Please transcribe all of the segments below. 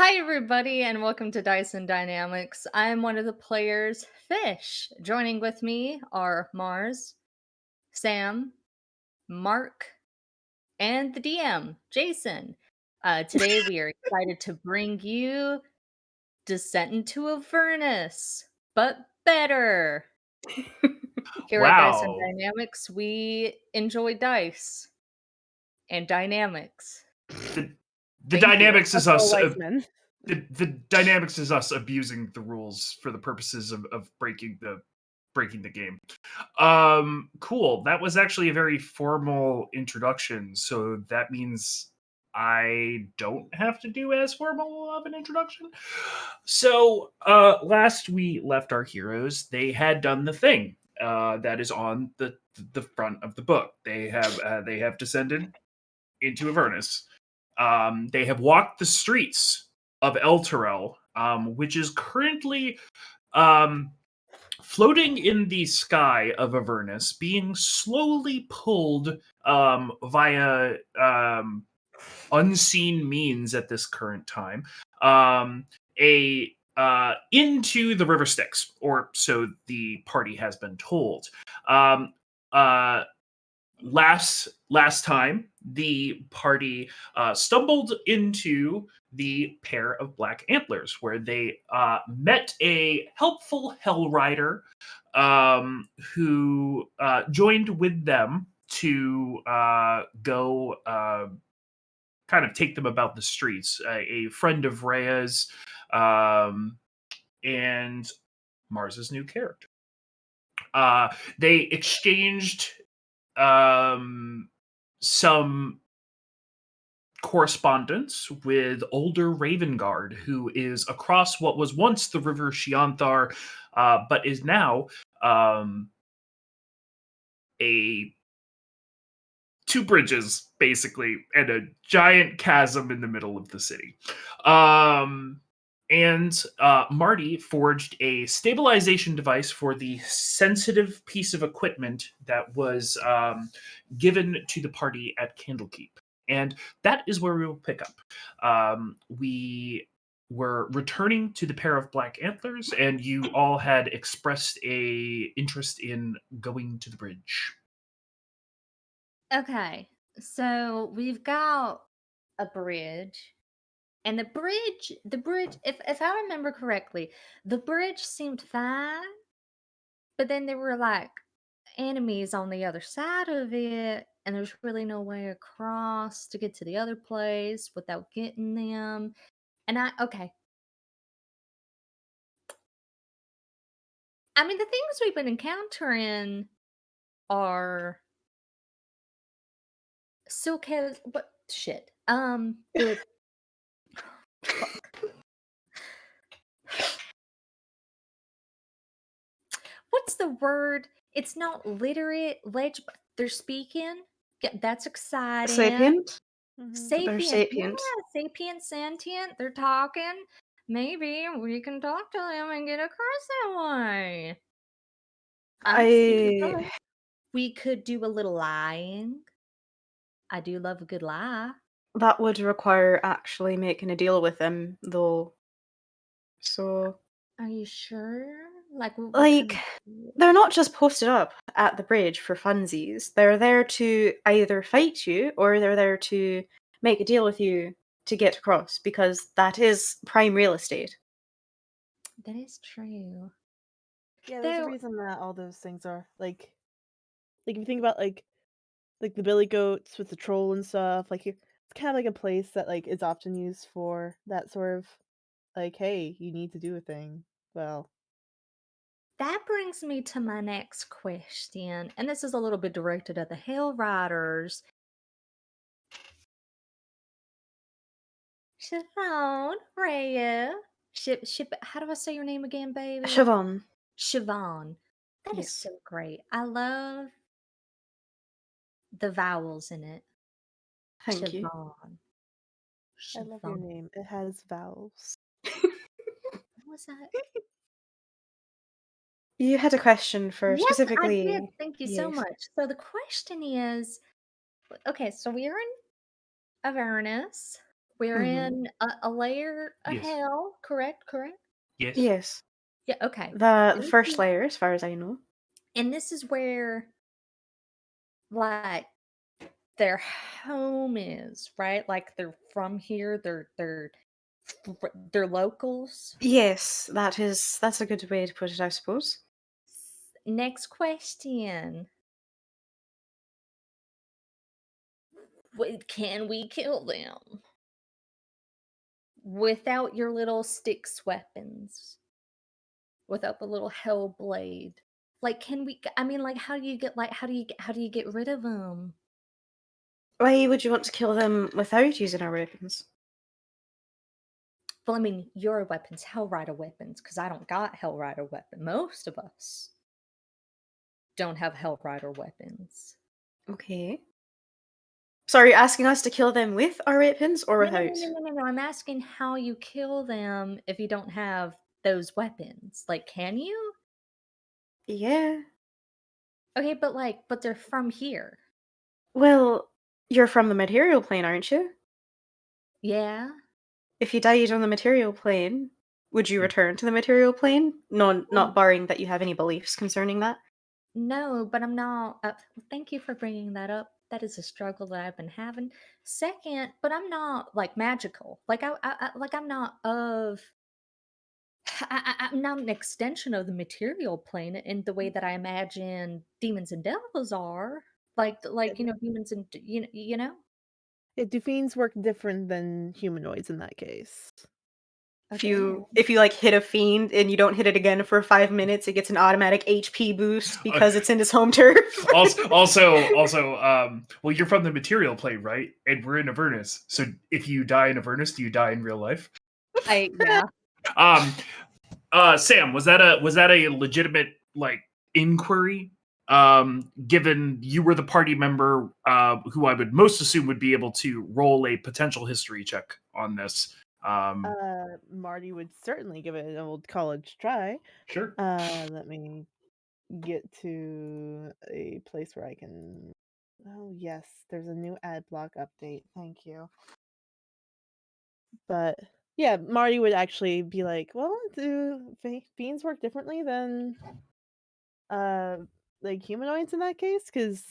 Hi, everybody, and welcome to Dice and Dynamics. I'm one of the players, Fish. Joining with me are Mars, Sam, Mark, and the DM, Jason. Today, we are excited to bring you Descent into Avernus, but better. Here at Dice and Wow. Dynamics, we enjoy dice and dynamics. The the Thank you. dynamics is That's all us wise men. the dynamics is us abusing the rules for the purposes of breaking the game. Cool. That was actually a very formal introduction, so that means I don't have to do as formal of an introduction. So, last we left our heroes, they had done the thing that is on the front of the book. They have descended into Avernus. They have walked the streets of El which is currently um, floating in the sky of Avernus, being slowly pulled via unseen means at this current time, a into the River Styx, or so the party has been told. Um, uh, last time the party stumbled into the pair of black antlers where they met a helpful hell rider who joined with them to go kind of take them about the streets, a friend of Rhea's, and Mars's new character. They exchanged um, some correspondence with older Ravengard, who is across what was once the River Shianthar, but is now a two bridges, basically, and a giant chasm in the middle of the city. And Marty forged a stabilization device for the sensitive piece of equipment that was given to the party at Candlekeep. And that is where we will pick up. We were returning to the pair of black antlers, and you all had expressed a interest in going to the bridge. Okay, so we've got a bridge. And the bridge, if I remember correctly, the bridge seemed fine, but then there were like enemies on the other side of it, and there's really no way across to get to the other place without getting them. And okay. I mean, the things we've been encountering are silk hairs, but shit. The fuck. What's the word? It's not literate, they're speaking. Yeah, that's exciting. Sapient? They're Sapient. sapient. Yeah, sapient, sentient. They're talking. Maybe we can talk to them and get across that way. I We could do a little lying. I do love a good lie. that would require actually making a deal with them, though. So, Are you sure? Like, what kind like, of... they're not just posted up at the bridge for funsies. They're there to either fight you or they're there to make a deal with you to get across, because that is prime real estate. That is true. Yeah, there's a Though, reason that all those things are if you think about like the billy goats with the troll and stuff, it's kind of like a place that is often used for that sort of hey, you need to do a thing. Well, that brings me to my next question, and this is a little bit directed at the Hell Riders. Siobhan, Rhea, how do I say your name again, baby? Siobhan. Siobhan. That is Yes. so great. I love the vowels in it. Thank you. Siobhan. I love your Siobhan. name. It has vowels. What was that? You had a question for Yes, I specifically. did. Thank you so Yes. much. So the question is, okay, so we're in Avernus. We're Mhm. in a layer of Yes. hell, correct? Correct? Yes. Yes. Yeah, okay. The And this first is layer, as far as I know. and this is where, like, their home is, right? Like, they're from here, they're locals. Yes, that's a good way to put it, I suppose. Next question. Can we kill them without your little sticks weapons? Without the little hell blade? Like, can we I mean, like, how do you get rid of them? Why would you want to kill them without using our weapons? Well, I mean, your weapons, Hellrider weapons, because I don't got Hellrider weapon. Most of us don't have Hellrider weapons. Okay. So are you asking us to kill them with our weapons or No, no, no, without? no, no, no, no. I'm asking how you kill them if you don't have those weapons. Like, can you? Yeah. Okay, but they're from here. Well, you're from the material plane, aren't you? Yeah. If you died on the material plane, would you Hmm. return to the material plane? No, Well, not barring that you have any beliefs concerning that. no, but I'm not. Thank you for bringing that up. That is a struggle that I've been having. Second, but I'm not like magical. Like like I'm not of. I'm not an extension of the material plane in the way that I imagine demons and devils are. Like demons and you know. Yeah, do fiends work different than humanoids in that case? If Okay. you if you like hit a fiend and you don't hit it again for 5 minutes, it gets an automatic HP boost because it's in its home turf. Well, you're from the material plane, right? And we're in Avernus. So if you die in Avernus, do you die in real life? Yeah. Um, Sam, was that a legitimate like inquiry? Given you were the party member, who I would most assume would be able to roll a potential history check on this. Um, Marty would certainly give it an old college try. sure. Let me get to a place where I can. Oh yes, there's a new ad block update. Thank you. But yeah, Marty would actually be like, "Well, do fiends work differently than uh like humanoids in that case? Because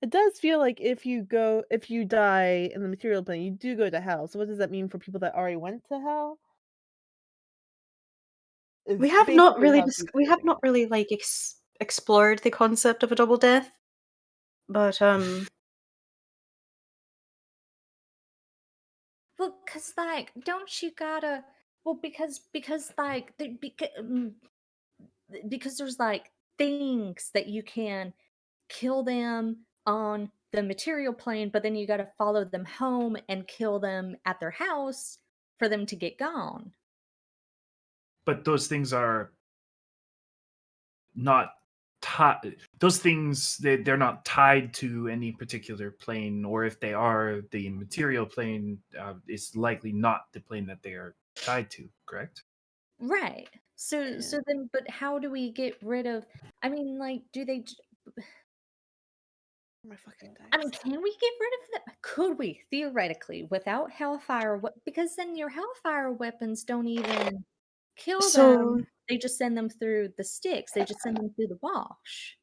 it does feel like if you die in the material plane, you do go to hell. So what does that mean for people that already went to hell? Is basically how she's We have phrasing not it. really like explored the concept of a double death, but Well, cause like, don't you gotta? Well, because like, because there's like things that you can kill them on the material plane, but then you got to follow them home and kill them at their house for them to get gone. But those things are not tied. Those things they're not tied to any particular plane, or if they are, the material plane is likely not the plane that they are tied to. Correct? Right. So Yeah. so then but how do we get rid of I mean like do they My fucking I mean dice. can we get rid of them? Could we theoretically without hellfire because then your hellfire weapons don't even kill so them. They just send them through the sticks. They just send them through the wash.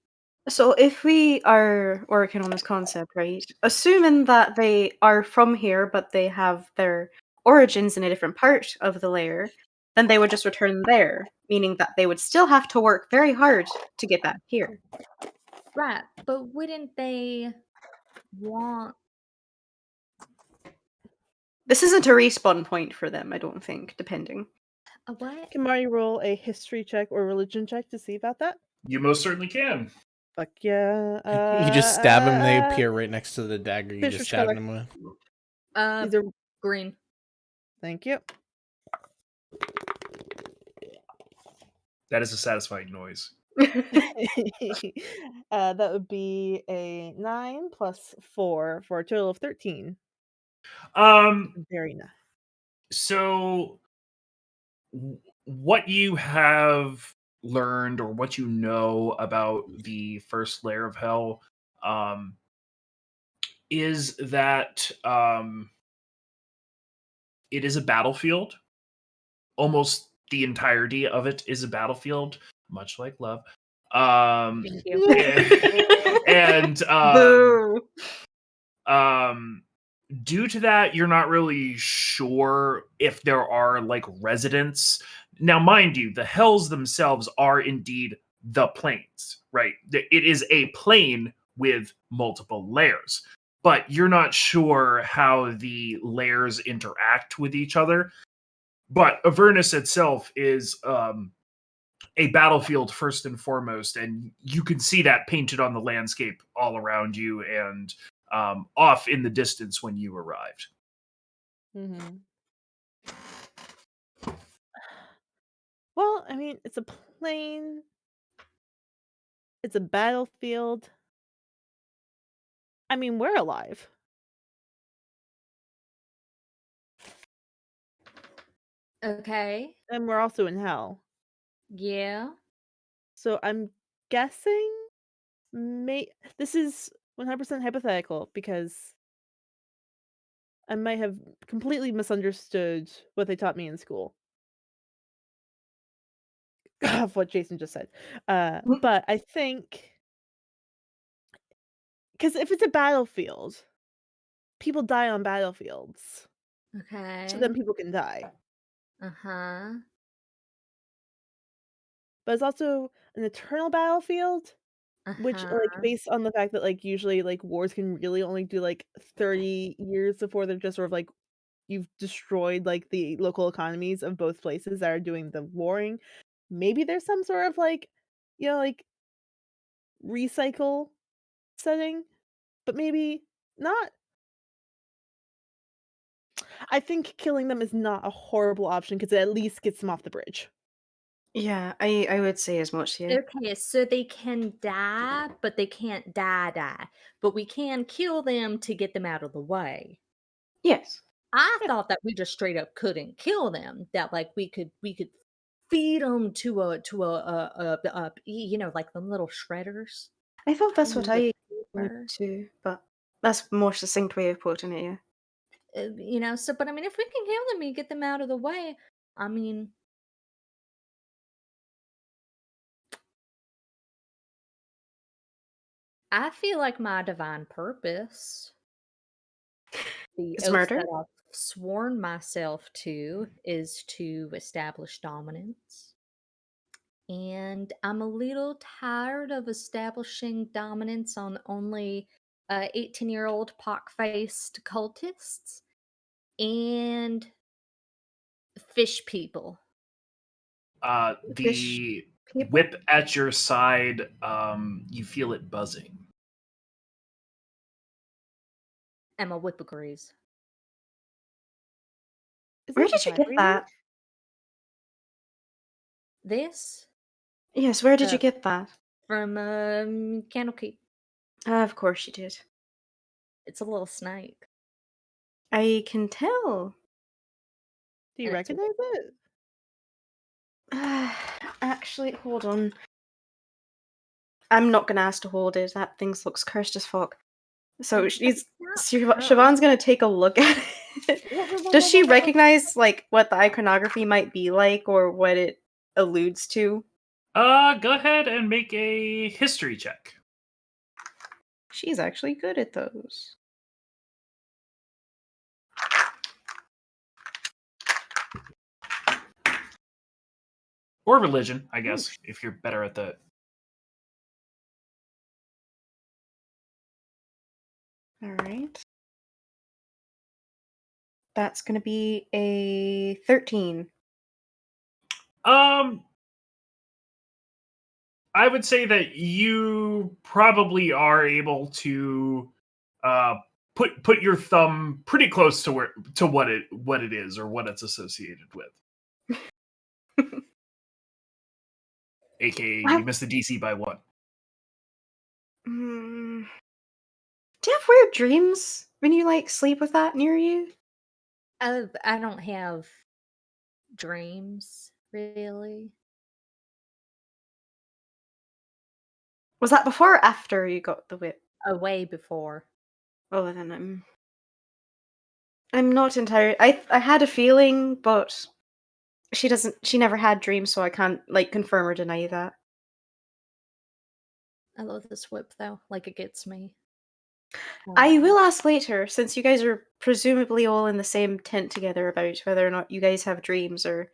so if we are working on this concept, right? Assuming that they are from here, but they have their origins in a different part of the layer, then they would just return there, meaning that they would still have to work very hard to get back here. Right. But wouldn't they want This isn't a respawn point for them, I don't think, depending. a what? Can Marty roll a history check or religion check to see about that? You most certainly can. Fuck yeah. You just stab them, they appear right next to the dagger you Fish just which stabbed color? them with. These are Green. thank you. That is a satisfying noise. That would be a 9 plus 4 for a total of 13. Um, Very nice. so what you have learned, or what you know about the first layer of hell, is that It is a battlefield. Almost the entirety of it is a battlefield, much like love. Thank you. And Boo. due to that, you're not really sure if there are like residents. Now, mind you, the hells themselves are indeed the plains, right? It is a plane with multiple layers, but you're not sure how the layers interact with each other. But Avernus itself is a battlefield first and foremost, and you can see that painted on the landscape all around you and off in the distance when you arrived. Mm-hmm. Well, I mean, it's a plane. It's a battlefield. I mean, we're alive. Okay. And we're also in hell. Yeah. So I'm guessing this is 100% hypothetical because I might have completely misunderstood what they taught me in school of what Jason just said. But I think because if it's a battlefield, people die on battlefields, so Okay. then people can die. Uh-huh. But it's also an eternal battlefield, which, Uh-huh. like, based on the fact that, like, usually, like, wars can really only do, like, 30 years before they're just sort of, like, you've destroyed, like, the local economies of both places that are doing the warring. Maybe there's some sort of, like, like, recycle setting, but maybe not. I think killing them is not a horrible option because it at least gets them off the bridge. Yeah, I would say as much, yeah. Okay, so they can die, but they can't die. But we can kill them to get them out of the way. Yes. I Yeah. thought that we just straight up couldn't kill them. That like we could feed them to like them little shredders. I thought that's what With I knew paper. too, but that's a more succinct way of putting it, yeah. So but I mean if we can kill them and get them out of the way, I mean I feel like my divine purpose, the It's oath murder. that I've sworn myself to, is to establish dominance. And I'm a little tired of establishing dominance on only 18-year-old pock-faced cultists and fish people. Fish The people? whip at your side, you feel it buzzing. And my whip agrees. Is Where it did you get vibrating? that? This Yes, where did you uh, get that? from Candlekeep. Of course you did. It's a little snake. I can tell. Do you And it's a recognize it? Actually, hold on. I'm not gonna ask to hold it. That thing looks cursed as fuck. So it's not Siobhan's cursed. gonna take a look at it. Does she recognize like what the iconography might be like or what it alludes to? Go ahead and make a history check. She's actually good at those. Or religion, I Ooh. guess, if you're better at that. All right. That's gonna be a 13. Um, I would say that you probably are able to uh put your thumb pretty close to what it is or what it's associated with. AKA you Wow. missed the DC by one. Mm. Do you have weird dreams when you like sleep with that near you? I don't have dreams, really. Was that before or after you got the whip? Way before. Oh, then I'm not entirely. I had a feeling, but she doesn't. She never had dreams, so I can't like confirm or deny that. I love this whip though. Like it gets me. I will ask later, since you guys are presumably all in the same tent together, about whether or not you guys have dreams or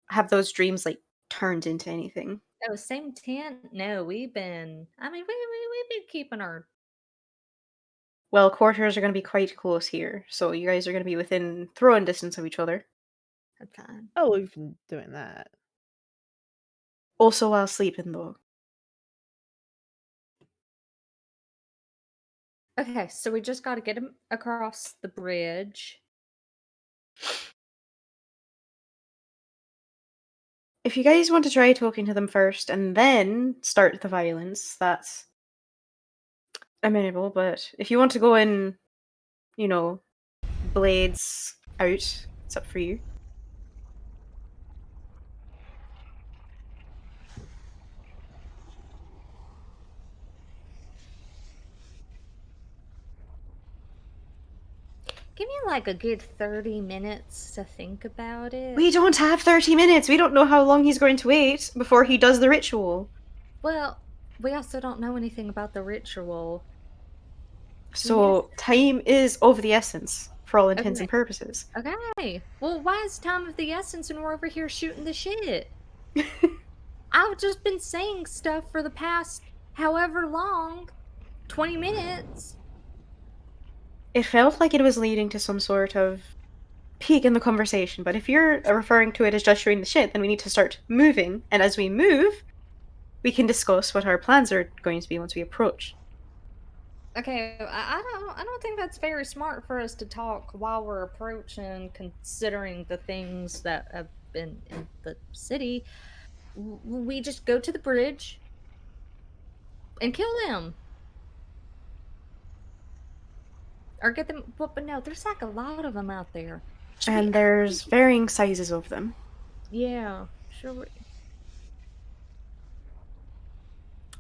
have those dreams like turned into anything. Oh, same tent? No, we've been. I mean, we've been keeping our. Well, quarters are going to be quite close here, so you guys are going to be within throwing distance of each other. Fine. Oh, we've been doing that. Also while sleeping, though. Okay, so we just got to get him across the bridge. If you guys want to try talking to them first and then start the violence, that's amenable, but if you want to go in, you know, blades out, it's up for you. Give me like a good 30 minutes to think about it. We don't have 30 minutes! We don't know how long he's going to wait before he does the ritual. Well, we also don't know anything about the ritual. So, time is of the essence, for all intents Okay. and purposes. Okay. Well, why is time of the essence and we're over here shooting the shit? I've just been saying stuff for the past however long. 20 minutes. It felt like it was leading to some sort of peak in the conversation, but if you're referring to it as just shooting the shit, then we need to start moving, and as we move, we can discuss what our plans are going to be once we approach. Okay, I don't think that's very smart for us to talk while we're approaching, considering the things that have been in the city. We just go to the bridge and kill them. Or get them, but no, there's like a lot of them out there. And there's varying sizes of them. Yeah, sure.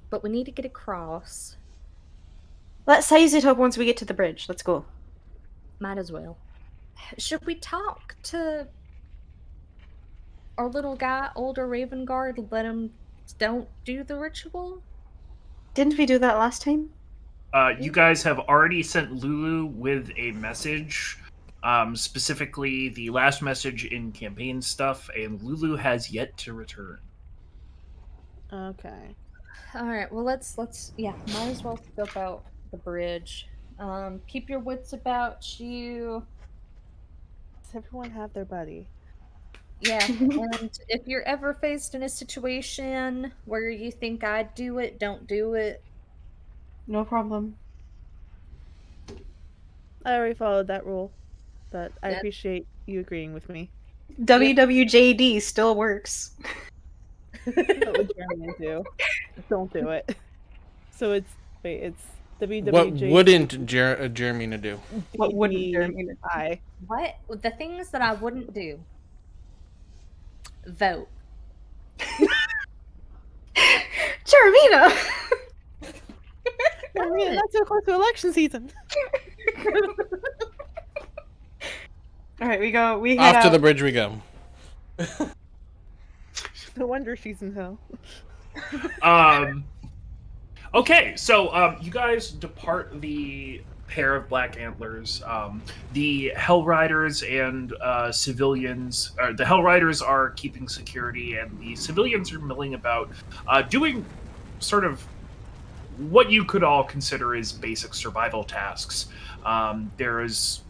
But we need to get across. Let's size it up once we get to the bridge. Let's go. Might as well. Should we talk to our little guy, older Raven Guard, let him don't do the ritual? Didn't we do that last time? You guys have already sent Lulu with a message, specifically the last message in campaign stuff, and Lulu has yet to return. Okay. All right. Well, let's yeah. Might as well scope out the bridge. Keep your wits about you. Does everyone have their buddy? Yeah. And if you're ever faced in a situation where you think I'd do it, don't do it. No problem. I already followed that rule, but I Yep. appreciate you agreeing with me. WWJD still works. What would Jeremy do? Don't do it. So it's it's What WWJ. wouldn't Jeremy do? What wouldn't Jeremy do? I. What? The things that I wouldn't do. Vote. Jeremina! Jeremy, not so close to election season. Alright, we go. We head Off to out. the bridge we go. No wonder she's in hell. Okay, so you guys depart the pair of Black Antlers. The Hell Riders and civilians. The Hell Riders are keeping security, and the civilians are milling about, doing sort of what you could all consider as basic survival tasks. There is,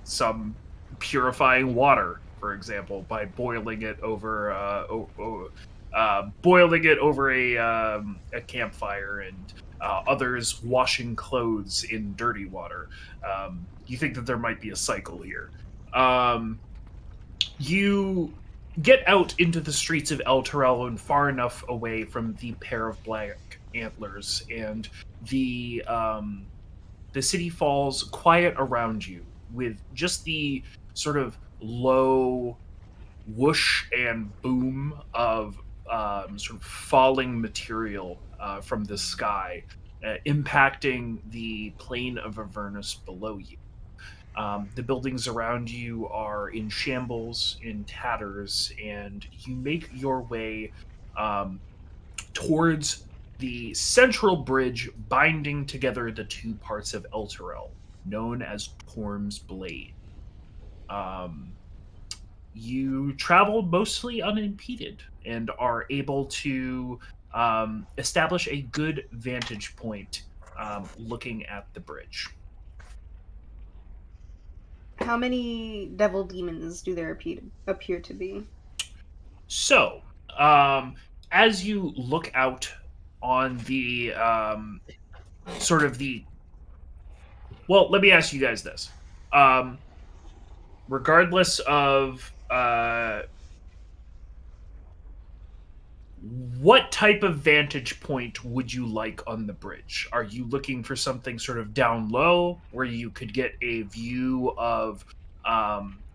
some purifying water, for example, by boiling it over a campfire, and others washing clothes in dirty water. You think that there might be a cycle here. You get out into the streets of El Terrell and far enough away from the pair of Black Antlers, and the city falls quiet around you, with just the sort of low whoosh and boom of sort of falling material from the sky, impacting the plain of Avernus below you. The buildings around you are in shambles, in tatters, and you make your way towards the central bridge binding together the two parts of Elturel, known as Torm's Blade. Um, you travel mostly unimpeded and are able to establish a good vantage point looking at the bridge. How many devil demons do there appear to be? So, as you look out on the sort of the well, let me ask you guys this. Regardless of what type of vantage point would you like on the bridge? Are you looking for something sort of down low where you could get a view of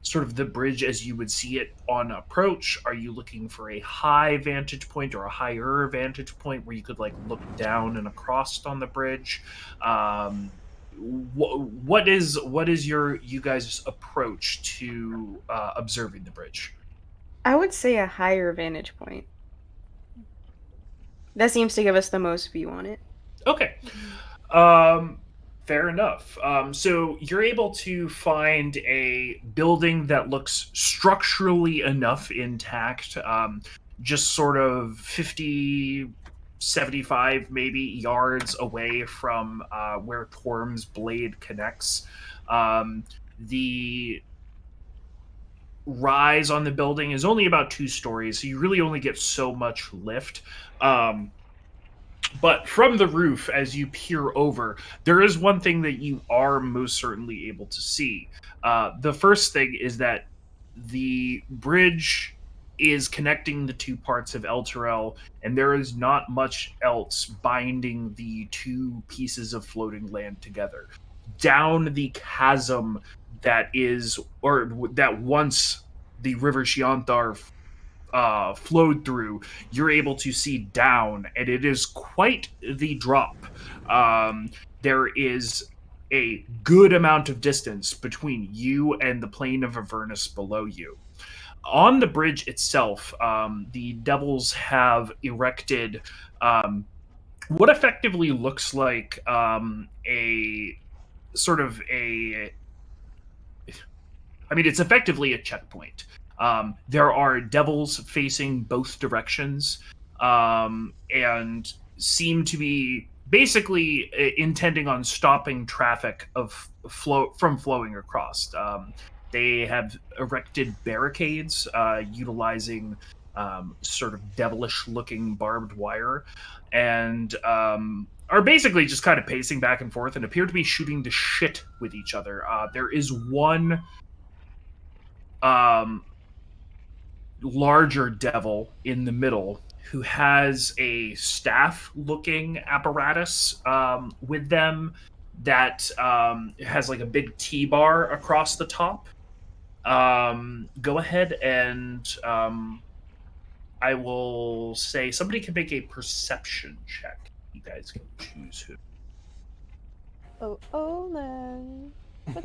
sort of the bridge as you would see it on approach? Are you looking for a high vantage point or a higher vantage point where you could like look down and across on the bridge? What is your you guys' approach to observing the bridge? I would say a higher vantage point. That seems to give us the most view on it. Okay. Fair enough. So you're able to find a building that looks structurally enough intact, just sort of 50, 75 maybe yards away from where Torm's blade connects. The rise on the building is only about 2 stories, so you really only get so much lift. But from the roof, as you peer over, there is one thing that you are most certainly able to see. The first thing is that the bridge is connecting the two parts of Elturel, and there is not much else binding the two pieces of floating land together. Down the chasm that is, or that once the River Shianthar flowed through, you're able to see down, and it is quite the drop. There is a good amount of distance between you and the plane of Avernus below you. On the bridge itself, the devils have erected what effectively looks like a sort of a I mean, it's effectively a checkpoint. There are devils facing both directions, and seem to be basically intending on stopping traffic of from flowing across. They have erected barricades utilizing sort of devilish-looking barbed wire, and are basically just kind of pacing back and forth and appear to be shooting the shit with each other. There is one larger devil in the middle who has a staff looking apparatus with them that has like a big T-bar across the top. Go ahead and I will say somebody can make a perception check. You guys can choose who. Oh, Olin. I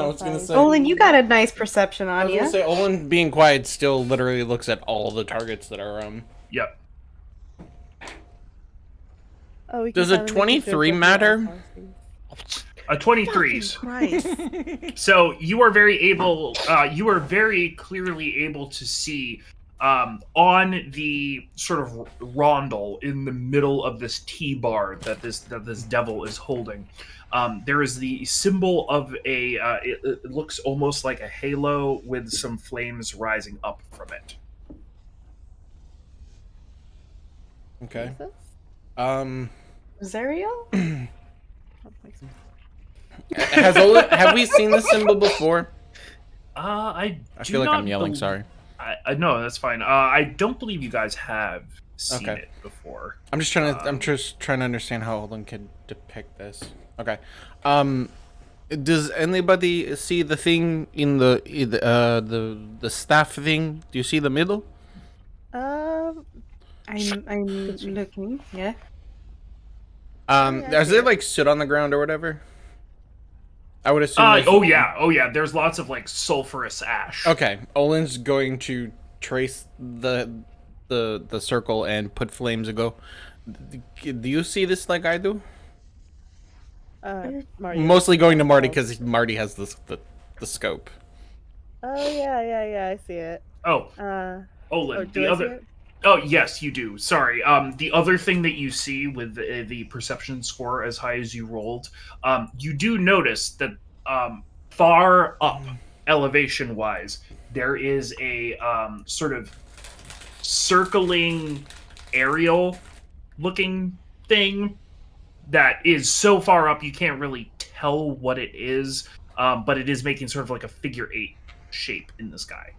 was gonna say. Olin, you got a nice perception I on was gonna you. say, Olin being quiet still literally looks at all the targets that are Yep. Oh, we can Does a finally make it feel 23 good for matter? us. A 23s. Christ. So you are very able. You are very clearly able to see on the sort of rondel in the middle of this T-bar that this devil is holding. There is the symbol of a. It looks almost like a halo with some flames rising up from it. Okay. Is this? Zerial? That makes sense. Has Olin, have we seen this symbol before? I feel like I'm yelling. Sorry. No, that's fine. I don't believe you guys have seen Okay. it before. I'm just trying to understand how Olin can depict this. Okay. Does anybody see the thing in the staff thing? Do you see the middle? I'm looking. Yeah. yeah, I Does see it it. like sit on the ground or whatever? I would assume. Oh yeah. There's lots of like sulfurous ash. Okay, Olin's going to trace the circle and put flames and go. Do you see this like I do? Marty. Mostly going to Marty because Marty has the scope. Oh yeah, I see it. Oh, Olin, the other. Oh yes, you do. Sorry. The other thing that you see with the perception score as high as you rolled, you do notice that far up elevation wise, there is a sort of circling aerial looking thing that is so far up you can't really tell what it is, but it is making sort of like a figure 8 shape in the sky.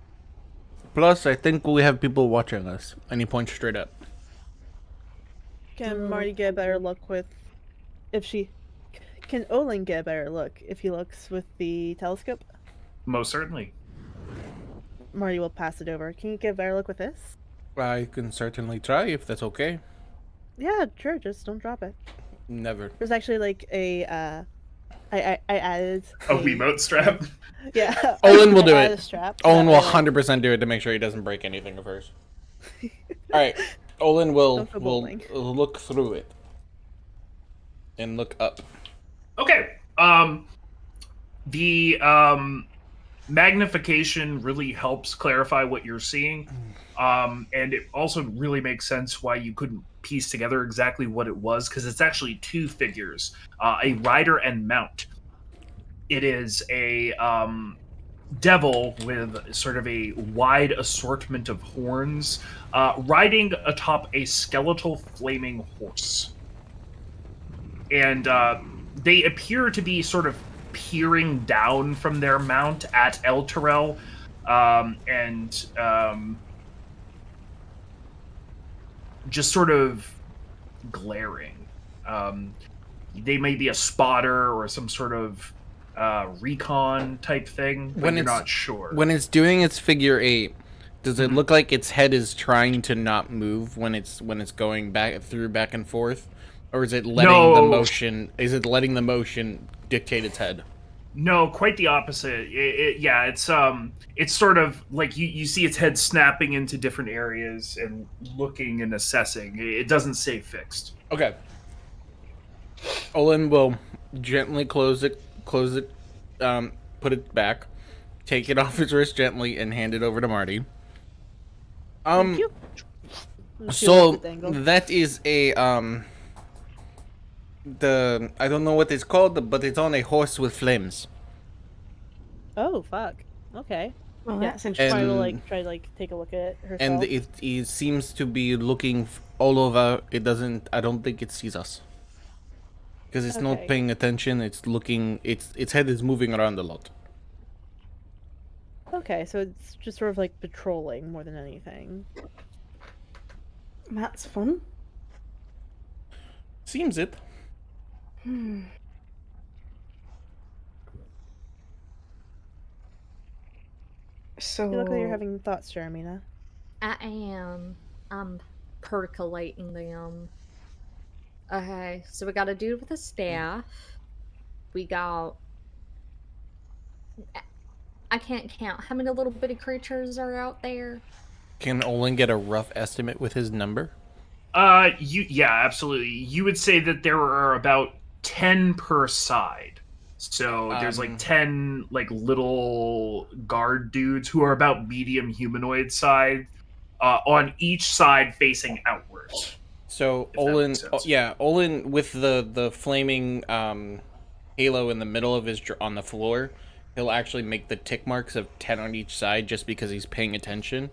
Plus, I think we have people watching us. And he points straight up. Can Marty get a better look with... Can Olin get a better look if he looks with the telescope? Most certainly. Marty will pass it over. Can you get a better look with this? I can certainly try if that's okay. Yeah, sure. Just don't drop it. Never. There's actually like a... I added... A Wiimote strap? Yeah. Olin will do I added it. a strap Olin will that way, 100% do it to make sure he doesn't break anything of hers. Alright. Olin will Don't go bowling. look through it. And look up. Okay. The magnification really helps clarify what you're seeing. And it also really makes sense why you couldn't piece together exactly what it was, because it's actually two figures, a rider and mount. It is a devil with sort of a wide assortment of horns, riding atop a skeletal flaming horse. And they appear to be sort of peering down from their mount at El Terrell, and just sort of glaring. They may be a spotter or some sort of recon type thing, but you're not sure. When it's doing its figure 8, does it look like its head is trying to not move when it's going back and forth? Or is it letting the motion? Is it letting the motion dictate its head? No, quite the opposite. It's sort of like you see its head snapping into different areas and looking and assessing. It doesn't stay fixed. Okay. Olin will gently close it, put it back, take it off his wrist gently, and hand it over to Marty. Thank you. So that is a I don't know what it's called, but it's on a horse with flames. Oh fuck. Okay. Well, Yeah. that's interesting. Probably will try to take a look at it herself. And it seems to be looking all over. It doesn't. I don't think it sees us. Because it's not Okay. paying attention. It's looking. Its head is moving around a lot. Okay, so it's just sort of like patrolling more than anything. That's fun. Seems it. So You look like you're having thoughts, Jeremina. I am. I'm percolating them. Okay, so we got a dude with a staff. We got... I can't count. How many little bitty creatures are out there? Can Olin get a rough estimate with his number? Yeah, absolutely. You would say that there are about 10 per side. So there's like 10 like little guard dudes who are about medium humanoid side, on each side facing outwards. So If that Olin, makes sense. Olin with the flaming halo in the middle of his on the floor, he'll actually make the tick marks of 10 on each side just because he's paying attention.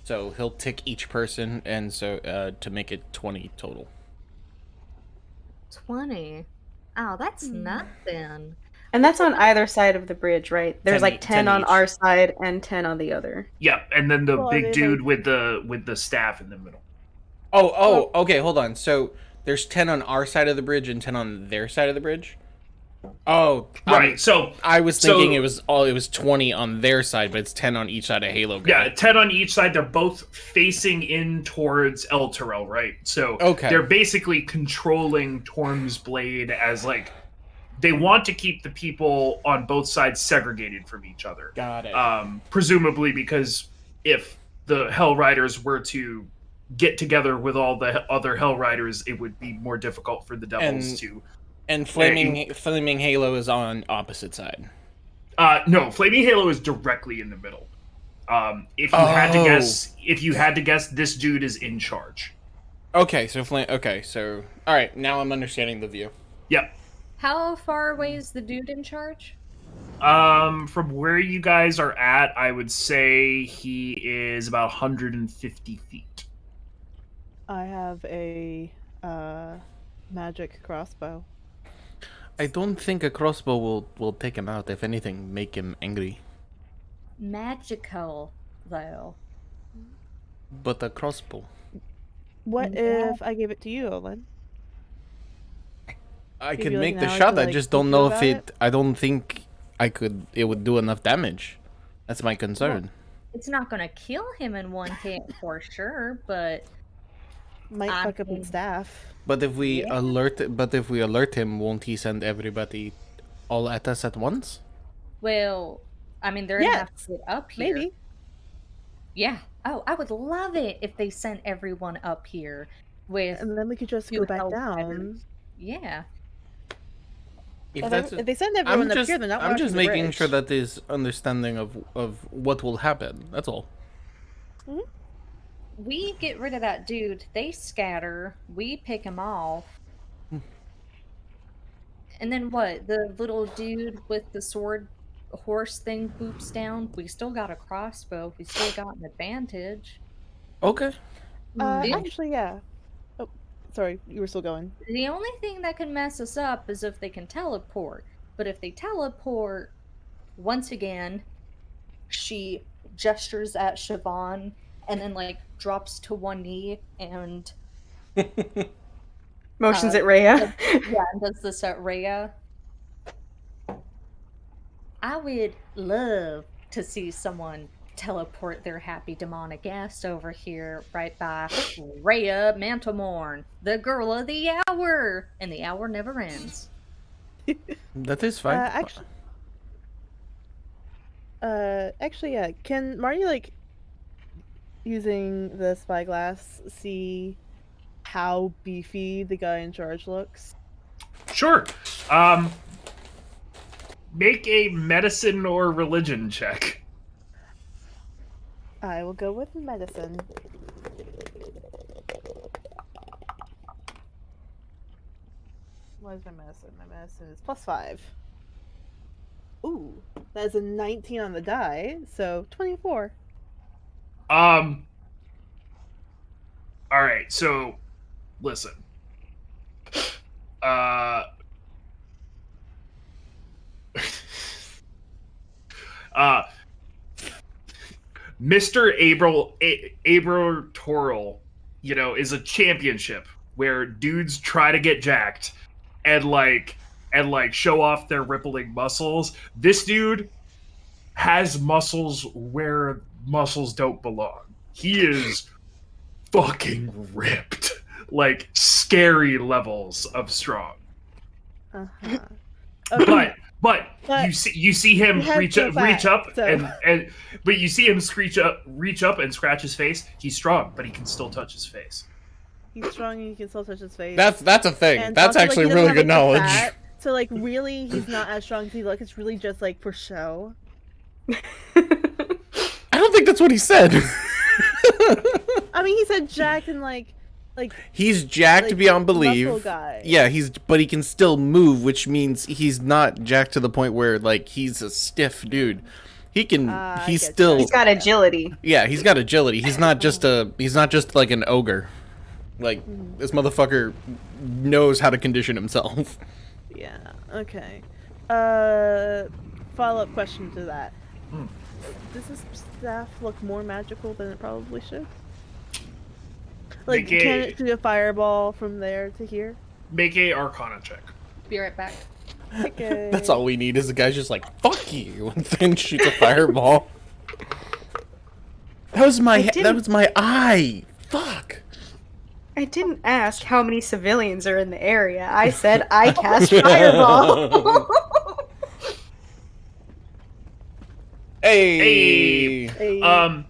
So he'll tick each person, and so to make it 20 total. 20. Oh, that's nothing. and that's on either side of the bridge, right? There's 10 like 10 on each. our side and 10 on the other. Yeah, and then the Well, big they, dude with the staff in the middle. Okay, hold on. So there's 10 on our side of the bridge and 10 on their side of the bridge? Oh, Right. So I was thinking it was 20 on their side, but it's 10 on each side of Halo. yeah, 10 on each side. They're both facing in towards El Terrell, right? So Okay. they're basically controlling Torm's blade as like they want to keep the people on both sides segregated from each other. Got it. Presumably because if the Hell Riders were to get together with all the other Hell Riders, it would be more difficult for the Devils to. And Flaming Halo is on opposite side. No, Flaming Halo is directly in the middle. If you had to guess, this dude is in charge. Okay, so all right, now I'm understanding the view. Yep. How far away is the dude in charge? From where you guys are at, I would say he is about 150 feet. I have a magic crossbow. I don't think a crossbow will take him out. If anything, make him angry. Magical, though. But a crossbow. What Yeah. if I gave it to you, Olin? I Give could you, like, make an the hour shot. to, I like, just think don't know if about it. it? I don't think it would do enough damage. That's my concern. It's not gonna kill him in one hit for sure, but Might I fuck up mean- its staff. But if we Yeah. alert him, won't he send everybody all at us at once? well, I mean, they're gonna have Yes, to get up here. Maybe. Yeah. Oh, I would love it if they sent everyone up here with And then we could just two go back Hell down. Riders. Yeah. If If they send everyone up here, they're not I'm watching just the making sure bridge. that there's understanding of what will happen. That's all. We get rid of that dude, they scatter, we pick him off. And then what? The little dude with the sword horse thing boops down. We still got a crossbow. We still got an advantage. Okay. The- Actually, yeah. Oh, sorry, you were still going. The only thing that can mess us up is if they can teleport. But if they teleport, once again, she gestures at Siobhan and then like drops to one knee and Motions Uh, at Rhea. yeah, and does this at Rhea. I would love to see someone teleport their happy demonic ass over here right by Rhea Mantelmorn, the girl of the hour, and the hour never ends. That is fine. Actually, yeah. Can Marty, like, using the spyglass, see how beefy the guy in charge looks? Sure. Make a medicine or religion check. I will go with medicine. What is my medicine? My medicine is +5. Ooh, that is a 19 on the die, so 24. All right, so listen. Mr. Abel Toril, is a championship where dudes try to get jacked and show off their rippling muscles. This dude has muscles where muscles don't belong. He is fucking ripped. Like scary levels of strong. Uh-huh. Okay. But But you see him he has reach no up fat, so- and but you see him reach up and scratch his face. He's strong, but he can still touch his face. he's strong and you can still touch his face. That's a thing. And That's also, like, actually he doesn't really have, good like, the knowledge. fat, so, like, really, he's not as strong as he looks. It's really just, like, for show. I don't think that's what he said. I mean, he said jacked and, like He's jacked like, beyond muscle belief. guy. Yeah, but he can still move, which means he's not jacked to the point where like he's a stiff dude. He can. I He's get you. still. He's got agility. Yeah, he's got agility. He's not just like an ogre. Like this motherfucker knows how to condition himself. Yeah, okay. Follow-up question to that. Does this staff look more magical than it probably should? Like, Make can a- it shoot a fireball from there to here? Make a Arcana check. Be right back. Okay. That's all we need is a guy's just like fuck you and then shoots a fireball. That was my didn't- that was my eye. Fuck. I didn't ask how many civilians are in the area. I said I cast fireball. Hey. A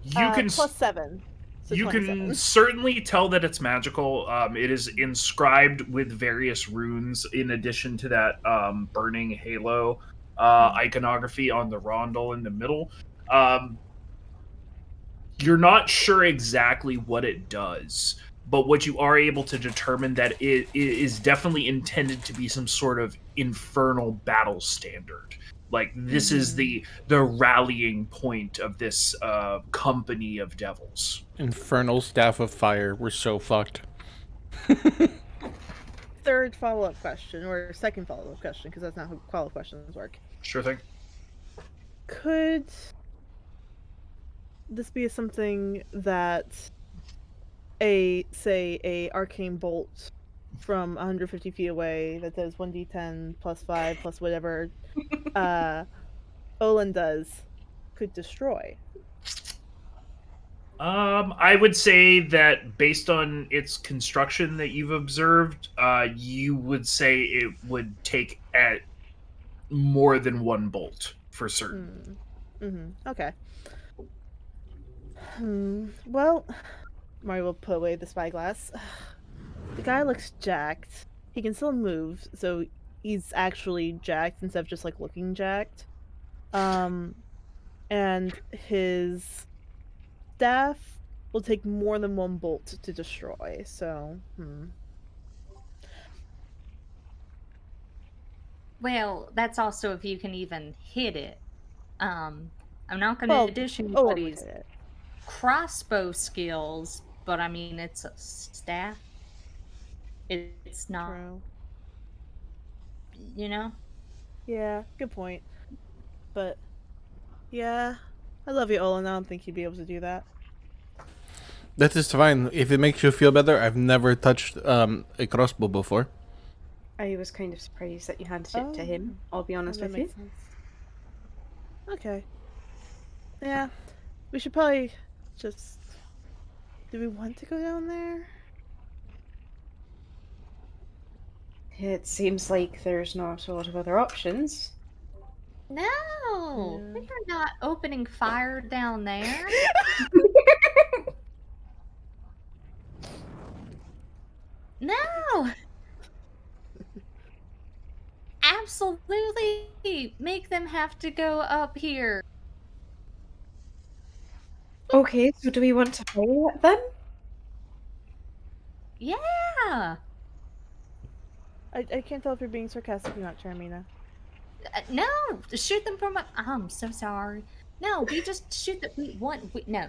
You can +7, so you 27. can certainly tell that it's magical. It is inscribed with various runes in addition to that burning halo iconography on the rondel in the middle. Um, you're not sure exactly what it does, but what you are able to determine that it is definitely intended to be some sort of infernal battle standard. Like this is the rallying point of this company of devils. Infernal staff of fire. We're so fucked. Third follow-up question, or second follow-up question, because that's not how follow-up questions work. Sure thing. Could this be something that say a arcane bolt from 150 feet away that does 1d10 plus 5 plus whatever Olin does could destroy? I would say that based on its construction that you've observed, you would say it would take at more than one bolt for certain. Okay. Well, Mario will put away the spyglass. The guy looks jacked. He can still move, so he's actually jacked instead of just like looking jacked. And his staff will take more than one bolt to destroy. So, Well, that's also if you can even hit it. I'm not going to well, dish Olin would anybody's hit it. crossbow skills, but I mean, it's a staff. It's not, True. you know? Yeah, good point. But yeah, I love you, Olin. I don't think he'd be able to do that. That is fine. If it makes you feel better, I've never touched a crossbow before. I was kind of surprised that you handed it to him, I'll be honest that with you. makes sense. Okay. Yeah, we should probably just. Do we want to go down there? It seems like there's not a lot of other options. No, Yeah. we are not opening fire down there. No. Absolutely. Make them have to go up here. Okay, so do we want to fight it then? Yeah. I can't tell if you're being sarcastic or not, Charmina. No, shoot them from. I'm so sorry. No, we just shoot the. No.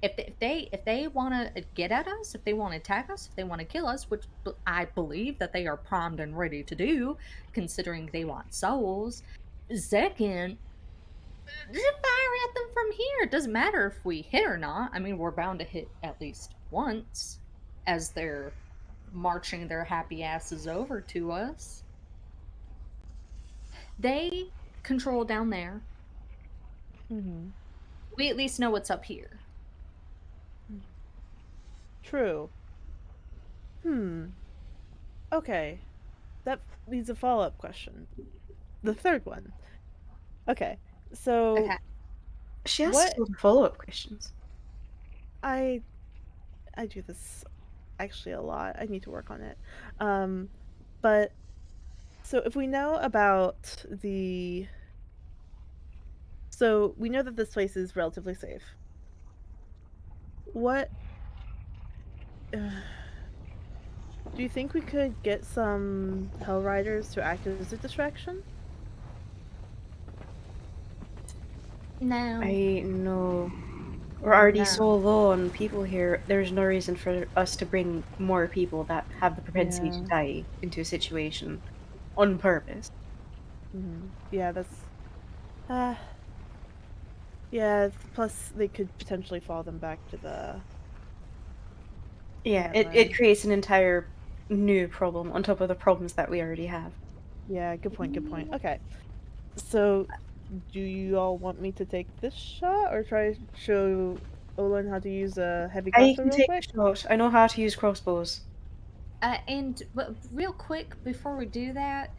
If they want to get at us, if they want to attack us, if they want to kill us, which I believe that they are primed and ready to do, considering they want souls. Second, just fire at them from here. It doesn't matter if we hit or not. I mean, we're bound to hit at least once, as they're marching their happy asses over to us. They control down there. We at least know what's up here. True. Okay. That leads a follow-up question. The third one. Okay. So Okay. She asked What- a lot of follow-up questions. I do this actually a lot. I need to work on it. But so if we know about so we know that this place is relatively safe. What do you think we could get some Hell Riders to act as a distraction? No. I know. We're already No. so low on people here. There's no reason for us to bring more people that have the propensity to die into a situation on purpose. Yeah, that's. Yeah. Plus, they could potentially fall them back to the. Yeah, Yeah, it creates an entire new problem on top of the problems that we already have. Yeah, good point. Good point. Okay, so do you all want me to take this shot or try to show Olin how to use a heavy I crossbow can real take quick? a shot. I know how to use crossbows. But real quick before we do that,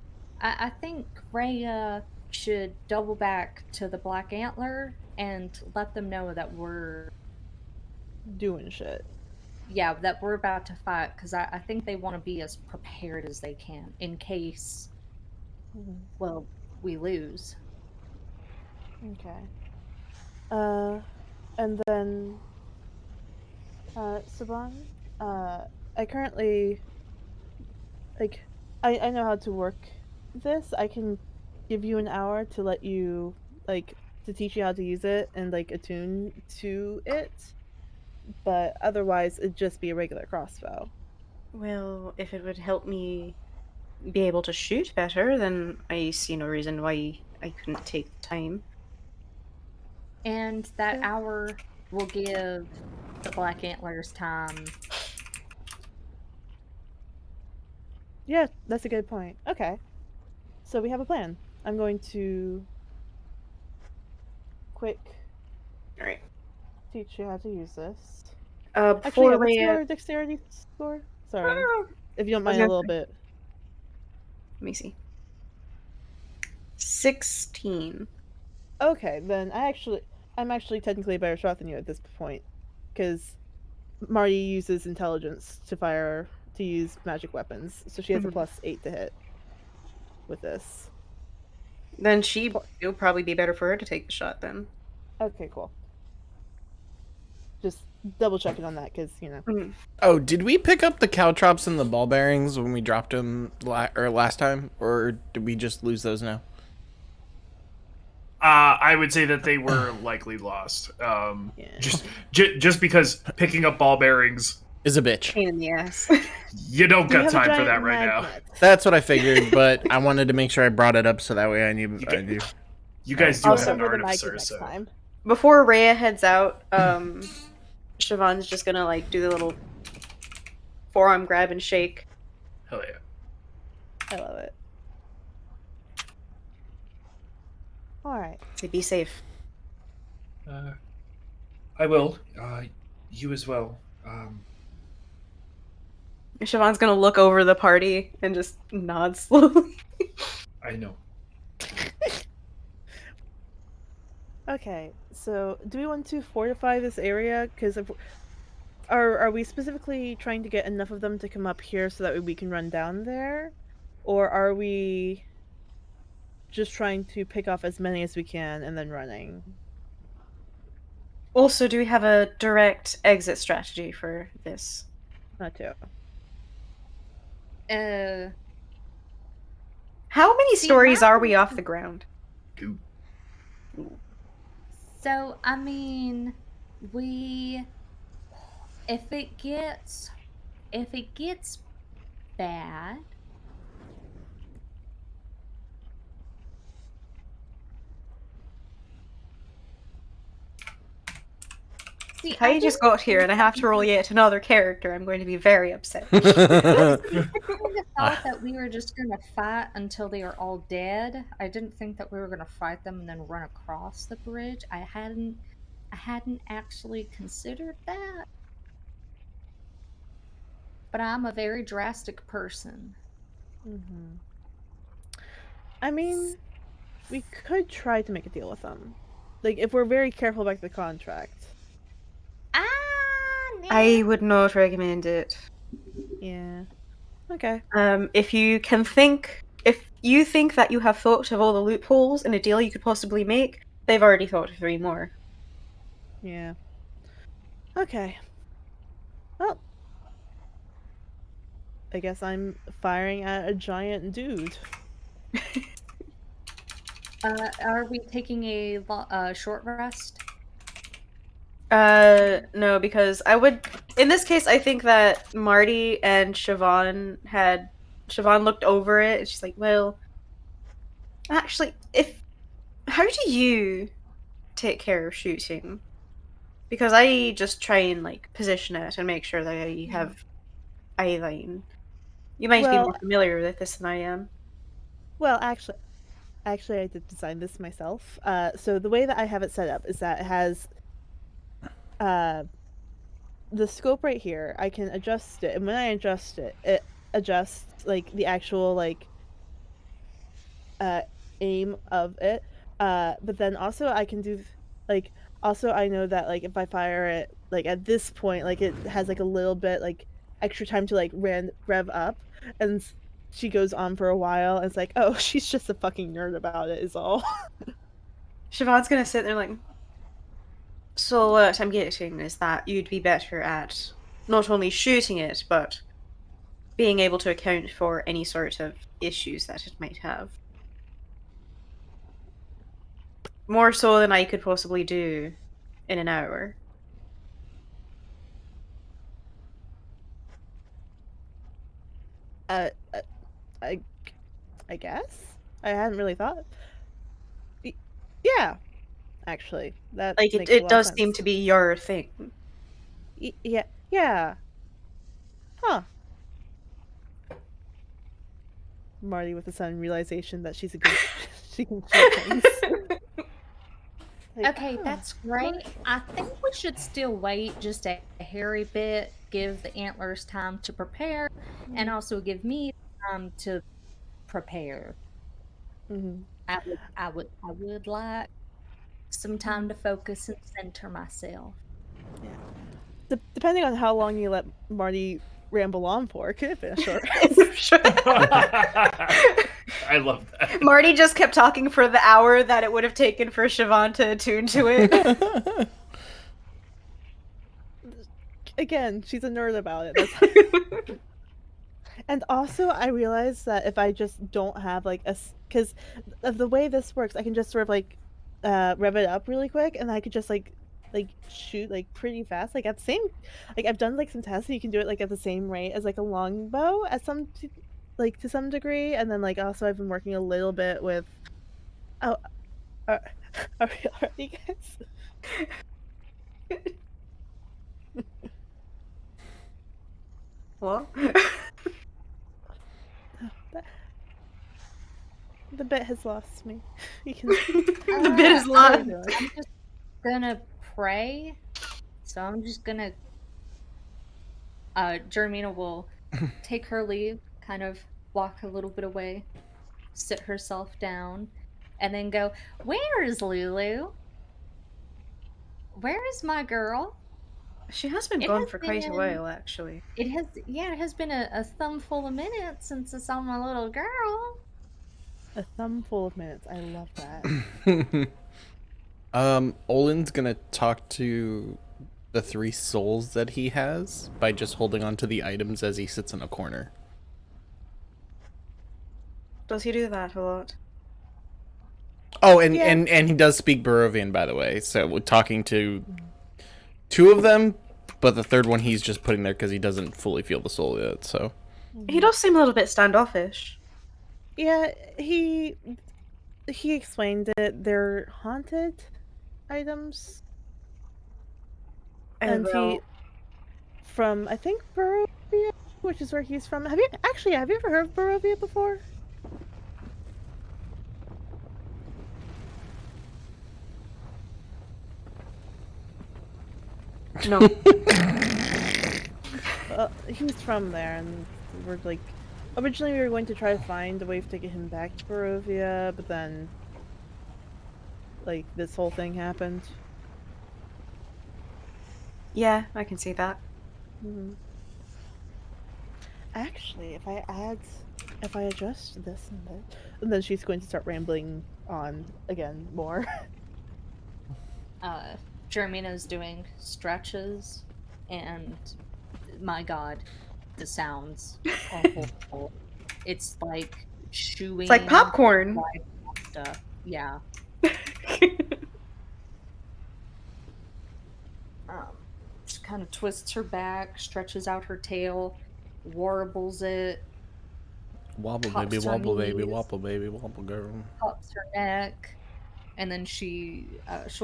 I think Rhea should double back to the Black Antler and let them know that Doing shit. that we're about to fight, because I think they want to be as prepared as they can in case, Mhm. well, we lose. Okay. And then, Saban, I currently, like, I know how to work this. I can give you an hour to let you, like, to teach you how to use it and, like, attune to it. But otherwise, it'd just be a regular crossbow. Well, if it would help me be able to shoot better, then I see no reason why I couldn't take the time. And that Okay. hour will give the Black Antlers time. Yeah, that's a good point. Okay. So we have a plan. I'm going to quick All right. teach you how to use this. Actually, Before yeah, what's we, your dexterity score? Sorry. If you don't I was mind a gonna little say, bit. let me see. 16. Okay, then I'm actually technically a better shot than you at this point. Because Marty uses intelligence to use magic weapons, so she has a Mhm. +8 to hit with this. Then Cool. it'll probably be better for her to take the shot then. Okay, cool. Just double checking on that, because, Mhm. Oh, did we pick up the caltrops and the ball bearings when we dropped them last time, or did we just lose those now? I would say that they were likely lost. Yeah. Just because picking up ball bearings, Is a bitch. Pain in the ass. you don't Do you got have a time for giant that right now. magnet? That's what I figured, but I wanted to make sure I brought it up so that way I knew. You, you guys do I'll have an remember the magnet artificer, next so time. Before Rhea heads out, Siobhan's just gonna like do the little forearm grab and shake. hell yeah. I love it. Alright. Say be safe. I will. You as well. Siobhan's gonna look over the party and just nod slowly. I know. Okay, so do we want to fortify this area? Because are we specifically trying to get enough of them to come up here so that we can run down there? Or are we just trying to pick off as many as we can and then running? Also, do we have a direct exit strategy for this? Not too. Uh, How many See, stories my are we thing- off the ground? Two. So, I mean, we if it gets bad, see, If I just got here and I have to roll yet another character, I'm going to be very upset. I kind of thought that we were just gonna fight until they are all dead. I didn't think that we were gonna fight them and then run across the bridge. I hadn't actually considered that. But I'm a very drastic person. Mm-hmm. I mean, we could try to make a deal with them. Like, if we're very careful about the contract. I would not recommend it. Yeah. Okay. If you think that you have thought of all the loopholes in a deal you could possibly make, they've already thought of 3 more. Yeah. Okay. Well, I guess I'm firing at a giant dude. Are we taking a short rest? No, because in this case, I think that Marty and Siobhan looked over it, and she's like, well, actually, how do you take care of shooting? Because I just try and, like, position it and make sure that I have eye line. You might be Well, more familiar with this than I am. well, actually, I did design this myself. So the way that I have it set up is that it has the scope right here, I can adjust it, and when I adjust it, it adjusts like the actual like aim of it. But then also I can do like also I know that like if I fire it like at this point, like it has like a little bit like extra time to like rev up, and she goes on for a while. And it's like, oh, she's just a fucking nerd about it, is all. Siobhan's gonna sit there like, so what I'm getting is that you'd be better at not only shooting it, but being able to account for any sort of issues that it might have. More so than I could possibly do in an hour. Uh, uh, I I guess I hadn't really thought. Y- Yeah, actually, that Like, makes a it lot of does seem sense. to be your thing. Yeah, yeah, huh? Marty with a sudden realization that she's a good she can shoot things. Like, Okay, huh, that's great. I think we should still wait just a hairy bit, give the antlers time to prepare, and also give me time to prepare. mm-hmm. I would like some time to focus and center myself. Yeah. Depending on how long you let Marty ramble on for, it could have been a short Sure. I love that. Marty just kept talking for the hour that it would have taken for Siobhan to attune to it. Again, she's a nerd about it. That's and also I realized that if I just don't have like because of the way this works, I can just sort of like rev it up really quick, and I could just like shoot like pretty fast. Like at the same, like I've done like some tests, and you can do it like at the same rate as like a longbow at like to some degree, and then like also I've been working a little bit with. Oh, are, are you guys? What? That- the bit has lost me. You can. The bit is How are you lost. doing? I'm just gonna pray. So I'm just gonna Jermina will take her leave, kind of walk a little bit away, sit herself down, and then go, "Where is Lulu? Where is my girl?" She has been It gone has for quite a been while, actually. it has been a thumb full of minutes since I saw my little girl. A thumb full of minutes. I love that. Olin's gonna talk to the 3 souls that he has by just holding on to the items as he sits in a corner. Does he do that a lot? Oh, and Yeah. and he does speak Barovian, by the way. So we're talking to 2 of them, but the third one he's just putting there because he doesn't fully feel the soul yet. So He does seem a little bit standoffish. Yeah, he explained it. They're haunted items, and Well, he from I think Barovia, which is where he's from. Have you ever heard of Barovia before? no. He's from there, and we're like originally we were going to try to find a way to get him back to Barovia, but then like this whole thing happened. Yeah, I can see that. Mhm. Actually, if I adjust this and then she's going to start rambling on again more. Jermina's doing stretches, and my God, the sounds are horrible. It's like chewing. It's like popcorn. live pasta. Yeah. She kind of twists her back, stretches out her tail, warbles it, wobble Pops baby, her wobble baby, knees. wobble baby, wobble girl. pops her neck, and then she'll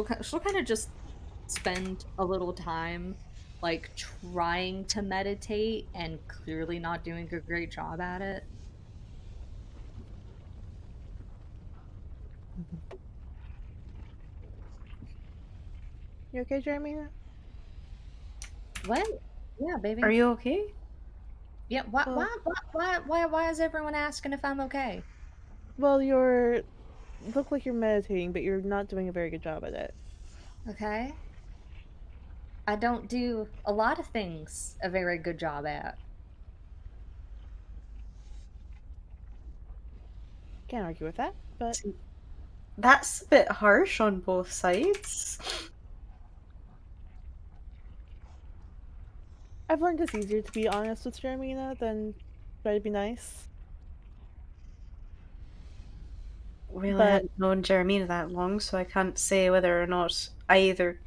kind of just spend a little time like trying to meditate and clearly not doing a great job at it. You okay, Jeremy? What? Yeah, baby. Are you okay? Yeah. Well- Why is everyone asking if I'm okay? Well, look like you're meditating, but you're not doing a very good job at it. Okay. I don't do a lot of things a very good job at. Can't argue with that, but See, that's a bit harsh on both sides. I've learned it's easier to be honest with Jeremina than try to be nice. Well, I But haven't known Jeremina that long, so I can't say whether or not either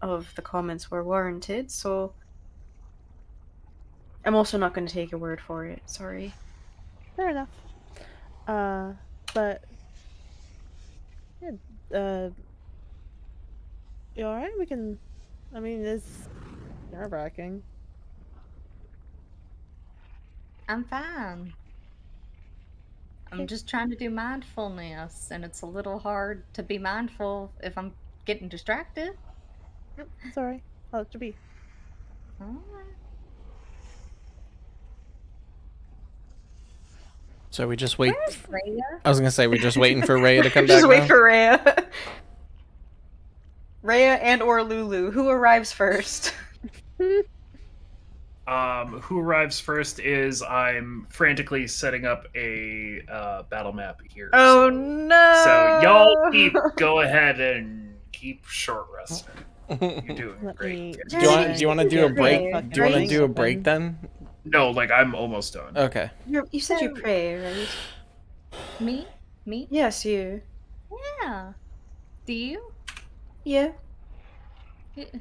of the comments were warranted, so I'm also not going to take your word for it, sorry. fair enough. But yeah, you alright? We can. I mean, it's nerve-wracking. I'm fine. I'm Okay. just trying to do mindfulness, and it's a little hard to be mindful if I'm getting distracted. Yep, it's alright. I'll let you be. Alright. So we just wait. Where's Rhea? I was gonna say we're just waiting for Ray to come back Just wait now. for Rhea. Rhea and or Lulu, who arrives first? Who arrives first is I'm frantically setting up a battle map here. Oh so, no! So y'all go ahead and keep short resting. You're doing Let great. me. kids. Do you want? Do you want to do a Get break? Ray, Do you want to right? do a break then? No, like I'm almost done. Okay. You said you So- pray, right? Me? Me? Yes, you. Yeah. Do you? Yeah.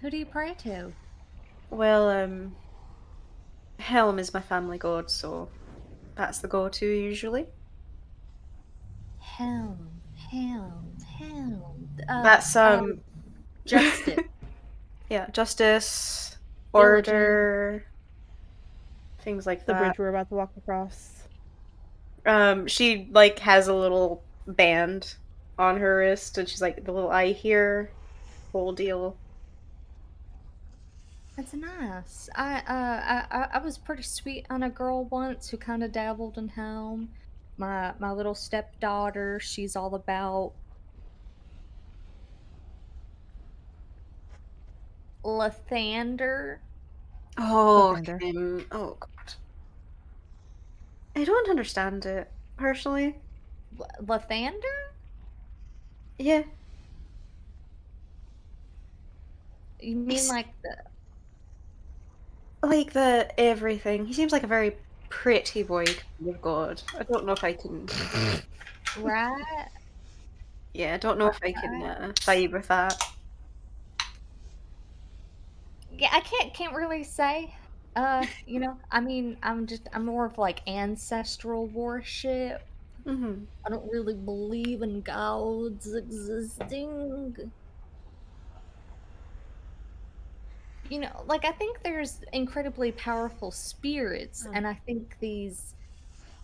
Who do you pray to? Well, Helm is my family god, so that's the go-to usually. Hound. That's Justice. yeah, justice, Theologian. order, things like The that. bridge we're about to walk across. She like has a little band on her wrist, and she's like the little eye here, whole deal. That's nice. I was pretty sweet on a girl once who kind of dabbled in helm. My little stepdaughter, she's all about Lathander. Oh, Lathander. him. Oh god, I don't understand it personally. Lathander? Yeah, You mean He's- like the like the everything. He seems like a very pretty boy kind of god. I don't know if I can. right? Yeah, I don't know if I can vibe with that. Yeah, I can't really say. I mean, I'm more of like ancestral worship. Hmm. I don't really believe in gods existing. Like I think there's incredibly powerful spirits, Oh. and I think these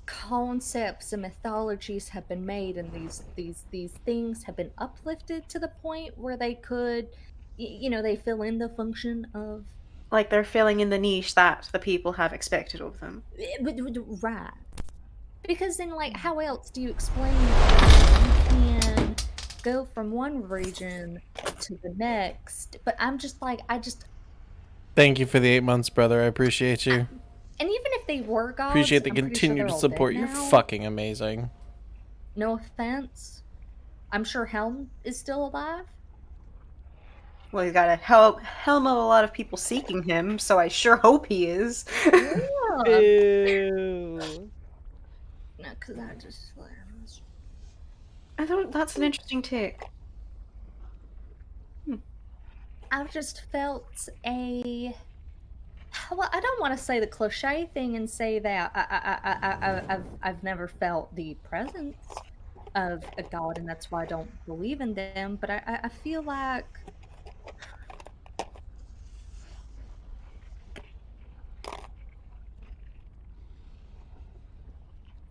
concepts and mythologies have been made, and these things have been uplifted to the point where they could, they fill in the function of Like they're filling in the niche that the people have expected of them. right. Because then, like, how else do you explain that you can go from one region to the next? But I'm just like, Thank you for the 8 months, brother. I appreciate you. and even if they were gods, Appreciate the I'm pretty sure continued they're all support. dead You're now. fucking amazing. No offense. I'm sure Helm is still alive. Well, he's got a helm of a lot of people seeking him, so I sure hope he is. Yeah. Ew. No, because I just like, I don't. That's an interesting take. I've just felt a. Well, I don't want to say the cliche thing and say that I've never felt the presence of a god, and that's why I don't believe in them. But I feel like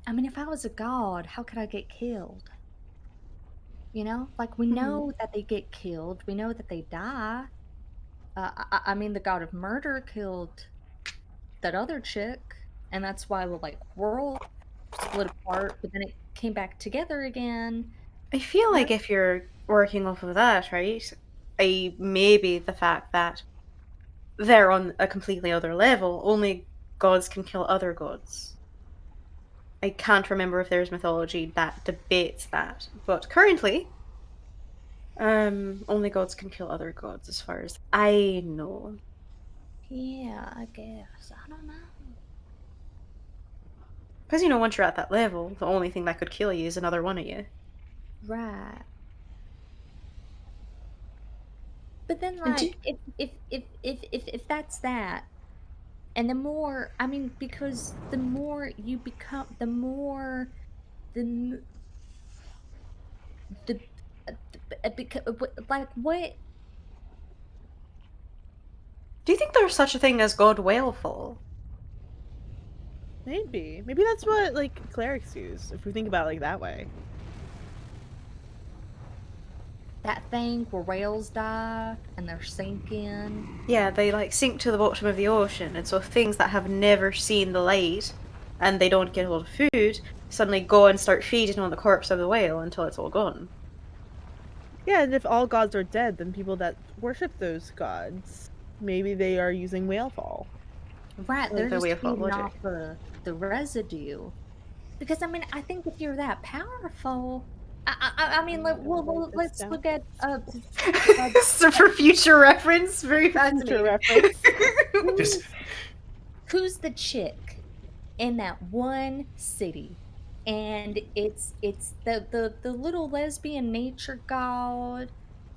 I mean, if I was a god, how could I get killed? Like we Mhm. know that they get killed, we know that they die. I mean, the god of murder killed that other chick, and that's why the like world split apart, but then it came back together again. I feel Yeah. like if you're working off of that, right? Maybe the fact that they're on a completely other level, only gods can kill other gods. I can't remember if there's mythology that debates that, but currently, only gods can kill other gods, as far as I know. Yeah, I guess. I don't know. Because once you're at that level, the only thing that could kill you is another one of you. Right. But then, And like, if that's that, and the more, I mean, because the more you become, the more the the because like what? do you think there's such a thing as god whalefall? Maybe. Maybe that's what like clerics use, if we think about it like that way. That thing where whales die and they're sinking. Yeah, they like sink to the bottom of the ocean, and so things that have never seen the light and they don't get a lot of food suddenly go and start feeding on the corpse of the whale until it's all gone. Yeah, and if all gods are dead, then people that worship those gods, maybe they are using whalefall. Right, Like they're the just whalefall feeding logic. off the residue. Because I mean, I think if you're that powerful, I mean, like, I'm well, gonna write this let's down. look at So for future reference, very Future fascinating. reference. Just who's the chick in that one city, and it's the little lesbian nature god,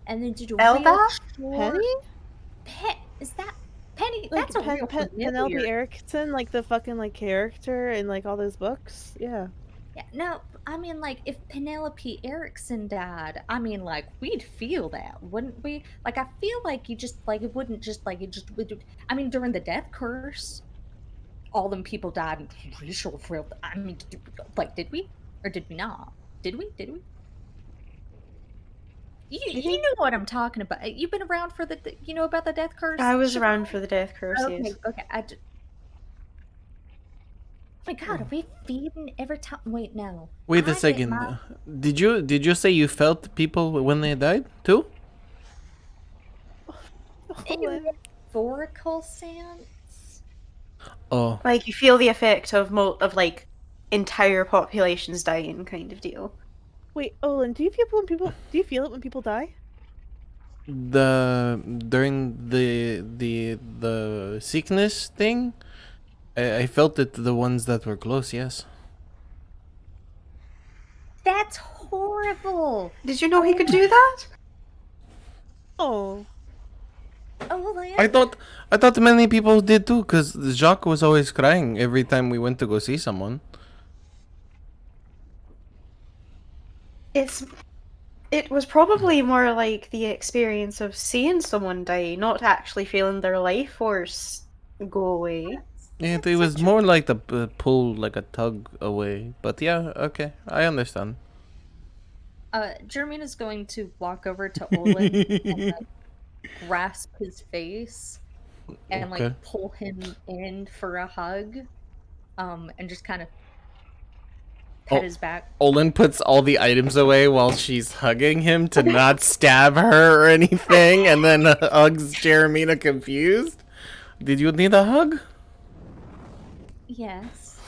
and then did a real Elba? short Penny? pet. Is that Penny? Like That's a real Penelope familiar. Erickson, like the fucking like character in like all those books. Yeah. Yeah, no, I mean, like, if Penelope Erickson died, I mean, like, we'd feel that, wouldn't we? Like, I feel like you just, like, it wouldn't just, like, it just would. I mean, during the death curse, all them people died, and I'm pretty sure for real. I mean, like, did we? Or did we not? Did we? Did we? I You think know what I'm talking about. You've been around for you know about the death curse? I was Siobhan? around for the death curse, Okay, yes. okay. Oh my god, are we feeding every time? Wait, no. Wait a I get second. my Did you say you felt people when they died too? in a Olin. metaphorical sense. Oh, Like you feel the effect of like entire populations dying kind of deal. Wait, Olin, do you feel it when people die? during the sickness thing, I felt it. The ones that were close, yes. That's horrible. Did you know he could do that? Oh. Olin. I thought many people did too, because Jacques was always crying every time we went to go see someone. It was probably more like the experience of seeing someone die, not actually feeling their life force go away. Yeah, That's it was such a more like the pull, like a tug away. But yeah, okay, I understand. Jermina's going to walk over to Olin and grasp his face and like Okay. pull him in for a hug. And just kind of pat Oh, his back. Olin puts all the items away while she's hugging him to not stab her or anything, and then hugs Jeremina confused. Did you need a hug? Yes.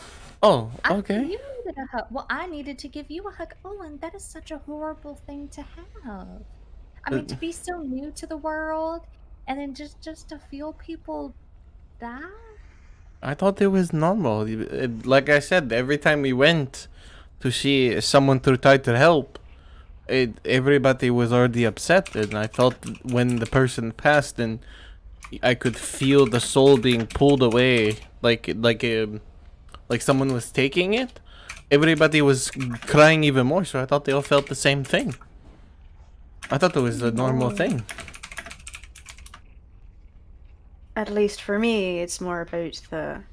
Oh, I thought okay. you needed a hug. Well, I needed to give you a hug. Olin, that is such a horrible thing to have. I mean, to be so new to the world and then just to feel people die. I thought it was normal. Like I said, every time we went to see someone to try to help, everybody was already upset, and I felt when the person passed, and I could feel the soul being pulled away, like someone was taking it. Everybody was crying even more, so I thought they all felt the same thing. I thought it was a normal thing. At least for me, it's more about the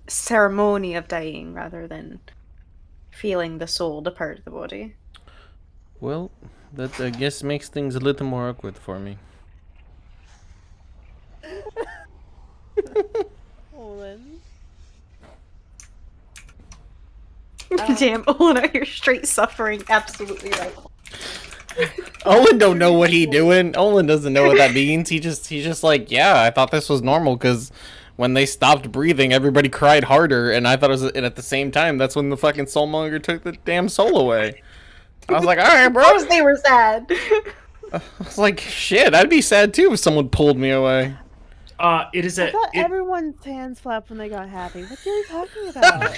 ceremony of dying rather than feeling the soul depart the body. Well, that I guess makes things a little more awkward for me. Damn, Olin out here straight suffering. Absolutely right. Olin don't know what he doing. Olin doesn't know what that means. He's just like, yeah, I thought this was normal because when they stopped breathing, everybody cried harder, and I thought it was, and at the same time, that's when the fucking soulmonger took the damn soul away. I was like, all right, bro. Of course they were sad. I was like, shit, I'd be sad too if someone pulled me away. It is I a thought it, everyone's hands flapped when they got happy. What are you talking about?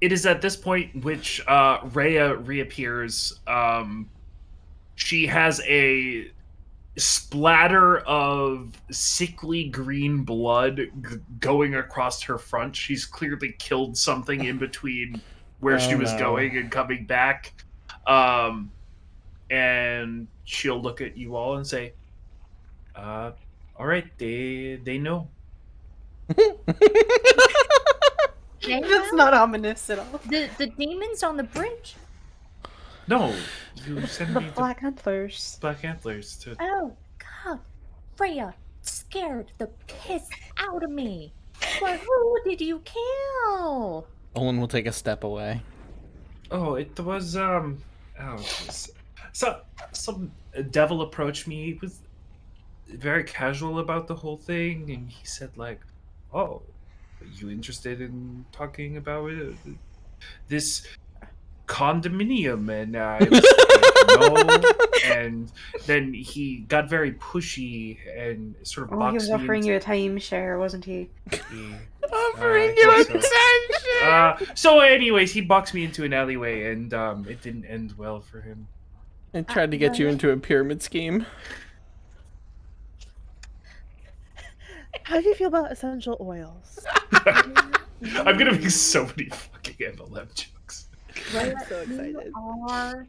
it is at this point which Rhea reappears. She has a splatter of sickly green blood going across her front. She's clearly killed something in between where she was going and coming back. And she'll look at you all and say, all right, they know. That's not ominous at all. The demons on the bridge. No, you send The me the Black Antlers. Black Antlers to... Oh God, Freya scared the piss out of me. But who did you kill? Olin will take a step away. Oh, it was so some devil approached me. He was very casual about the whole thing, and he said like, "Oh, are you interested in talking about this condominium?" And I was like, "No." And then he got very pushy and sort of Oh, he boxed was me offering into... you a timeshare, wasn't he? Offering you you a so anyways, he boxed me into an alleyway, and it didn't end well for him. And tried to get you into a pyramid scheme. How do you feel about essential oils? I'm gonna make so many fucking MLM jokes. I'm so excited. You are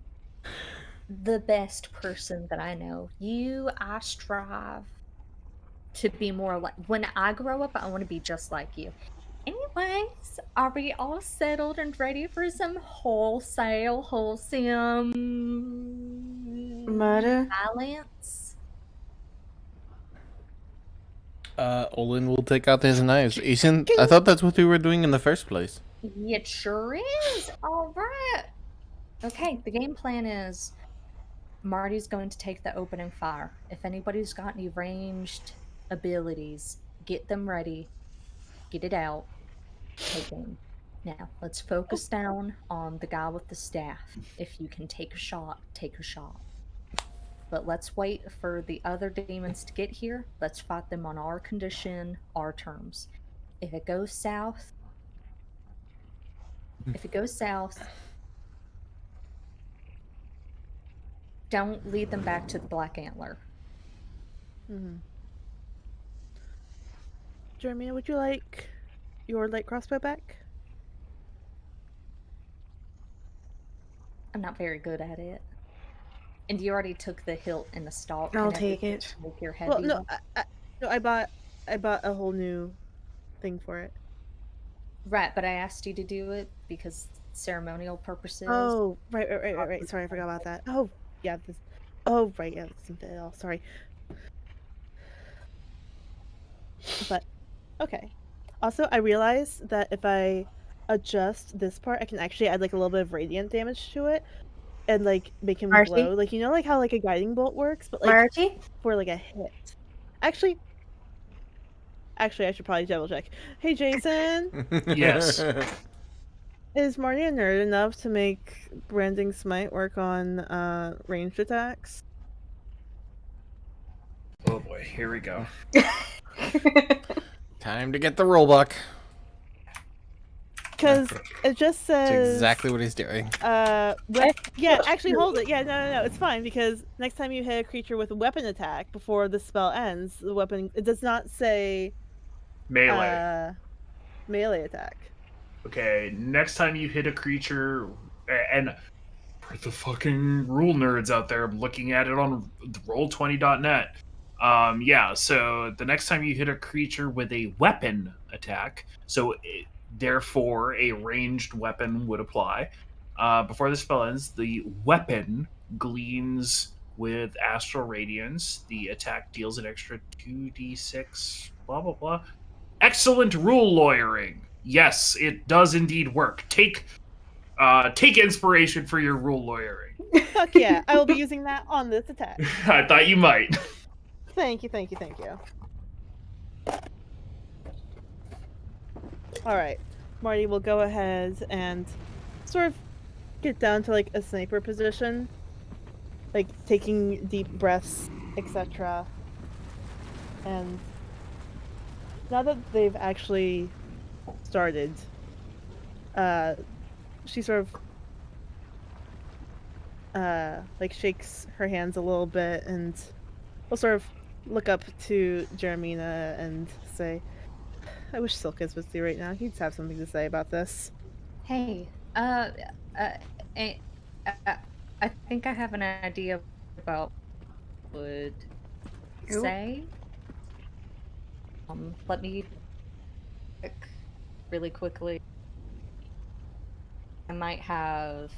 the best person that I know. I strive to be more like. When I grow up, I want to be just like you. Anyways, are we all settled and ready for some wholesome Murder? violence? Olin will take out his knives. Ethan, I thought that's what we were doing in the first place. It sure is. All right. Okay, the game plan is Marty's going to take the opening fire. If anybody's got any ranged abilities, get them ready. Get it out. Take aim. Now, let's focus down on the guy with the staff. If you can take a shot, take a shot. But let's wait for the other demons to get here. Let's fight them on our condition, our terms. If it goes south, don't lead them back to the Black Antler. Mm-hmm. Jeremy, would you like your light crossbow back? I'm not very good at it. And you already took the hilt and the stalk. I'll and take everything it. to make your heavy. Well, no, I bought a whole new thing for it. Right, but I asked you to do it because ceremonial purposes. Oh, right. Sorry, I forgot about that. Oh, yeah. Oh, right. Yeah, this isn't it at all. Sorry. But okay. Also, I realized that if I adjust this part, I can actually add like a little bit of radiant damage to it, and like make him Marcy? glow. Like, you know, like how like a guiding bolt works, but like Marty? for like a hit. Actually, I should probably double check. Hey, Jason, Yes. is Marty a nerd enough to make branding smite work on ranged attacks? Oh boy, here we go. Time to get the rollbuck. Because it just That's says exactly what he's doing. yeah, actually hold it. Yeah, no, it's fine because next time you hit a creature with a weapon attack before the spell ends, the weapon it does not say Melee. Melee attack. Okay, next time you hit a creature, and for the fucking rule nerds out there, I'm looking at it on roll20.net. Yeah, so the next time you hit a creature with a weapon attack, therefore a ranged weapon would apply. Before the spell ends, the weapon gleams with astral radiance. The attack deals an extra 2d6, blah, blah, blah. Excellent rule lawyering. Yes, it does indeed work. Take inspiration for your rule lawyering. Fuck yeah, I will be using that on this attack. I thought you might. Thank you, thank you, thank you. Alright, Marty will go ahead and sort of get down to like a sniper position. Like taking deep breaths, etc. And now that they've actually started, she sort of like shakes her hands a little bit and will sort of look up to Jeremina and say, I wish Silkus was here right now. He'd have something to say about this. Hey, eh, I think I have an idea about what would Ooh. say. Let me check really quickly. I might have.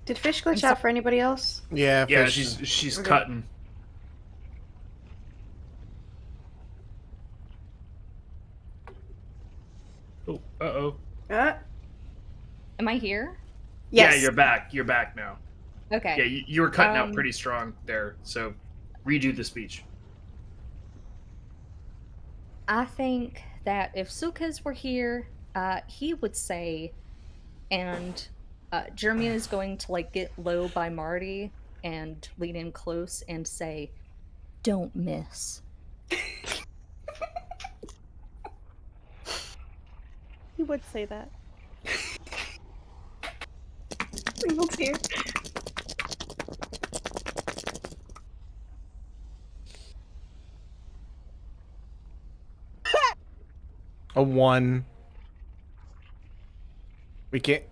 Did Fish glitch out for anybody else? Yeah, Yeah, fish. she's Okay. cutting. Oh, uh-oh. Uh, Am I here? yes. Yeah, you're back. You're back now. Okay. Yeah, you were cutting out Um, pretty strong there, so redo the speech. I think that if Sukas were here, he would say, and Jeremy is going to like get low by Marty and lean in close and say, "Don't miss." He would say that. Single tear. A 1. We can't.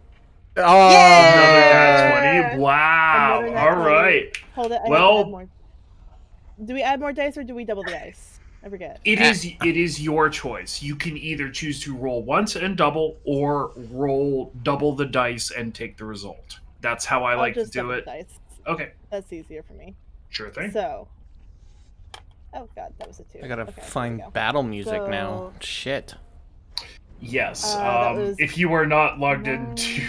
Oh, Another nat Yeah! 20. Wow. Another nat All 20. right. Hold it, I have to Well- add more. Do we add more dice or do we double the dice? I forget. It is your choice. You can either choose to roll once and double, or roll double the dice and take the result. That's how I I'll like to just do double it. the dice. Okay, That's easier for me. sure thing. So. Oh god, that was a 2. I gotta Okay, there we find go. battle music now. So- Shit. Yes. that was If you are not logged 9, into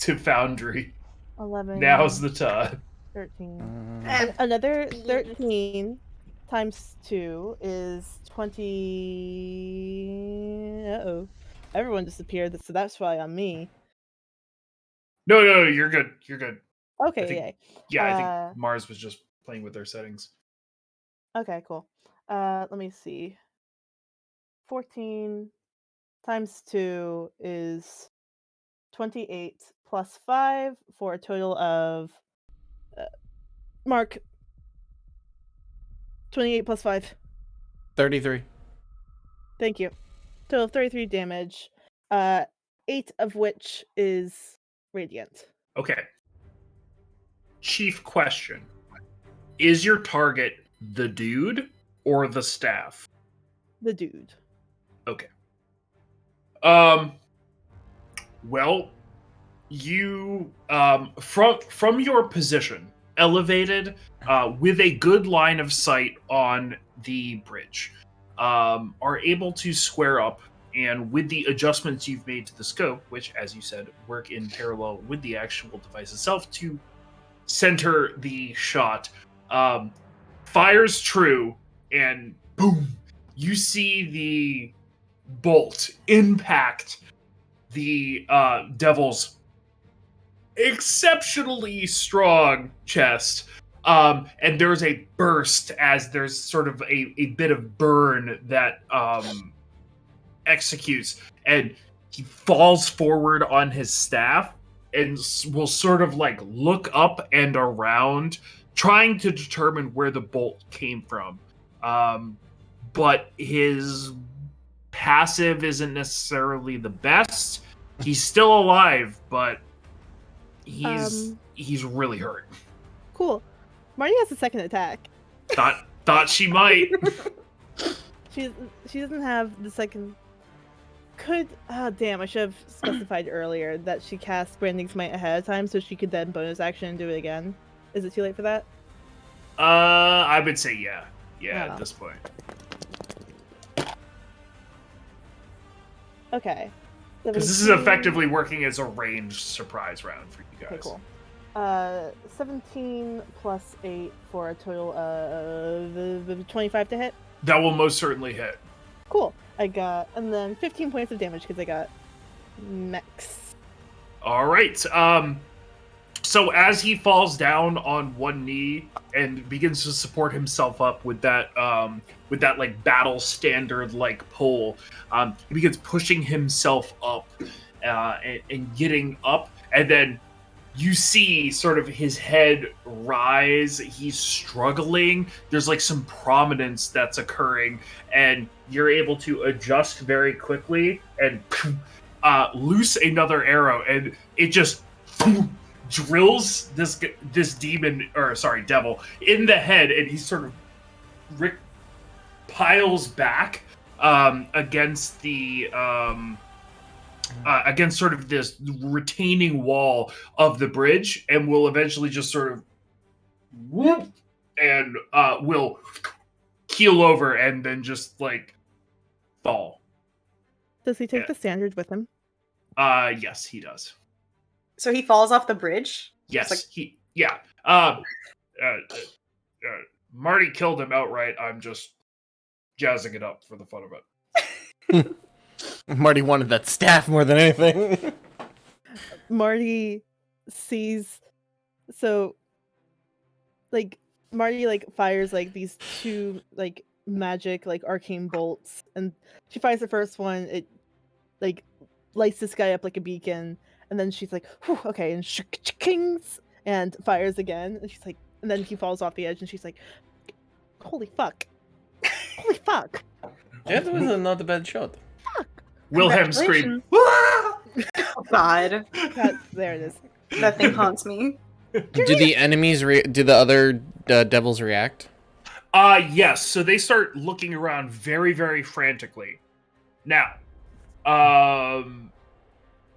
to Foundry, 11, now's the time. 13. And Another 13 times 2 is 20. Uh-oh. Everyone disappeared, so that's probably on me. No, you're good. You're good. Okay, think- yay. Yeah, I Uh, think Mars was just playing with their settings. Okay, cool. Let me see. 14 times 2 is 28 plus 5 for a total of Mark 28 plus 5. 33. Thank you. Total of 33 damage. 8 of which is radiant. Okay. Chief question. Is your target the dude or the staff? The dude. Okay. Well, you from your position, elevated, with a good line of sight on the bridge, are able to square up, and with the adjustments you've made to the scope, which, as you said, work in parallel with the actual device itself to center the shot, fires true, and boom, you see the bolt impact the devil's exceptionally strong chest, and there's a burst as there's sort of a bit of burn that executes, and he falls forward on his staff and will sort of like look up and around, trying to determine where the bolt came from. But his passive isn't necessarily the best. He's still alive, but he's really hurt. Cool. Marty has a second attack. Thought she might. She doesn't have the second. Damn, I should have specified earlier that she cast Branding Smite ahead of time so she could then bonus action and do it again. Is it too late for that? I would say yeah. Yeah, Oh. at this point. Okay. Because this is 17 effectively working as a ranged surprise round for you guys. Okay, cool. 17 plus 8 for a total of 25 to hit. That will most certainly hit. Cool. I got, and then 15 points of damage because I got Mex. All right. So as he falls down on one knee and begins to support himself up with that like battle standard like pole, he begins pushing himself up and getting up, and then you see sort of his head rise. He's struggling. There's like some prominence that's occurring, and you're able to adjust very quickly and loose another arrow, and it just drills this demon, or sorry, devil, in the head, and he sort of piles back against the against sort of this retaining wall of the bridge, and will eventually just sort of whoop and will keel over and then just like fall. Does he take Yeah. the standard with him? Yes, he does. So he falls off the bridge? Yes, It's yeah. Marty killed him outright. I'm just jazzing it up for the fun of it. Marty wanted that staff more than anything. Marty sees, so like Marty like fires like these two like magic like arcane bolts, and she fires the first one. It like lights this guy up like a beacon, and then she's like, "Whew, okay," and kings and fires again, and she's like, and then he falls off the edge, and she's like, "Holy fuck, holy fuck!" That was not a bad shot. Wilhelm screamed. Oh God, There it is. that thing haunts me. Do the enemies, do the other devils react? Yes. So they start looking around very, very frantically. Now,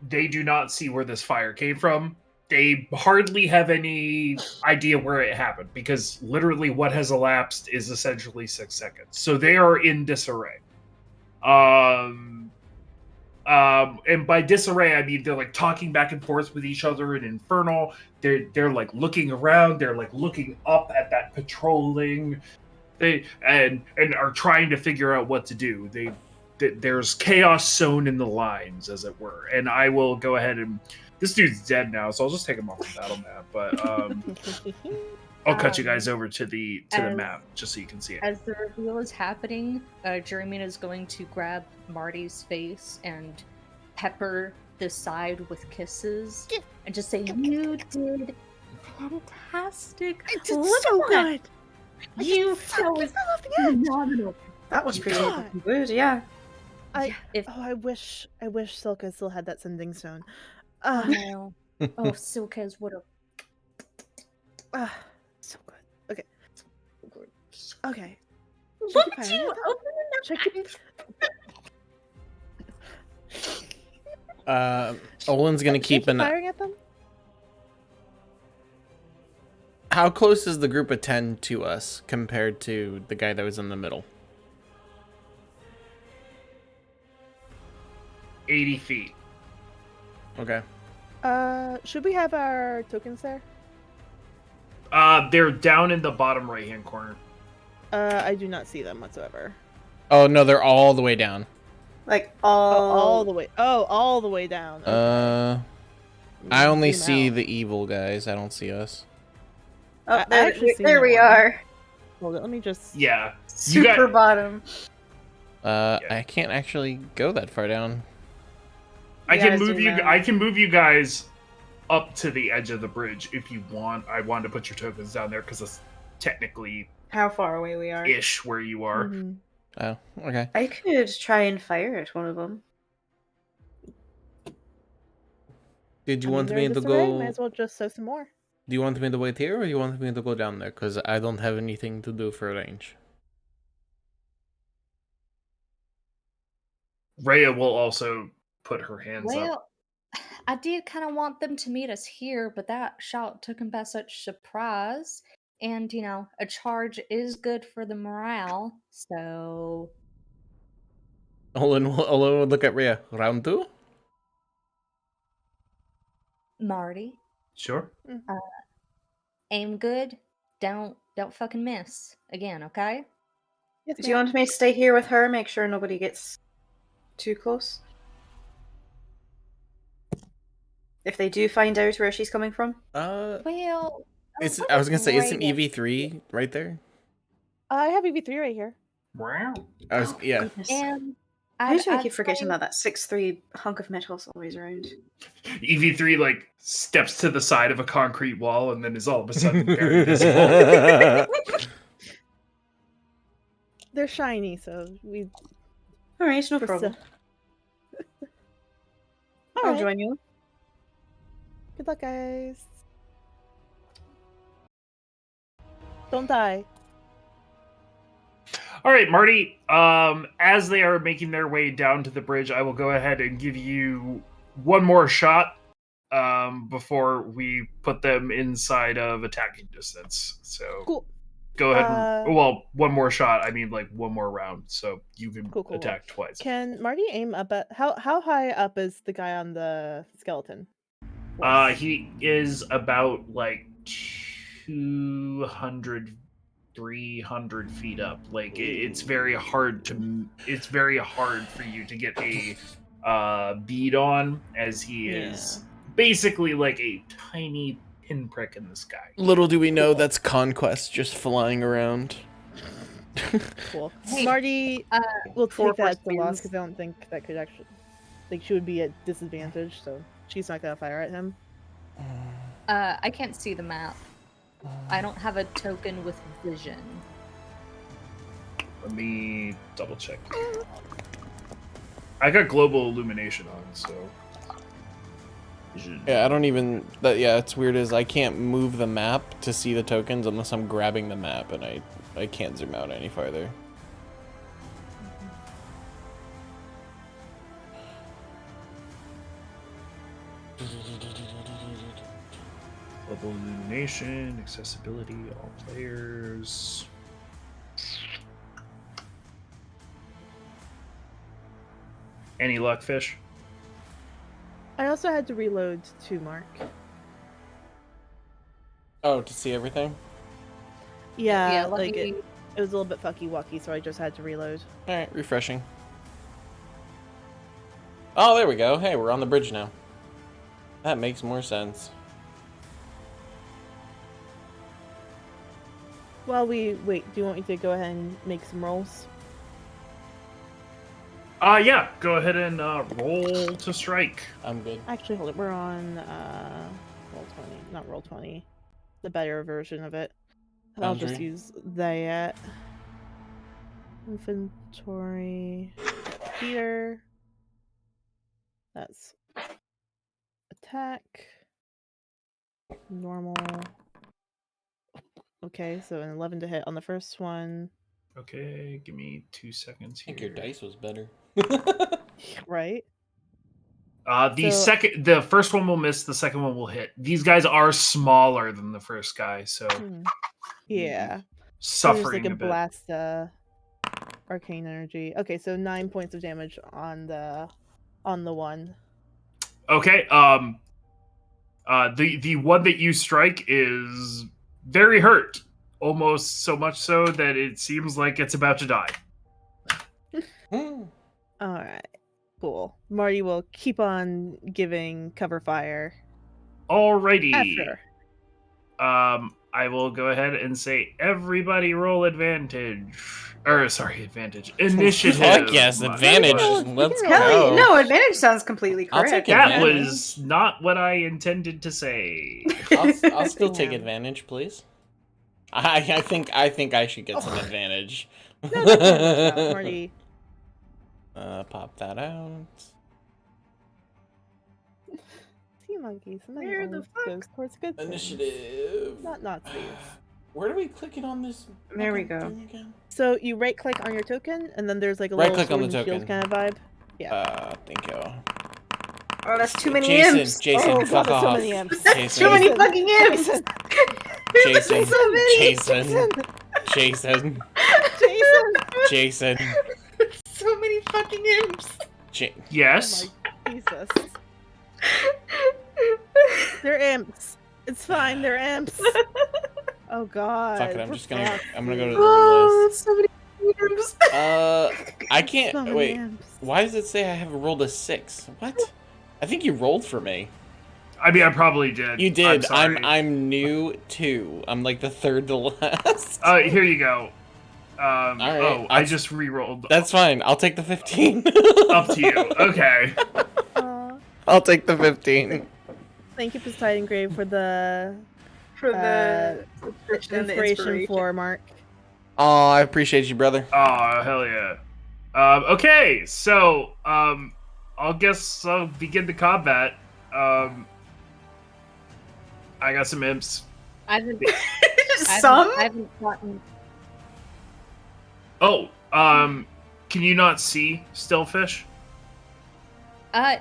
they do not see where this fire came from. They hardly have any idea where it happened, because literally what has elapsed is essentially 6 seconds. So they are in disarray. And by disarray, I mean they're like talking back and forth with each other in Infernal. They're like looking around. They're like looking up at that patrolling. They and are trying to figure out what to do. There's chaos sown in the lines, as it were. And I will go ahead and this dude's dead now, so I'll just take him off the battle map. But I'll cut you guys over to the map just so you can see it. As the reveal is happening, Jeremy is going to grab Marty's face and pepper the side with kisses and just say, "You did fantastic. I did Look so at that. good. You fell was off the edge. phenomenal." That was pretty God. good, yeah. I wish Silka still had that sending stone. Oh, Silkes would have. So good. Okay. Look Check at your you fire. opening Check Owen's gonna keep an. firing at them. How close is the group of 10 to us compared to the guy that was in the middle? 80 feet. Okay. Should we have our tokens there? They're down in the bottom right-hand corner. I do not see them whatsoever. Oh no, they're all the way down. Like all the way. Oh, all the way down. Okay. I only Zoom see out. the evil guys. I don't see us. Oh, I there, actually see there no we one. are. Hold it. Let me just. Yeah. Super bottom. I can't actually go that far down. I You can gotta move zoom you. out. I can move you guys up to the edge of the bridge if you want. I wanted to put your tokens down there because it's technically How far away we are. ish where you are. Mhm. Oh, okay. I could try and fire at one of them. Did you I mean, want they're me in to disarray, go? Might as well just sow some more. Do you want me to wait here, or you want me to go down there? Because I don't have anything to do for range. Rhea will also put her hands up. Well, I did kind of want them to meet us here, but that shot took him by such surprise. And, a charge is good for the morale, so Olin will look at Rhea. Round 2? Marty, Sure. aim good, don't fucking miss again, okay? Yes, Do you ma'am. want me to stay here with her, make sure nobody gets too close? If they do find out where she's coming from? Well, It's. what I was is gonna say, isn't right EV3 right there? I have EV3 right here. Wow. Yeah. Goodness. And Why do I keep I'd forgetting say, that 6'3" hunk of metal is always around? EV3 like steps to the side of a concrete wall and then is all of a sudden very visible. They're shiny, so we. Alright, no Just, problem. All I'll right. join you. Good luck, guys. Don't die. All right, Marty. As they are making their way down to the bridge, I will go ahead and give you one more shot before we put them inside of attacking distance. So Cool. go ahead and one more shot. I mean, like one more round, so you can Cool. attack twice. Can Marty aim up at how high up is the guy on the skeleton? He is about like 200, 300 feet up. Like it's very hard for you to get a bead on, as he is basically like a tiny pinprick in the sky. Little do we know that's Conquest just flying around. Cool. Hey, Marty will four take that as horse a loss wins. because I don't think that could actually. Like she would be at disadvantage, so she's not gonna fire at him. I can't see the map. I don't have a token with vision. Let me double check. I got global illumination on, so. Yeah, I don't even. It's weird as I can't move the map to see the tokens unless I'm grabbing the map, and I can't zoom out any farther. Global illumination, accessibility, all players. Any luck, Fish? I also had to reload to Mark. Oh, to see everything? Yeah, let like me- it was a little bit fucky wucky, so I just had to reload. Alright, refreshing. Oh, there we go. Hey, we're on the bridge now. That makes more sense. While we wait, do you want me to go ahead and make some rolls? Yeah, go ahead and roll to strike. I'm good. Actually, hold it. We're on roll 20, not roll 20. The better version of it. And I'll just Boundary. use that. Inventory. Peter. That's attack. Normal. Okay, so an 11 to hit on the first one. Okay, give me 2 seconds I think here. your dice was better. Right? The first one will miss, the second one will hit. These guys are smaller than the first guy, so Yeah. So just suffering like a a bit. blast arcane energy. Okay, so 9 points of damage on the one. Okay, the one that you strike is very hurt, almost so much so that it seems like it's about to die. Alright. Cool. Marty will keep on giving cover fire Alrighty. after. I will go ahead and say everybody roll advantage. Advantage. Initiative. Fuck yes, my advantage. friend. Let's Hell go. No, advantage sounds completely I'll correct. take That advantage. was not what I intended to say. I'll still take Yeah. advantage, please. I think I should get some advantage. No, that's not much out, Marty. Pop that out. Sea monkey. Somebody Where the always fuck? goes towards good things. Initiative. Not Nazis. Where do we click it on this? There we fucking go. thing again? So you right click on your token, and then there's like a Right little click on the sword and shield token. kind of vibe. Thank you. Oh, that's too many Jason, imps. Jason, Oh, fuck God, that's so off. many imps. Jason. Too many fucking imps. Jason. Jason! Jason. Jason. Jason! Jason. So many fucking imps. Yes. Oh my Jesus. They're imps. It's fine, they're imps. Oh god. Fuck it, I'm we're just gonna. fucked, I'm gonna go to dude. the Oh, list. so many imps. I can't. So many Wait. imps. Why does it say I have rolled a 6? What? I think you rolled for me. I mean, I probably did. You did. I'm sorry. I'm new too. I'm like the third to last. Here you go. right, I just re-rolled. That's fine. I'll take the 15. Up to you. Okay. Aw. I'll take the 15. Thank you, Poseidon Grave, for the For the subscription and the inspiration for Mark. Oh, I appreciate you, brother. Oh, hell yeah. Okay, so I'll guess I'll begin the combat. I got some imps. I haven't, Some? I haven't gotten. Oh, can you not see Stillfish?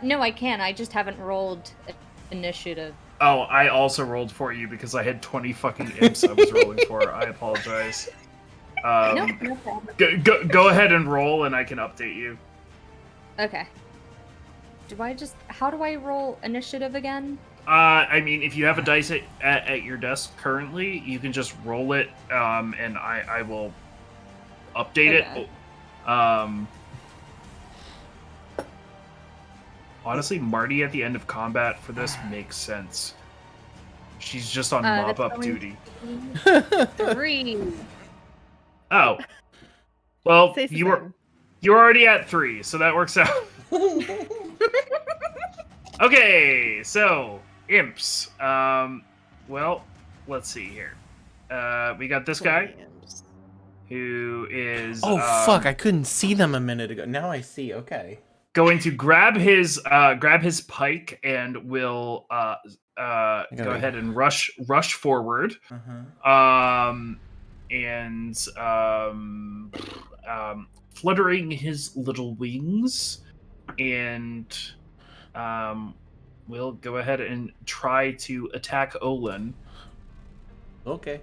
No, I can. I just haven't rolled initiative. Oh, I also rolled for you because I had 20 fucking imps I was rolling for. I apologize. No problem. Go ahead and roll, and I can update you. Okay. How do I roll initiative again? I mean, if you have a dice at your desk currently, you can just roll it, and I will update Okay. it. Honestly, Marty at the end of combat for this makes sense. She's just on That's mop-up going duty. 3. Oh. Well, Safe to you're say. already at 3, so that works out. Okay, so imps. Well, let's see here. We got this guy who is Oh fuck! I couldn't see them a minute ago. Now I see. Okay. going to grab his pike and will go ahead and rush forward. And fluttering his little wings, and we'll go ahead and try to attack Olin. Okay.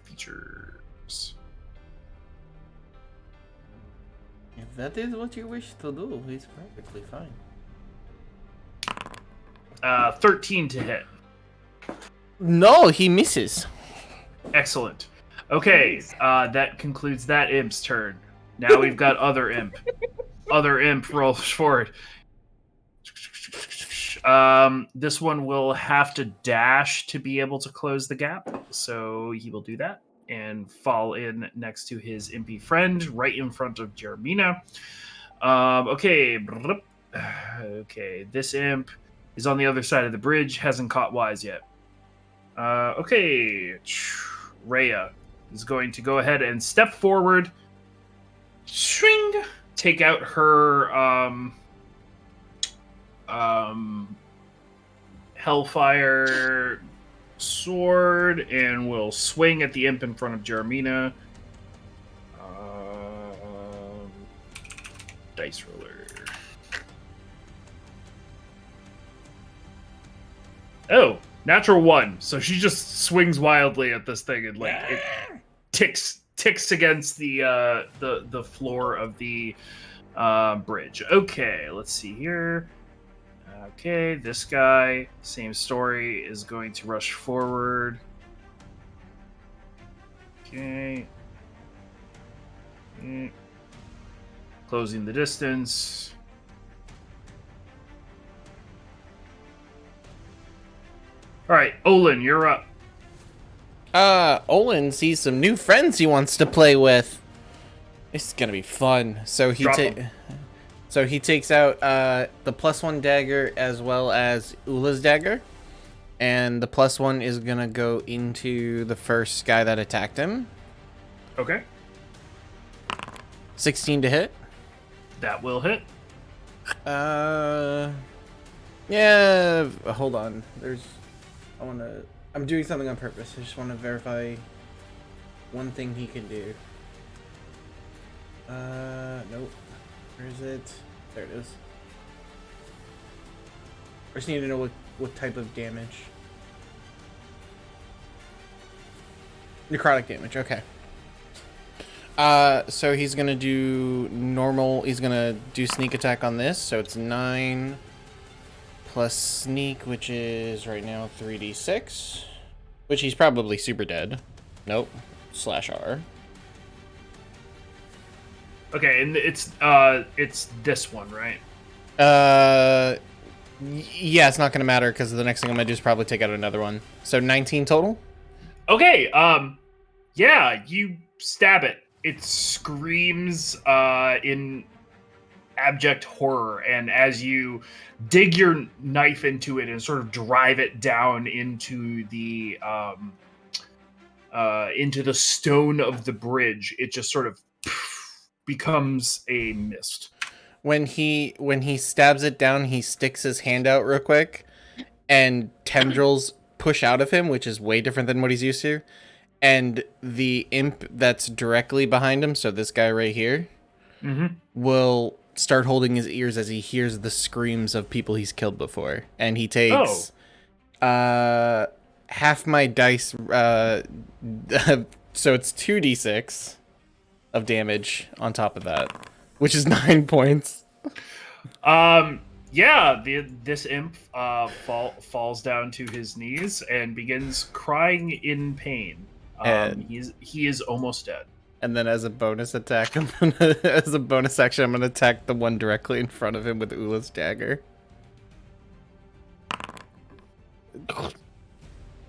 Features. If that is what you wish to do, he's perfectly fine. 13 to hit. No, he misses. Excellent. Okay, that concludes that imp's turn. Now we've got other imp. Other imp rolls forward. This one will have to dash to be able to close the gap, so he will do that and fall in next to his impy friend, right in front of Jeremina. Okay. Okay, this imp is on the other side of the bridge, hasn't caught wise yet. Okay, Rhea is going to go ahead and step forward, swing, take out her Hellfire sword, and will swing at the imp in front of Jeremina. Dice roller. Oh, natural 1. So she just swings wildly at this thing, and like it ticks against the floor of the bridge. Okay, let's see here. Okay, this guy, same story, is going to rush forward. Okay. Closing the distance. All right, Olin, you're up. Olin sees some new friends he wants to play with. This is gonna be fun. So he Drop 'em. So he takes out the +1 dagger as well as Ula's dagger. And the +1 is gonna go into the first guy that attacked him. Okay. 16 to hit. That will hit. Yeah, hold on. I'm doing something on purpose. I just wanna verify one thing he can do. Nope. Where is it? There it is. I just need to know What type of damage? Necrotic damage, okay. So he's gonna do normal, he's gonna do sneak attack on this, so it's 9 plus sneak, which is right now 3d6, which he's probably super dead. Nope, /R. Okay, and it's this one, right? Yeah, it's not gonna matter because the next thing I'm gonna do is probably take out another one. So 19 total? Okay, yeah, you stab it. It screams in abject horror, and as you dig your knife into it and sort of drive it down into the stone of the bridge, it just sort of becomes a mist. When he stabs it down, he sticks his hand out real quick, and tendrils push out of him, which is way different than what he's used to. And the imp that's directly behind him, so this guy right here, will start holding his ears as he hears the screams of people he's killed before. And he takes half my dice, so it's 2d6 of damage on top of that, which is 9 points. Yeah, this imp falls down to his knees and begins crying in pain. He is almost dead. And then as a bonus attack, as a bonus action, I'm gonna attack the one directly in front of him with Ula's dagger.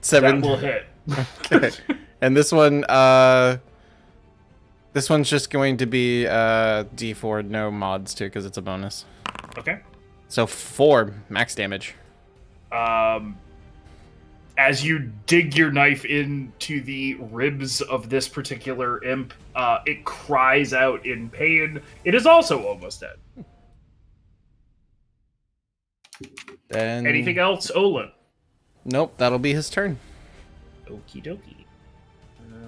7. That will hit. Okay. And this one's just going to be D4, no mods too, because it's a bonus. Okay. So 4 max damage. As you dig your knife into the ribs of this particular imp, it cries out in pain. It is also almost dead. Then Anything else, Olin? Nope, that'll be his turn. Okie dokie.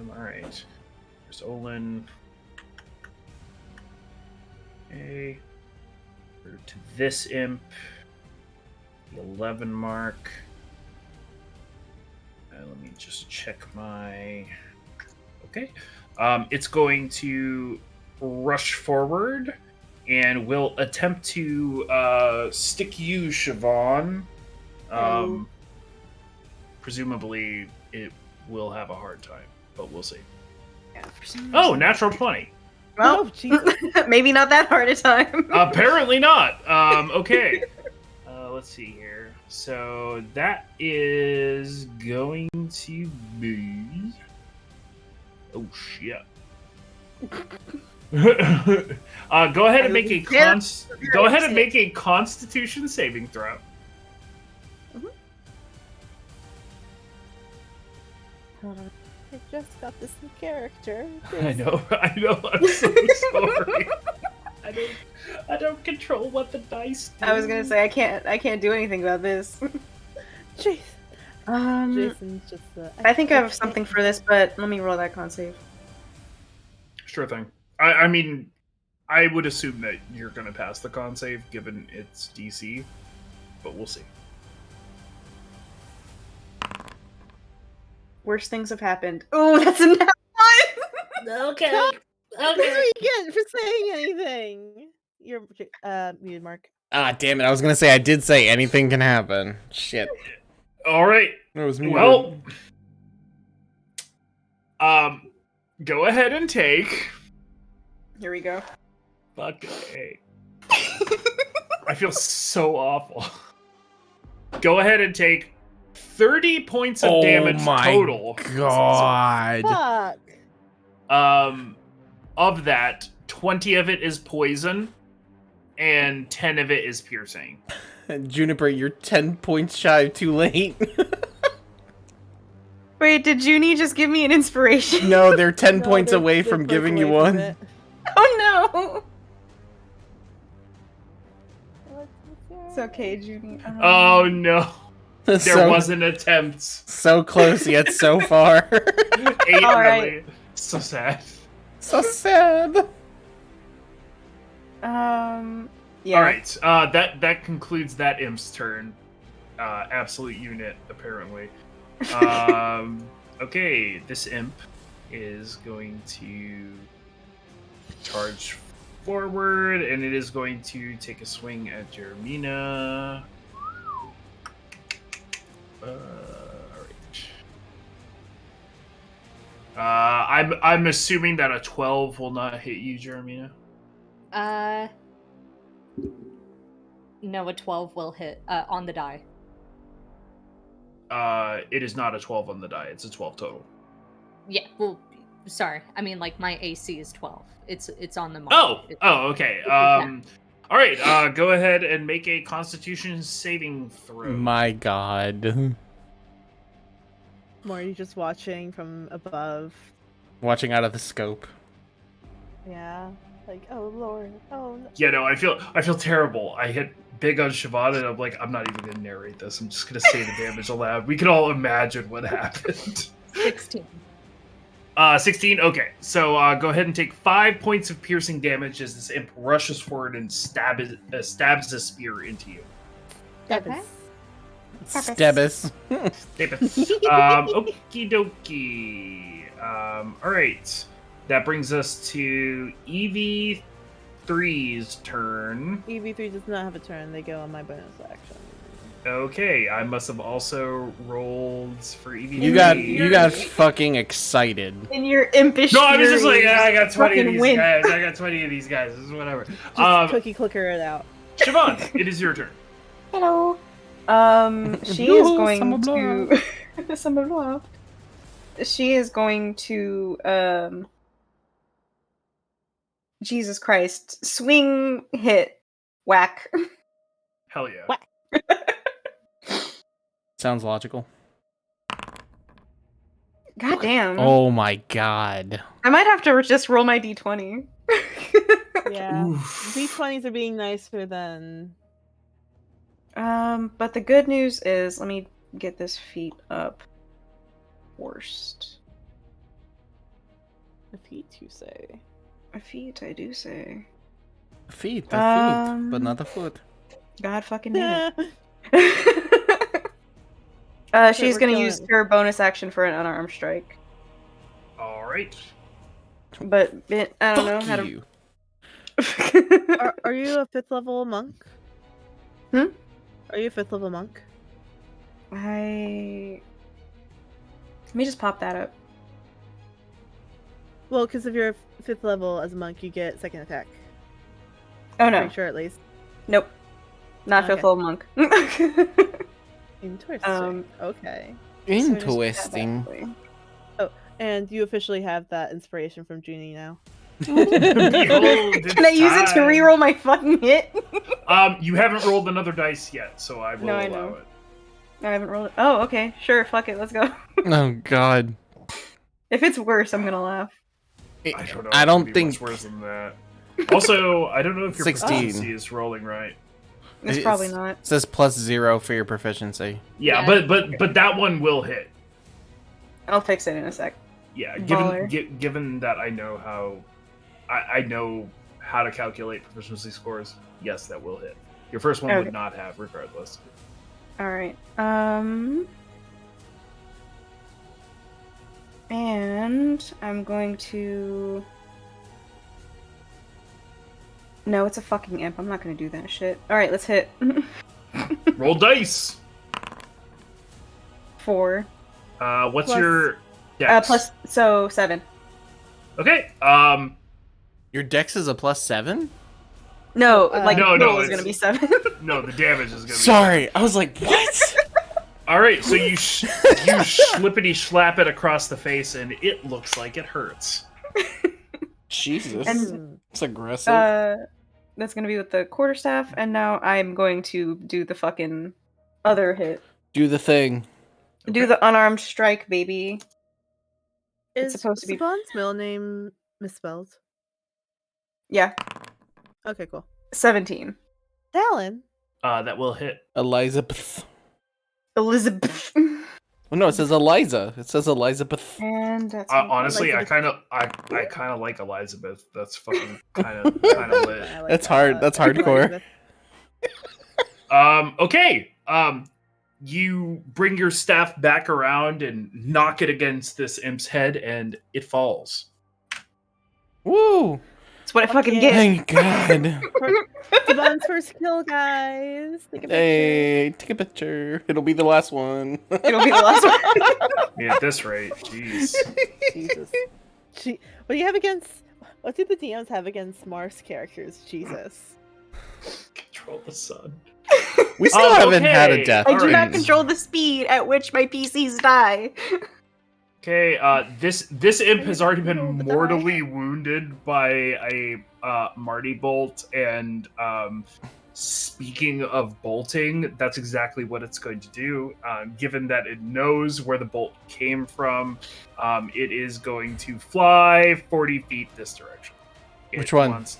All right. There's Olin. Okay. Over to this imp. The 11 mark. Let me just check my... Okay. It's going to rush forward and will attempt to stick you, Siobhan. Presumably, it will have a hard time, but we'll see. Yeah, for some Oh, reason. natural 20. Well, Jesus. maybe not that hard a time. Apparently not. Okay. Let's see here. So that is going to be... Oh, shit. Go ahead and make a Go ahead and make a Constitution saving throw. Hold on. I just got this new character. I know. I'm so sorry. I don't control what the dice do. I was gonna say I can't do anything about this. Jason. Jason's just. I think I have something for this, but let me roll that con save. Sure thing. I mean, I would assume that you're going to pass the con save given its DC, but we'll see. Worst things have happened. Oh, that's a nat one. Okay. What do you get for saying anything? You're muted, Mark. Ah, damn it! I was gonna say I did say anything can happen. Shit. All right. It was me. Well, go ahead and take. Here we go. Fucking A. I feel so awful. Go ahead and take 30 points of damage total. God. Fuck. Of that, 20 of it is poison, and 10 of it is piercing. Juniper, you're 10 points shy of too late. Wait, did Junie just give me an inspiration? No, they're 10 No, points they're- away they're from both giving you away from one. it. Oh no! What's It's okay, Junie. Oh no. There So- was an attempt. So close yet so far. 8 All really. right. So sad. So sad. Yeah. Alright, that concludes that imp's turn. absolute unit, apparently. Okay, this imp is going to charge forward, and it is going to take a swing at Jeremina. Alright. I'm assuming that a 12 will not hit you, Jeremina. No, a 12 will hit on the die. It is not a 12 on the die. It's a 12 total. Yeah, well, sorry. I mean, like, my AC is 12. It's on the mark. Okay. All right, go ahead and make a Constitution saving throw. My God. More you just watching from above. Watching out of the scope. Yeah. Like, oh lord. Oh no. Yeah, no, I feel terrible. I hit big on Siobhan, and I'm like, I'm not even gonna narrate this. I'm just gonna say the damage aloud. We can all imagine what happened. 16. 16. Okay, so go ahead and take 5 points of piercing damage as this imp rushes forward and stabs a spear into you. Okay. Stabus. Okie dokie. All right. That brings us to EV3's turn. EV3 does not have a turn. They go on my bonus action. Okay, I must have also rolled for EV3. You got fucking excited. In your impish No, I was just like, fury, I got 20 of fucking these win. guys. I got 20 of these guys. This is whatever. Just cookie clicker it out. Siobhan, it is your turn. Hello. She Yo, is going summer to Summer blah. She is going to Jesus Christ. Swing hit. Whack. Hell yeah. What? Sounds logical. God damn. Oh my God. I might have to just roll my d20. Yeah. Oof. D20s are being nicer than. But the good news is, let me get this feat up. Worst. The feet, you say. A feat, I do say. Feet, the feet, but not the foot. God fucking damn We're it. She's gonna killing use it. her bonus action for an unarmed strike. All right. But I don't know Fuck how you. to. Are you a 5th level monk? Hmm? Are you a 5th level monk? Let me just pop that up. Well, because if you're 5th level as a monk, you get second attack. Oh no. Pretty sure at least. Nope. Not Okay. fifth level monk. Interesting. Okay. Interesting. And you officially have that inspiration from Junie now. Behold, Can I use it to reroll my fucking hit? You haven't rolled another dice yet, so I will No, I allow know. it. I haven't rolled it. Oh, okay. Sure, fuck it, let's go. Oh God. If it's worse, I'm gonna laugh. I don't know. I It don't could be think much worse than that. Also, I don't know if your 16. proficiency is rolling right. It's probably not. It says +0 for your proficiency. Yeah, Yeah. but that one will hit. I'll fix it in a sec. Yeah, Baller. given that I know how, I know how to calculate proficiency scores. Yes, that will hit. Your first one Okay. would not have, regardless. Alright. And I'm going to. No, it's a fucking imp. I'm not gonna do that shit. Alright, let's hit. Roll dice. 4. What's Plus- your dex? Plus, so 7. Okay. Your dex is a +7? No, Uh, like, No, total no, is gonna be it's- 7. No, the damage is gonna be. Sorry, I was like, what? All right, so you schlippity slap it across the face, and it looks like it hurts. Jesus, And- it's aggressive. That's gonna be with the quarterstaff, and now I'm going to do the fucking other hit. Do the thing. Do the unarmed strike, baby. Is supposed to be- Saban's middle name misspelled? Yeah, Okay, cool. 17. Dallin. That will hit. Elizabeth. Elizabeth. Oh no, it says Eliza. It says Elizabeth. And that's Honestly, I Elizabeth. kind of like Elizabeth. That's fucking kind of lit. I like That's that hard. a lot. That's hardcore. Elizabeth. Okay. you bring your staff back around and knock it against this imp's head, and it falls. Woo! That's what I fucking yeah. get. Thank God. Devon's first kill, guys. Take a picture. Hey, take a picture. It'll be the last one. It'll be the last one. Yeah, at this rate, jeez. Jesus. What do you have against? What do the DMs have against Mars characters? Jesus. Control the sun. We still haven't had a okay. death. I do not Alright. control the speed at which my PCs die. Okay, this imp has already been Roll the die. mortally wounded by a Marty bolt, and speaking of bolting, that's exactly what it's going to do. Given that it knows where the bolt came from, it is going to fly 40 feet this direction. Which one? Wants,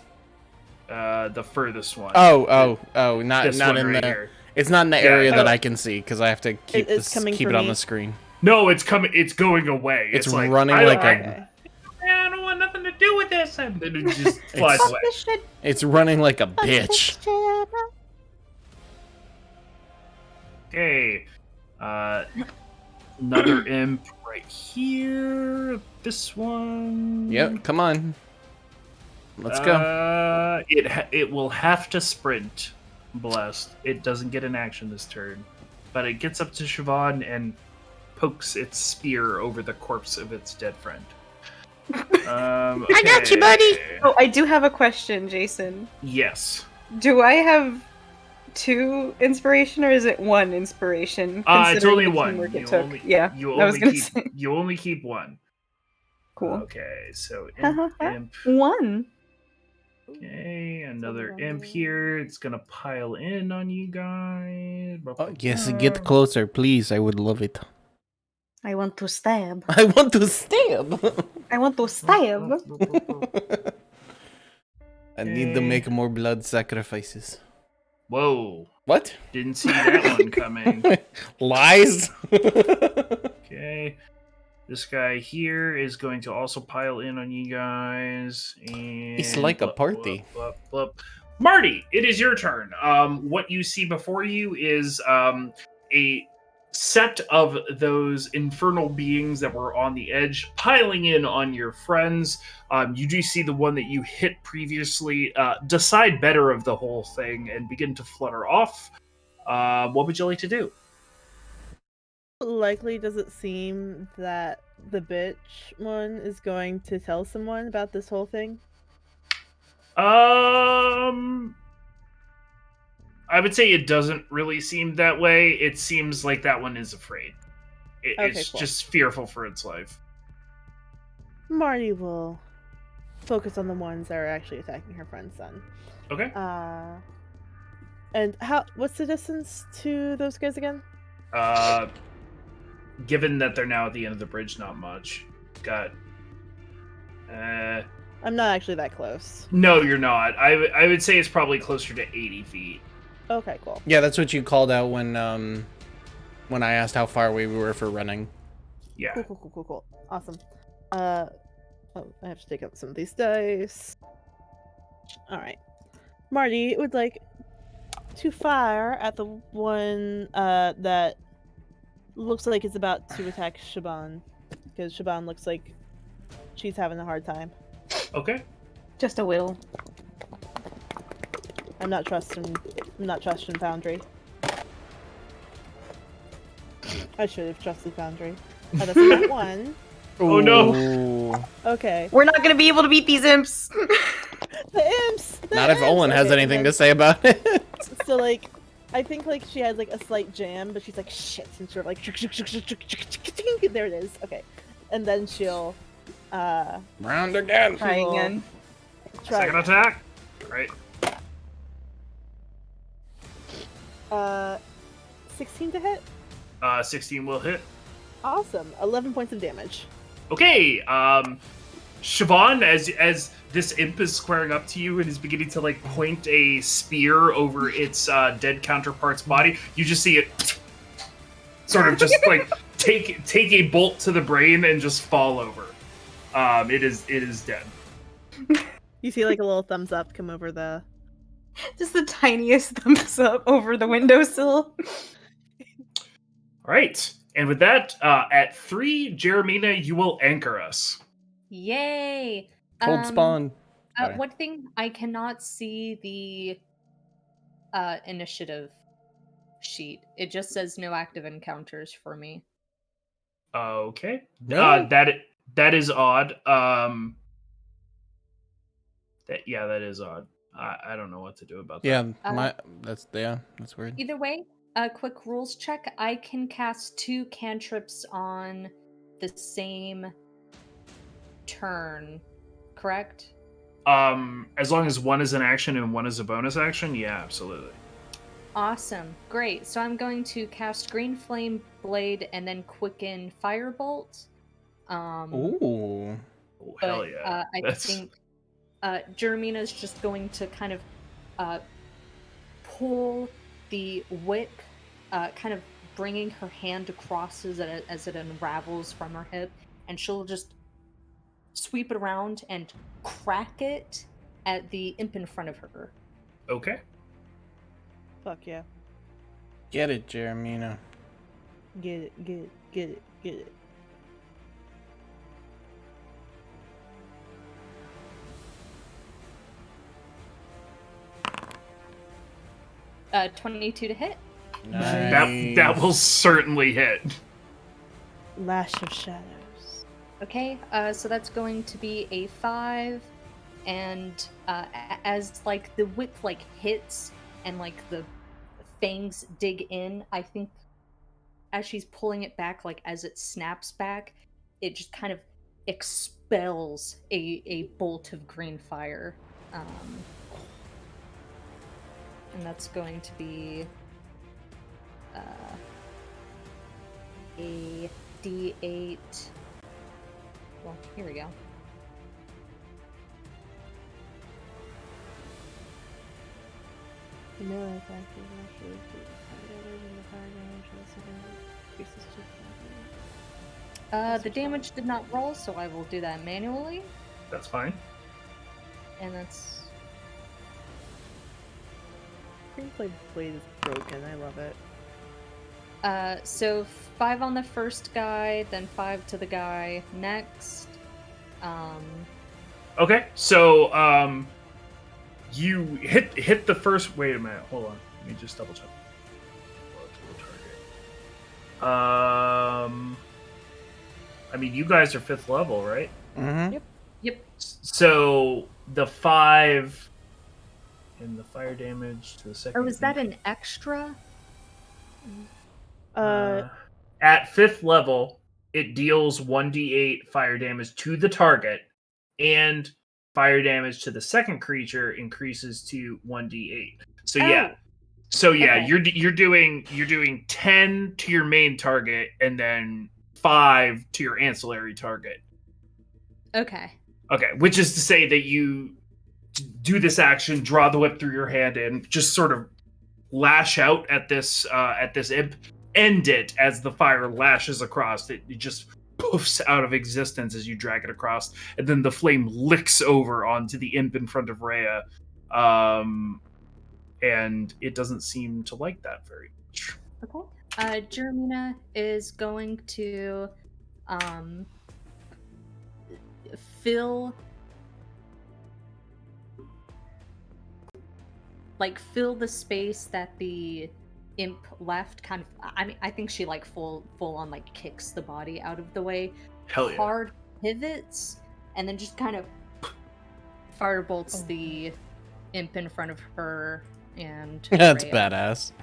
the furthest one. Oh, not This not one in right the. here. It's not in the Yeah, area that no. I can see because I have to keep It's coming keep for it on me. the screen. No, it's coming. It's going away. It's like running I like don't- a- I don't want nothing to do with this, and then it just flies It's- away. This shit. It's running like a bitch. Okay. Another imp right here. This one. Yep, come on. Let's go. It will have to sprint. Blessed. It doesn't get an action this turn, but it gets up to Siobhan and pokes its spear over the corpse of its dead friend. I got you, buddy. okay. Oh, I do have a question, Jason. Yes. Do I have 2 inspiration or is it 1 inspiration? It's considering only the one. teamwork You it took? only, Yeah, you I was only gonna keep say. you only keep one. Cool. Okay, so Haha. imp. 1. Okay, another Something imp on here. It's gonna pile in on you guys. Oh, yes, get closer, please. I would love it. I want to stab. I want to stab. I want to stab. I need to make more blood sacrifices. Whoa! What? Didn't see that one coming. Lies. Okay, this guy here is going to also pile in on you guys. And It's like a party. Blup. Marty, it is your turn. What you see before you is a set of those infernal beings that were on the edge piling in on your friends. You do see the one that you hit previously decide better of the whole thing and begin to flutter off. What would you like to do? Likely does it seem that the bitch one is going to tell someone about this whole thing? I would say it doesn't really seem that way. It seems like that one is afraid. Okay, It's cool. just fearful for its life. Marty will focus on the ones that are actually attacking her friend's son. Okay. And what's the distance to those guys again? Given that they're now at the end of the bridge, not much. Got. I'm not actually that close. No, you're not. I would say it's probably closer to 80 feet. Okay, cool. Yeah, that's what you called out when I asked how far away we were for running. Yeah. Cool. Awesome. Oh, I have to take out some of these dice. Alright. Marty would like to fire at the one that looks like it's about to attack Shaban. Because Shaban looks like she's having a hard time. Okay. Just a whittle. I'm not trusting Foundry. I should have trusted Foundry. Oh, that's not one. Oh, no. Ooh. Okay. We're not gonna be able to beat these imps. The imps! Not if Olin has Okay, anything and to say about it. So like, I think like she has like a slight jam, but she's like shit, and sort of like there it is. Okay, and then she'll Round again. Try Cool. again. try. Second attack. Right. 16 to hit. 16 will hit. Awesome. 11 points of damage. Okay. Siobhan, as this imp is squaring up to you and is beginning to like point a spear over its dead counterpart's body, you just see it sort of just like take a bolt to the brain and just fall over. It is dead. You see like a little thumbs up come over the. Just the tiniest thumbs up over the windowsill. All right. And with that, at 3, Jeremina, you will anchor us. Yay! Cold spawn. Sorry. One thing, I cannot see the initiative sheet. It just says no active encounters for me. Okay. Really? That is odd. That is odd. I don't know what to do about that. Yeah, that's weird. Either way, a quick rules check. I can cast 2 cantrips on the same turn, correct? As long as one is an action and one is a bonus action, yeah, absolutely. Awesome. Great. So I'm going to cast Green Flame Blade and then Quicken Firebolt. Ooh. Oh, hell yeah. I think Jermina's just going to kind of pull the whip, kind of bringing her hand across as it unravels from her hip, and she'll just sweep it around and crack it at the imp in front of her. Okay. Fuck yeah. Get it, Jeremina. Get it, get it, get it, get it. Uh, 22 to hit. Nice. That will certainly hit. Lash of Shadows. Okay, so that's going to be a 5, and as like the whip like hits and like the fangs dig in, I think as she's pulling it back, like as it snaps back, it just kind of expels a bolt of green fire. And that's going to be a D8. Well, here we go. The melee attack is actually damage and the fire damage of the second increases to 5. The damage did not roll, so I will do that manually. That's fine. And that's... Screenplay blade is broken. I love it. So 5 on the first guy, then 5 to the guy next. Okay, so you hit the first. Wait a minute, hold on. Let me just double check. I mean, you guys are 5th level, right? Mm-hmm. Yep. So the 5 and the fire damage to the second. Oh, is that an extra? At 5th level, it deals 1d8 fire damage to the target, and fire damage to the second creature increases to 1d8. So Okay. you're doing 10 to your main target and then 5 to your ancillary target. Okay. Okay, which is to say that you do this action, draw the whip through your hand, and just sort of lash out at this imp. End it as the fire lashes across. It just poofs out of existence as you drag it across, and then the flame licks over onto the imp in front of Rhea, and it doesn't seem to like that very much. Okay. Jeremina is going to fill the space that the imp left. Kind of, I mean, I think she like full on like kicks the body out of the way. Hell yeah. Hard pivots and then just kind of firebolts the imp in front of her and That's Rhea. badass.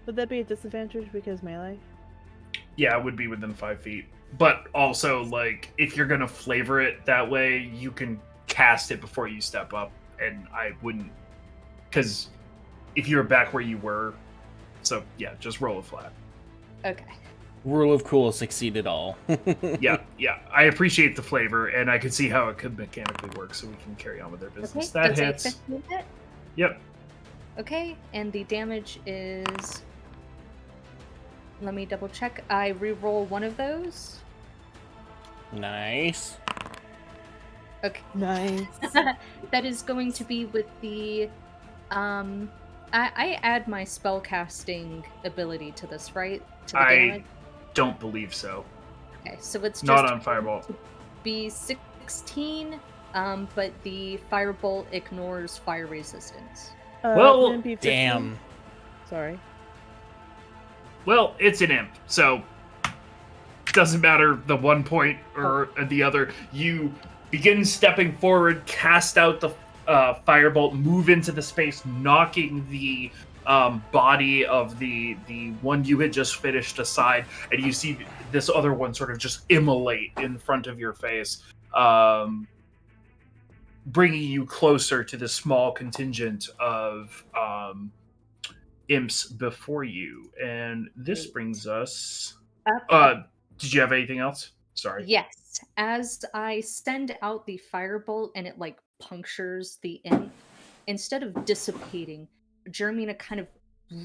Would that be a disadvantage because melee? Yeah, it would be within 5 feet. But also, like, if you're gonna flavor it that way, you can cast it before you step up, and I wouldn't, because if you're back where you were, so yeah, just roll a flat. Okay. Rule of cool succeeded all. Yeah, I appreciate the flavor, and I can see how it could mechanically work, so we can carry on with their business. Okay. That That's hits. a 15 hit. Yep. Okay, and the damage is... Let me double check. I re-roll one of those. Nice. Okay. Nice. That is going to be with the I add my spellcasting ability to this, right? To the I damage? don't believe so. Okay, so it's just Not on Firebolt. to be 16, but the Firebolt ignores fire resistance. Well, wouldn't it be 15? Damn. Sorry. Well, it's an imp, so doesn't matter the 1 point or the other. You begin stepping forward, cast out the firebolt, move into the space, knocking the body of the one you had just finished aside, and you see this other one sort of just immolate in front of your face, bringing you closer to the small contingent of imps before you. And this brings us... did you have anything else? Sorry. Yes. As I send out the firebolt and it like punctures the imp, instead of dissipating, Jermina kind of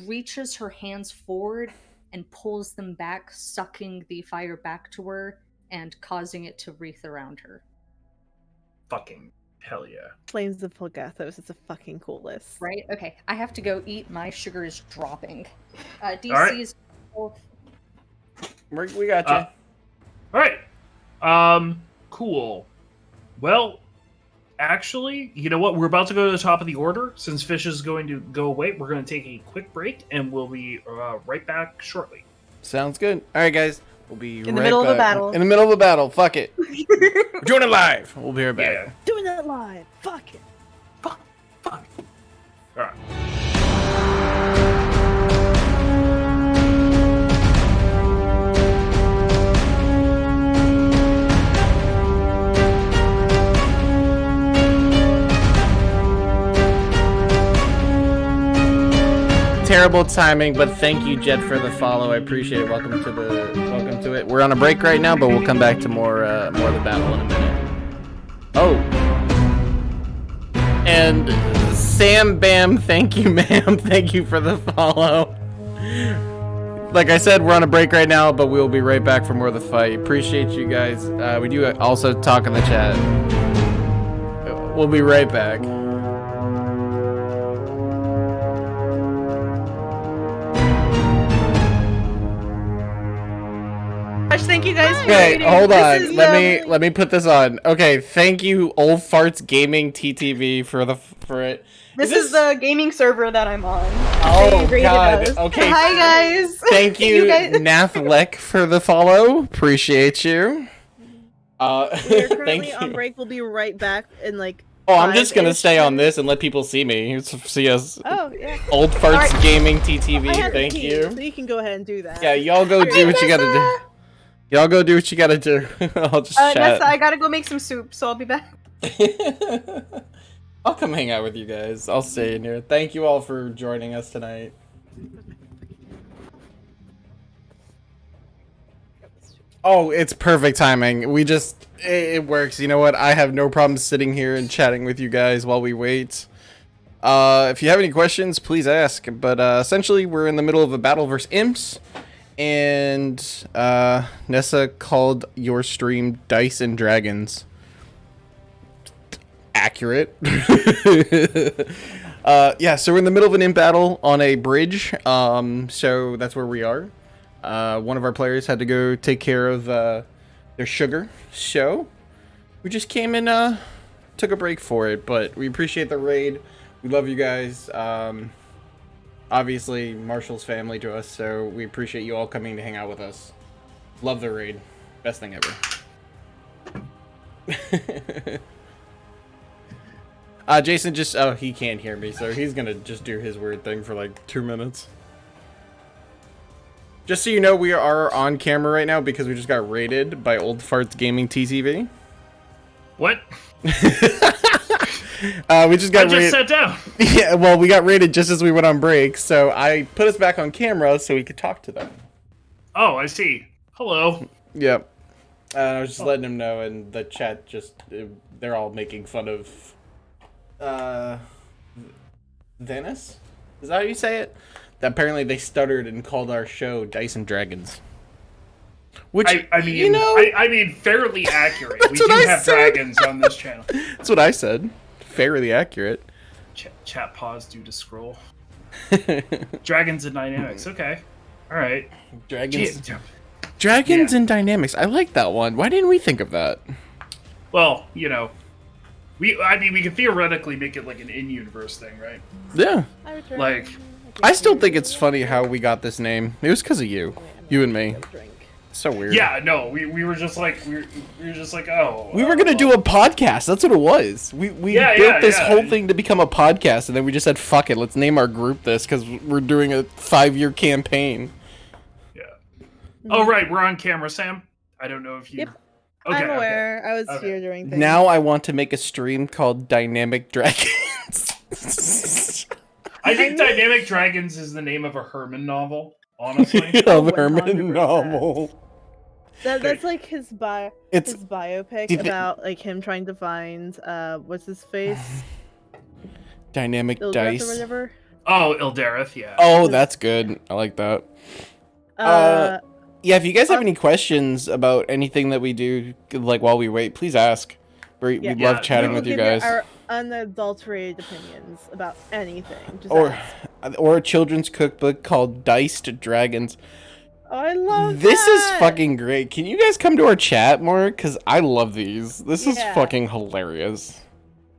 reaches her hands forward and pulls them back, sucking the fire back to her and causing it to wreath around her. Fucking hell yeah. Flames of Pelgathos. It's a fucking cool list. Right? Okay. I have to go eat. My sugar is dropping. DC right. is... We got you. All right. Cool. Well, actually, you know what? We're about to go to the top of the order. Since Fish is going to go away, we're going to take a quick break, and we'll be right back shortly. Sounds good. All right, guys. We'll be In the middle of a battle. In the middle of a battle. Fuck it. We're doing it live. We'll be right back. Yeah. Doing that live. Fuck it. Fuck. All right. Terrible timing, but thank you, Jed, for the follow. I appreciate it. Welcome to it. We're on a break right now, but we'll come back to more of the battle in a minute. Oh, and Sam Bam, thank you, ma'am. Thank you for the follow. Like I said, we're on a break right now, but we'll be right back for more of the fight. Appreciate you guys. We do also talk in the chat. We'll be right back. Thank you guys for Okay, waiting. hold on. This is, Let me put this on. Okay, thank you, Old Farts Gaming TTV for it. This is the gaming server that I'm on. Oh They rated God. us. Okay. Hi guys. Thank you, guys. Nathlek, for the follow. Appreciate you. We're Thank currently you. on break. We'll be right back in like. Oh, I'm just gonna 5-ish stay on minutes. this and let people see me. See us. Oh yeah. Old Farts Alright. Gaming I TTV. have the Thank key, you. So you can go ahead and do that. Yeah, y'all go do what you gotta do. Y'all go do what you gotta do. I'll just chat. Nessa, I gotta go make some soup, so I'll be back. I'll come hang out with you guys. I'll stay in here. Thank you all for joining us tonight. Oh, it's perfect timing. It works. You know what? I have no problem sitting here and chatting with you guys while we wait. If you have any questions, please ask. But essentially, we're in the middle of a battle versus imps. And Nessa called your stream Dice and Dragons. Accurate. Yeah, so we're in the middle of an imp battle on a bridge. So that's where we are. One of our players had to go take care of their sugar. So we just came and took a break for it. But we appreciate the raid. We love you guys. Obviously, Marshall's family to us, so we appreciate you all coming to hang out with us. Love the raid. Best thing ever. Jason he can't hear me, so he's gonna just do his weird thing for like 2 minutes. Just so you know, we are on camera right now because we just got raided by Old Farts Gaming TCV. What? We just got raided. Sat down. Yeah, well, we got raided just as we went on break, so I put us back on camera so we could talk to them. Oh, I see. Hello. Yep. I was just letting them know, and the chat they're all making fun of Venice? Is that how you say it? That apparently they stuttered and called our show Dice and Dragons. Which, I mean, you know, I mean, fairly accurate. We what do I have said. dragons on this channel. that's what I said. Fairly accurate. Chat pause due to scroll. Dragons and dynamics. Okay. All right. Dragons. Yeah. Dragons and dynamics. I like that one. Why didn't we think of that? Well, you know, we could theoretically make it like an in-universe thing, right? Yeah. I return. Like, I still think it's funny how we got this name. It was because of you. You and me. Drink. So weird. yeah, no, we were just like we were just like, oh, We were gonna do a podcast. That's what it was. We built this whole thing to become a podcast, and then we just said, "Fuck it, let's name our group this," because we're doing a 5-year campaign. Yeah. Oh right, we're on camera, Sam. I don't know if you. Yep. Okay, I'm aware. Okay. I was Okay. here during things. Now I want to make a stream called Dynamic Dragons. I think Dynamic Dragons is the name of a Herman novel. Honestly. Of 100%. Herman novel. That's like his It's his biopic Did it- about like him trying to find what's his face? Dynamic Ildreth or Dice. whatever. Oh, Ildareth, yeah. Oh, that's good. I like that. Yeah, if you guys have any questions about anything that we do, like while we wait, please ask. We Yeah. love chatting we'll with you give guys. our unadulterated opinions about anything. Just Or ask. or a children's cookbook called Diced Dragons. Oh, I love This is that! fucking great. Can you guys come to our chat more? Because I love these. This is Yeah. fucking hilarious.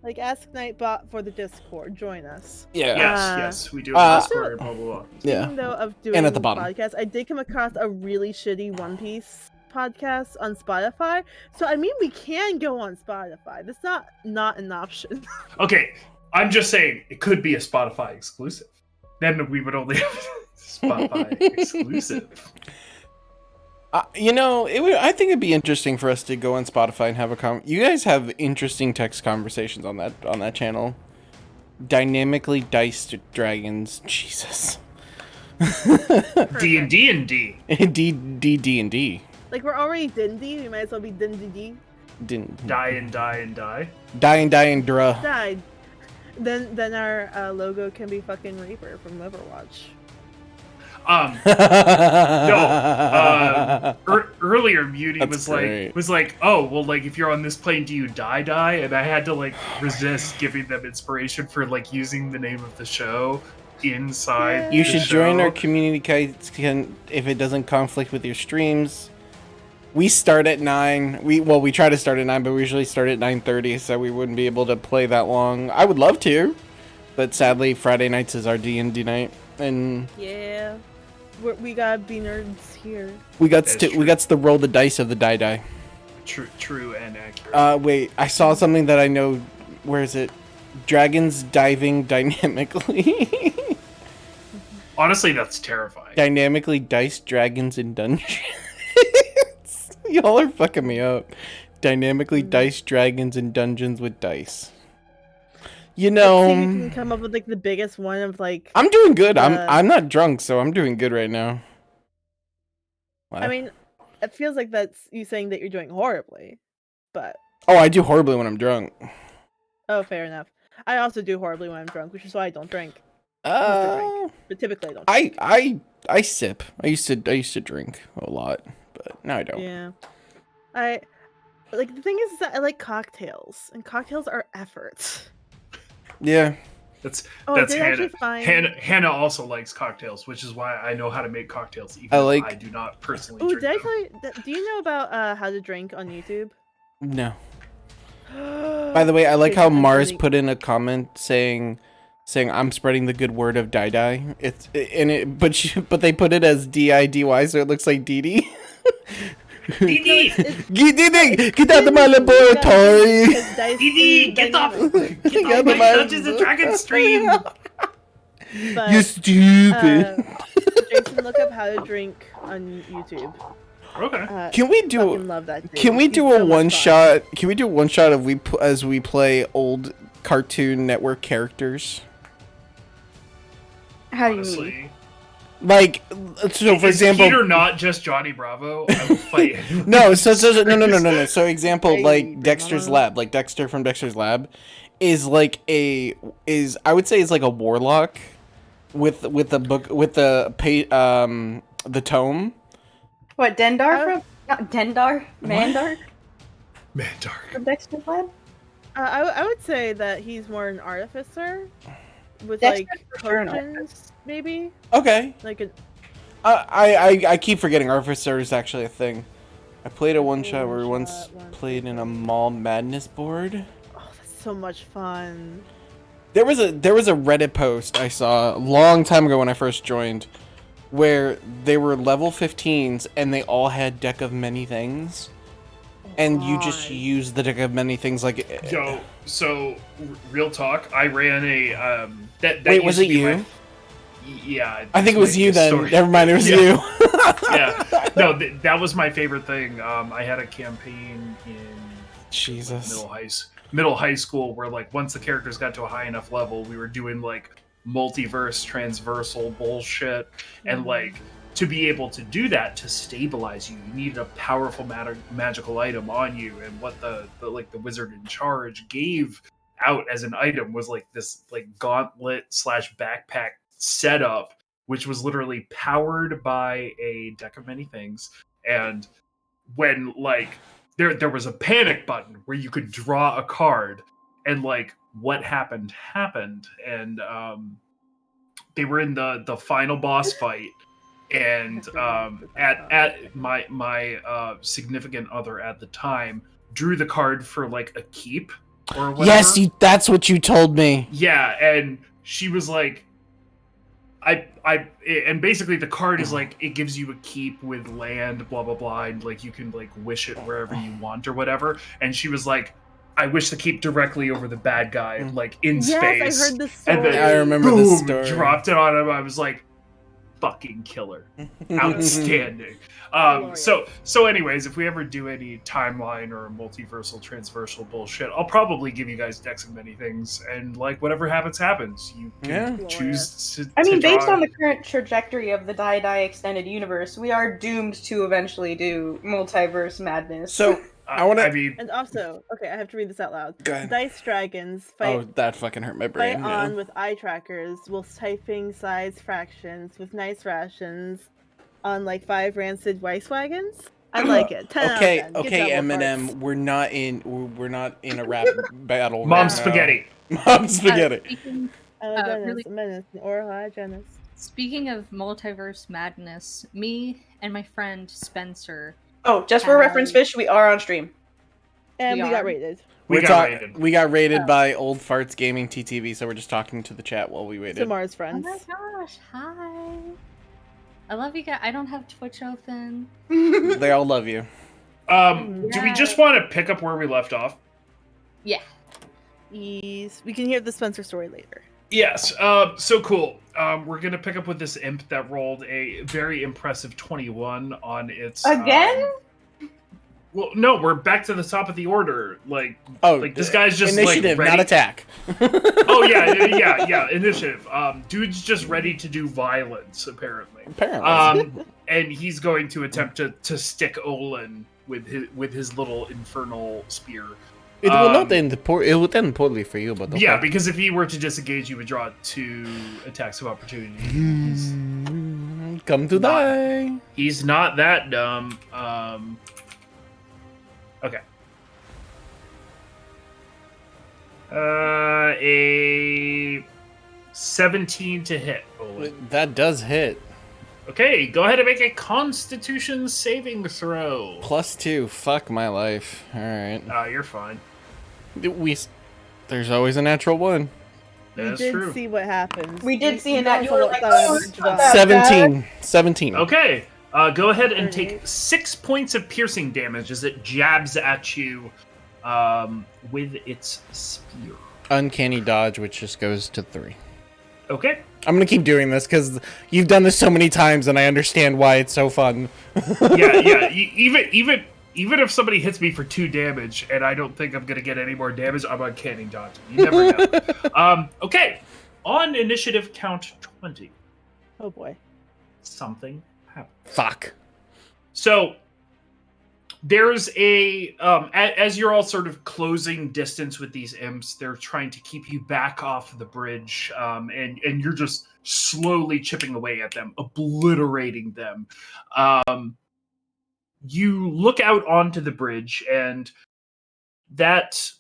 Like, ask Nightbot for the Discord. Join us. Yeah. Yes, we do have Discord, blah blah blah. Yeah. Speaking though of doing And at the bottom. podcasts, I did come across a really shitty One Piece podcast on Spotify. So I mean, we can go on Spotify. That's not an option. Okay, I'm just saying it could be a Spotify exclusive. Then we would only have Spotify exclusive. You know, I think it'd be interesting for us to go on Spotify and have a You guys have interesting text conversations on that channel. Dynamically diced dragons. Jesus. D and D and D. D&D. Like, we're already Dindy. We might as well be Dindy. Die and die and die. Die and druh. Died. Then our logo can be fucking Reaper from Overwatch. Earlier Muty That's great. was like, oh well, like if you're on this plane, do you die? And I had to like resist giving them inspiration for like using the name of the show inside. You the should join show. our community if it doesn't conflict with your streams. We start at 9. We try to start at 9, but we usually start at 9:30, so we wouldn't be able to play that long. I would love to, but sadly Friday nights is our D&D night, and Yeah. We gotta be nerds here. we got That's to true. we got to roll the dice of the die. True and accurate. Wait, I saw something that I know. Where is it? Dragons diving dynamically. Honestly, that's terrifying. Dynamically diced dragons in dungeons. Y'all are fucking me up. Dynamically diced dragons in dungeons with dice. You Let's see if we know, can come up with like the biggest one of like. I'm doing good. Uh, I'm not drunk, so I'm doing good right now. Wow. I mean, it feels like that's you saying that you're doing horribly, but oh, I do horribly when I'm drunk. oh, fair enough. I also do horribly when I'm drunk, which is why I don't drink. But typically, I don't. I sip. I used to drink a lot, but now I don't. Yeah, like the thing is that I like cocktails, and cocktails are effort. Yeah. That's Oh, I that's did Hannah. actually find. Hannah also likes cocktails, which is why I know how to make cocktails, even I though like- I do not personally Oh, drink did I them. tell you? Do you know about how to drink on YouTube? No. By the way, I like Okay, how I'm Mars sending- put in a comment saying I'm spreading the good word of die. But they put it as DIDY, so it looks like Didi. Didi, Get out of my laboratory! Didi, get off Get my out of my- Dungeons and Dragons stream. But, You stupid. Jason, look up how to drink on YouTube. Okay. Can we Fucking do? love that dude. Can we He's do so a much one fun. shot? Can we do one shot of as we play old Cartoon Network characters? How do you mean? Honestly, Like, so for is example, Peter not just Johnny Bravo? I will fight him. no. So no. So example, Hey, like Dexter's Mama. Lab, like Dexter from Dexter's Lab, is like I would say is like a warlock with the book with the tome. What, Dendar from? Not Dendar? Mandar Man, dark. from Dexter's Lab? I would say that he's more an artificer with That's like for sure an potions, maybe Okay. like a I keep forgetting Artificer is actually a thing. I played a one shot where we once one-shot, one played in a thing. Mall Madness board. Oh, that's so much fun. There was a Reddit post I saw a long time ago when I first joined, where they were level 15s and they all had deck of many things, and you just God. use the deck of many things like. Yo, so real talk, I ran a that Wait, used was to it be my you? Yeah, I think it was might be you a then. story. Never mind, it was Yeah. you. Yeah, no, that was my favorite thing. I had a campaign in Jesus. middle high school where like once the characters got to a high enough level, we were doing like multiverse transversal bullshit, and like to be able to do that to stabilize you, you needed a powerful magical item on you, and what the wizard in charge gave out as an item was like this like gauntlet slash backpack setup, which was literally powered by a deck of many things. And when like there was a panic button where you could draw a card, and like what happened, and they were in the final boss fight, and at my significant other at the time drew the card for like a keep or whatever. Yes, that's what you told me. Yeah, and she was like, and basically the card is like it gives you a keep with land, blah blah blah, and like you can like wish it wherever you want or whatever. And she was like, I wish to keep directly over the bad guy, like in Yes, space. I heard this And story. then I remember boom, this story. dropped it on him. I was like, fucking killer, outstanding. So anyways, if we ever do any timeline or multiversal transversal bullshit, I'll probably give you guys decks of many things, and like whatever happens you can Yeah. choose to I mean, to based draw. on the current trajectory of the Die extended universe, we are doomed to eventually do multiverse madness. So I want I to. mean, And also, okay, I have to read this out loud. Go ahead. Dice dragons Oh, fight that fucking hurt my brain. on Yeah. with eye trackers whilst typing size fractions with nice rations on like 5 rancid rice wagons. I like it. 10 Okay, out of 10. Good okay, job, Eminem. Wolfarts. We're not in a rap battle. Mom right spaghetti. Now. Mom spaghetti. Speaking, Avernus, really- menace, or Janus. speaking of multiverse madness, me and my friend Spencer. Oh, just for reference, Fish, we are on stream. And We we got are? rated. We got rated. We got rated by Old Farts Gaming TTV, so we're just talking to the chat while we waited. Samar's Oh friends. my gosh, hi. I love you guys. I don't have Twitch open. They all love you. Do we just want to pick up where we left off? Yeah. Yes. We can hear the Spencer story later. Yes. So cool. We're gonna pick up with this imp that rolled a very impressive 21 on its Again? well, no, we're back to the top of the order. Like this guy's just initiative, like ready. not attack. Oh yeah, initiative. Dude's just ready to do violence apparently. Apparently. And he's going to attempt to stick Olin with his little infernal spear. It will not end. It will end poorly for you, but okay. Yeah, because if he were to disengage, you would draw 2 attacks of opportunity. Come to die. He's not that dumb. Okay. A 17 to hit. Olin. That does hit. Okay, go ahead and make a Constitution saving throw. +2. Fuck my life. All right. You're fine. There's always a natural one. That's we did true. see what happens. We did see in that that you were like, oh, it's not that 17. 17. Okay, go ahead and take 6 points of piercing damage as it jabs at you with its spear. Uncanny dodge, which just goes to 3. Okay. I'm gonna keep doing this because you've done this so many times, and I understand why it's so fun. Yeah. Even if somebody hits me for 2 damage, and I don't think I'm gonna get any more damage, I'm uncanny dodging. You never know. Okay. On initiative count 20, Oh boy. something happens. Fuck. So there's as you're all sort of closing distance with these imps, they're trying to keep you back off the bridge, and you're just slowly chipping away at them, obliterating them. You look out onto the bridge, and that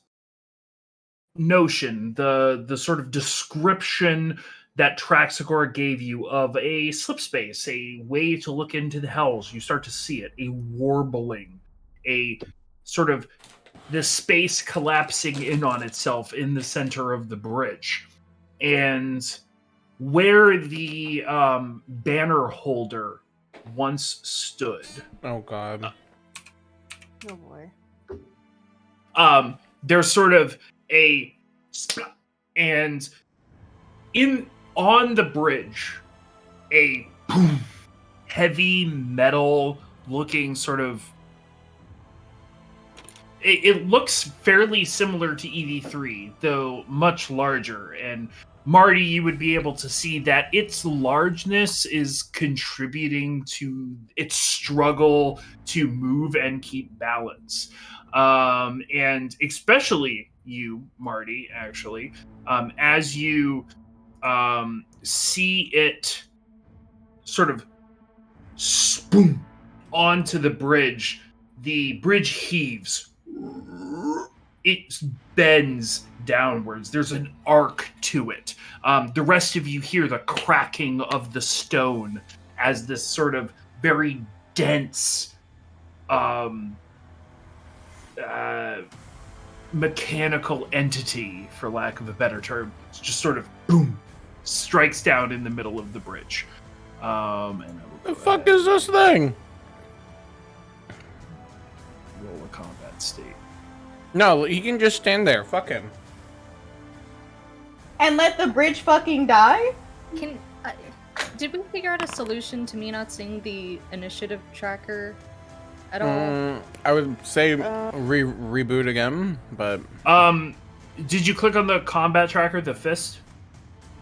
notion, the sort of description that Traxagor gave you of a slip space, a way to look into the hells. You start to see it, a warbling, a sort of this space collapsing in on itself in the center of the bridge. And where the banner holder once stood, Oh god. Oh boy. there's sort of a splat, and on the bridge, a boom, heavy metal looking sort of. It looks fairly similar to EV3, though much larger. And Marty, you would be able to see that its largeness is contributing to its struggle to move and keep balance. And especially you, Marty, actually, as you see it sort of spoon onto the bridge heaves. It bends downwards. There's an arc to it. The rest of you hear the cracking of the stone as this sort of very dense mechanical entity, for lack of a better term, just sort of boom, strikes down in the middle of the bridge. And I will The fuck is this thing? roll a combat state. No, he can just stand there. Fuck him. And let the bridge fucking die? Can did we figure out a solution to me not seeing the initiative tracker at all? I would say reboot again, but Did you click on the combat tracker, the fist,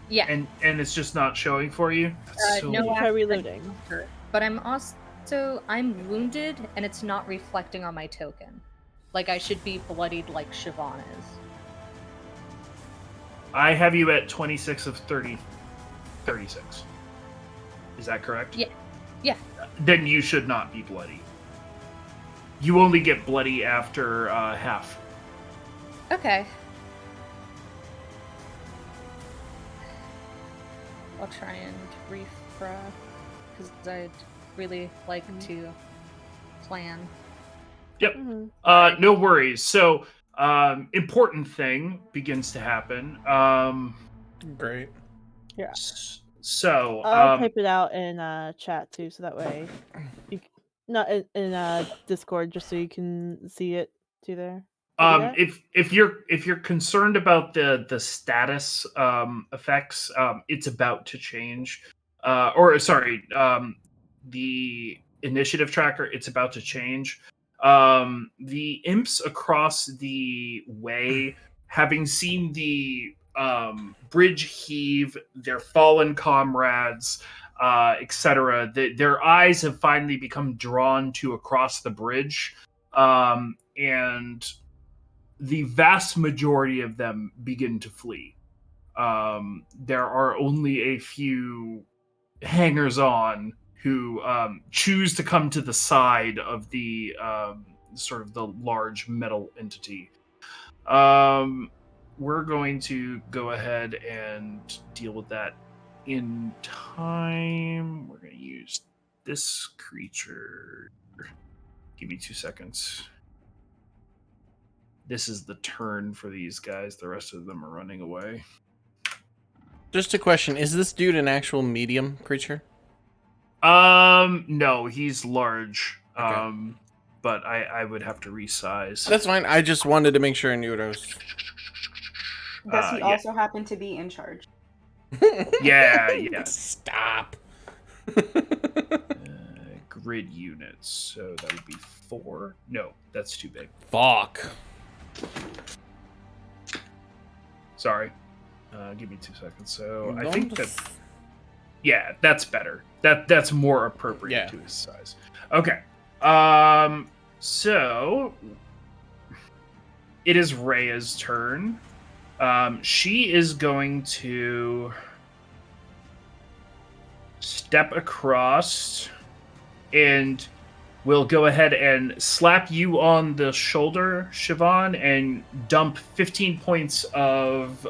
Yeah. and it's just not showing for you? That's so no, weird. Try reloading. But I'm wounded and it's not reflecting on my token. Like I should be bloodied like Siobhan is. I have you at 26 of 36. Is that correct? Yeah. Yeah. Then you should not be bloody. You only get bloody after half. Okay. I'll try and refra because I'd really like to plan. Yep. Mhm. No worries. So, important thing begins to happen. great. Yeah. So, I'll type it out in chat too, so that way you not in Discord, just so you can see it too there. if you're concerned about the status effects, it's about to change. The initiative tracker, it's about to change. The imps across the way, having seen the bridge heave, their fallen comrades, etc., their eyes have finally become drawn to across the bridge, and the vast majority of them begin to flee. There are only a few hangers-on who choose to come to the side of the sort of the large metal entity. We're going to go ahead and deal with that in time. We're going to use this creature. Give me 2 seconds. This is the turn for these guys. The rest of them are running away. Just a question: is this dude an actual medium creature? No, he's large. Okay. But I would have to resize. That's fine. I just wanted to make sure I knew what I was. Does he Yeah. also happen to be in charge? Yeah. Stop. Grid units. So that would be 4. No, that's too big. Fuck. Sorry. Give me 2 seconds. So I Don't think that. just- Yeah, that's better. That's more appropriate Yeah. to his size. Okay. So it is Rhea's turn. She is going to step across and will go ahead and slap you on the shoulder, Siobhan, and dump 15 points of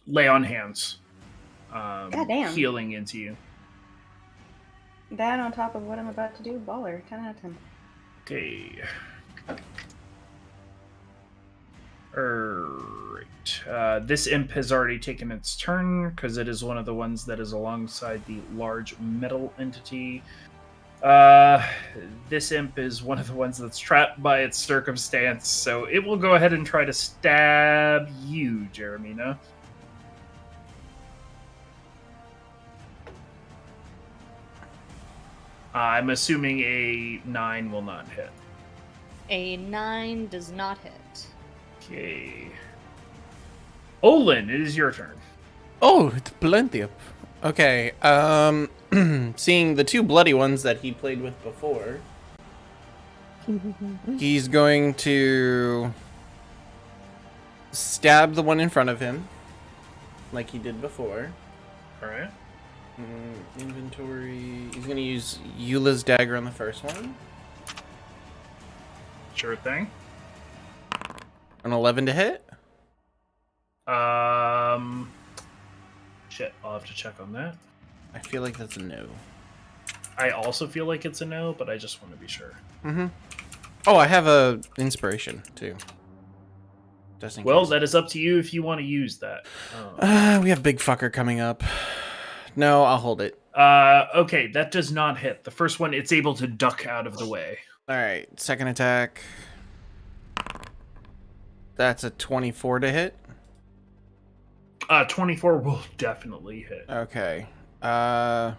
lay on hands Goddamn. healing into you. That on top of what I'm about to do, baller. 10 out of 10. Okay. Alright. This imp has already taken its turn because it is one of the ones that is alongside the large metal entity. This imp is one of the ones that's trapped by its circumstance, so it will go ahead and try to stab you, Jeremina. I'm assuming a 9 will not hit. A 9 does not hit. Okay. Olin, it is your turn. Oh, it's plenty of. Okay. Seeing the two bloody ones that he played with before, he's going to stab the one in front of him, like he did before. All right. Inventory. He's gonna use Eula's dagger on the first one. Sure thing. An 11 to hit. Shit, I'll have to check on that. I feel like that's a no. I also feel like it's a no, but I just want to be sure. Mm-hmm. Oh, I have a inspiration too. Just in Well, case. that is up to you if you want to use that. We have big fucker coming up. No, I'll hold it. Okay, that does not hit. The first one, it's able to duck out of the way. All right, second attack. That's a 24 to hit. 24 will definitely hit. Okay. They're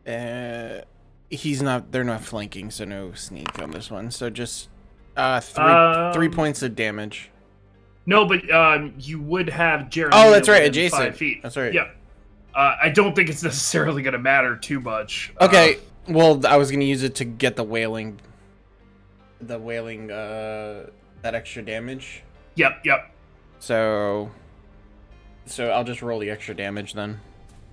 not flanking, so no sneak on this one. So just three points of damage. No, but you would have Jeremy. Oh, that's right, within adjacent. 5 feet. That's right. Yep. I don't think it's necessarily going to matter too much. Okay. Well, I was gonna use it to get the wailing, that extra damage. Yep. So I'll just roll the extra damage then.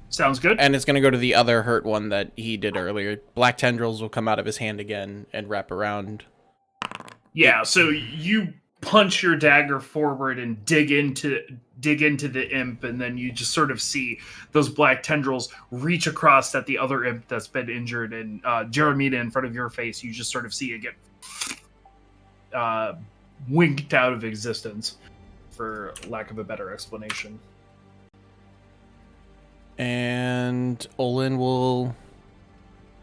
Sounds good. And it's gonna go to the other hurt one that he did earlier. Black tendrils will come out of his hand again and wrap around. Yeah, so you punch your dagger forward and dig into the imp, and then you just sort of see those black tendrils reach across at the other imp that's been injured, and Jeremina, in front of your face, you just sort of see it get winked out of existence, for lack of a better explanation. And Olin will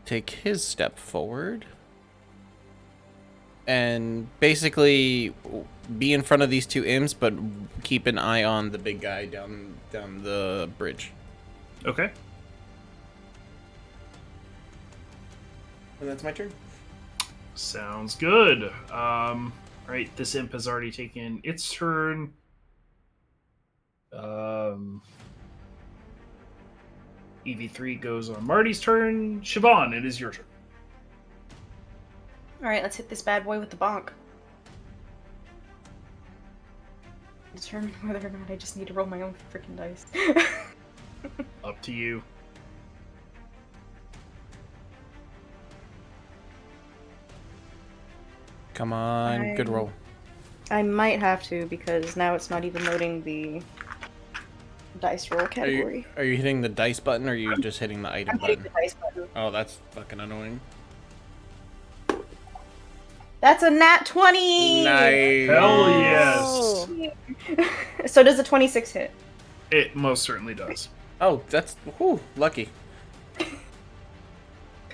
take his step forward and basically be in front of these two imps, but keep an eye on the big guy down the bridge. Okay. And that's my turn. Sounds good. Right, this imp has already taken its turn. EV3 goes on Marty's turn. Siobhan, it is your turn. Alright, let's hit this bad boy with the bonk. Determine whether or not I just need to roll my own freaking dice. Up to you. Come on, good roll. I might have to, because now it's not even loading the dice roll category. Are you hitting the dice button, or are you just hitting the item I'm hitting button? the dice button. Oh, that's fucking annoying. That's a nat 20! Nice. Hell yes. So does a 26 hit? It most certainly does. Oh, that's lucky.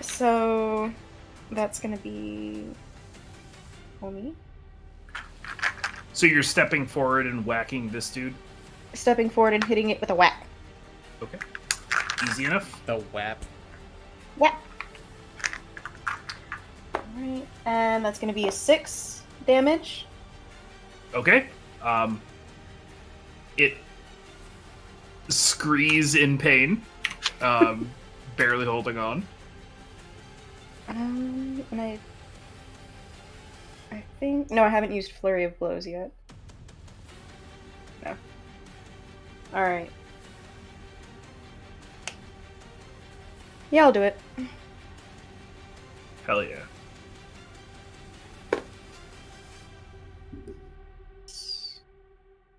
So that's gonna be homie. So you're stepping forward and whacking this dude? Stepping forward and hitting it with a whack. Okay. Easy enough. The whap. Whack. Alright, and that's gonna be a 6 damage. Okay. It screes in pain, barely holding on. And I think no, I haven't used Flurry of Blows yet. No. All right. Yeah, I'll do it. Hell yeah.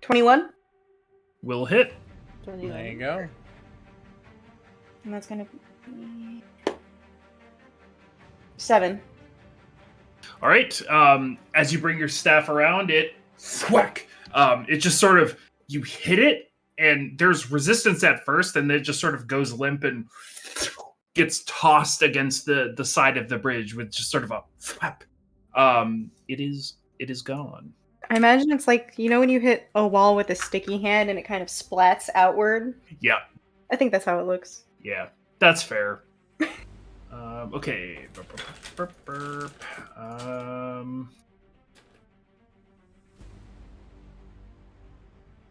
$21. Will hit. 21. There you go. And that's gonna be 7. All right. As you bring your staff around, it thwack. It just sort of you hit it, and there's resistance at first, and then it just sort of goes limp and gets tossed against the side of the bridge with just sort of a thwap. It is gone. I imagine it's like, you know when you hit a wall with a sticky hand and it kind of splats outward? Yeah, I think that's how it looks. yeah, that's fair. Okay.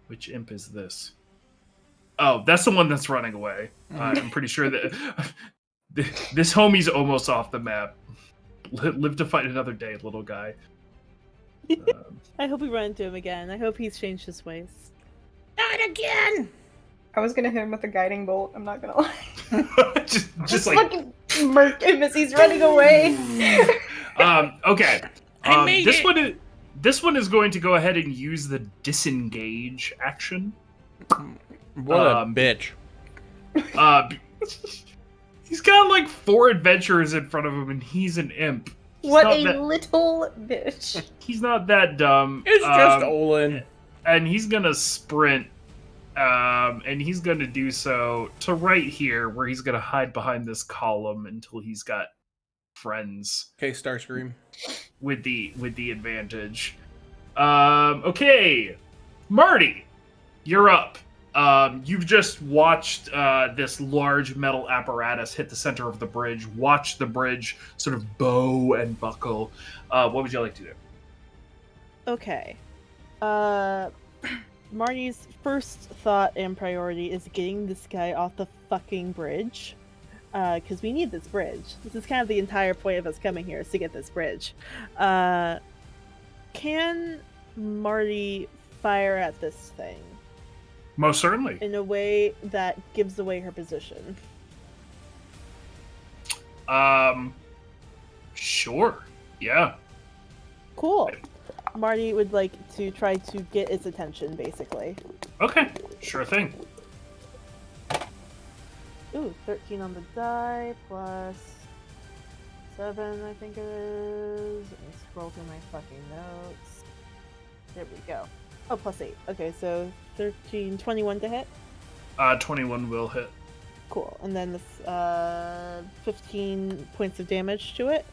Which imp is this? Oh, that's the one that's running away. I'm pretty sure that this homie's almost off the map. Live to fight another day, little guy. I hope we run into him again. I hope he's changed his ways. Not again! I was gonna hit him with a guiding bolt, I'm not gonna lie. just like fucking murk him as he's running away. Okay. I made this it! this one is going to go ahead and use the disengage action. What a bitch. He's got like 4 adventurers in front of him, and he's an imp. He's What not a that- little bitch. He's not that dumb. It's just Olin. And he's gonna sprint. And he's gonna do so to right here, where he's gonna hide behind this column until he's got friends Okay, Starscream. with the advantage. Okay, Marty, you're up. You've just watched this large metal apparatus hit the center of the bridge. Watch the bridge sort of bow and buckle. What would you like to do? Okay. Marty's first thought and priority is getting this guy off the fucking bridge. Because we need this bridge. This is kind of the entire point of us coming here, is to get this bridge. Can Marty fire at this thing Most certainly. in a way that gives away her position? Sure. Yeah. Cool. Marty would like to try to get its attention, basically. Okay. Sure thing. Ooh, 13 on the die, plus 7, I think it is. Let me scroll through my fucking notes. There we go. Oh, plus 8. Okay, so 13, 21 to hit. 21 will hit. Cool. And then this 15 points of damage to it.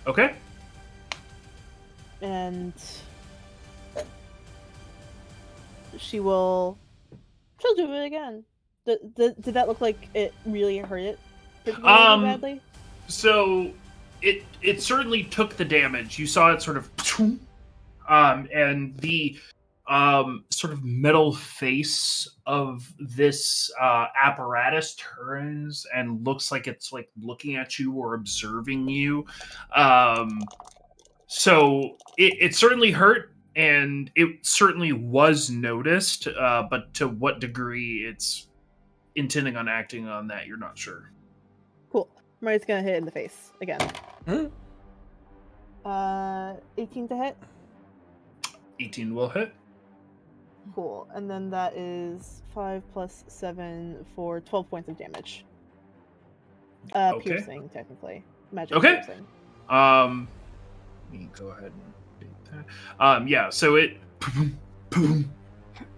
Okay. And she'll do it again. Did that look like it really hurt it particularly badly? So it certainly took the damage. You saw it sort of and the sort of metal face of this apparatus turns and looks like it's like looking at you or observing you. So it certainly hurt, and it certainly was noticed, but to what degree it's intending on acting on that, you're not sure. Cool. Marty's gonna hit it in the face again. 18 to hit. 18 will hit. Cool. And then that is 5 plus 7 for 12 points of damage. Okay. Piercing, technically. Magic Okay. piercing. Let me go ahead and take that. Yeah, so it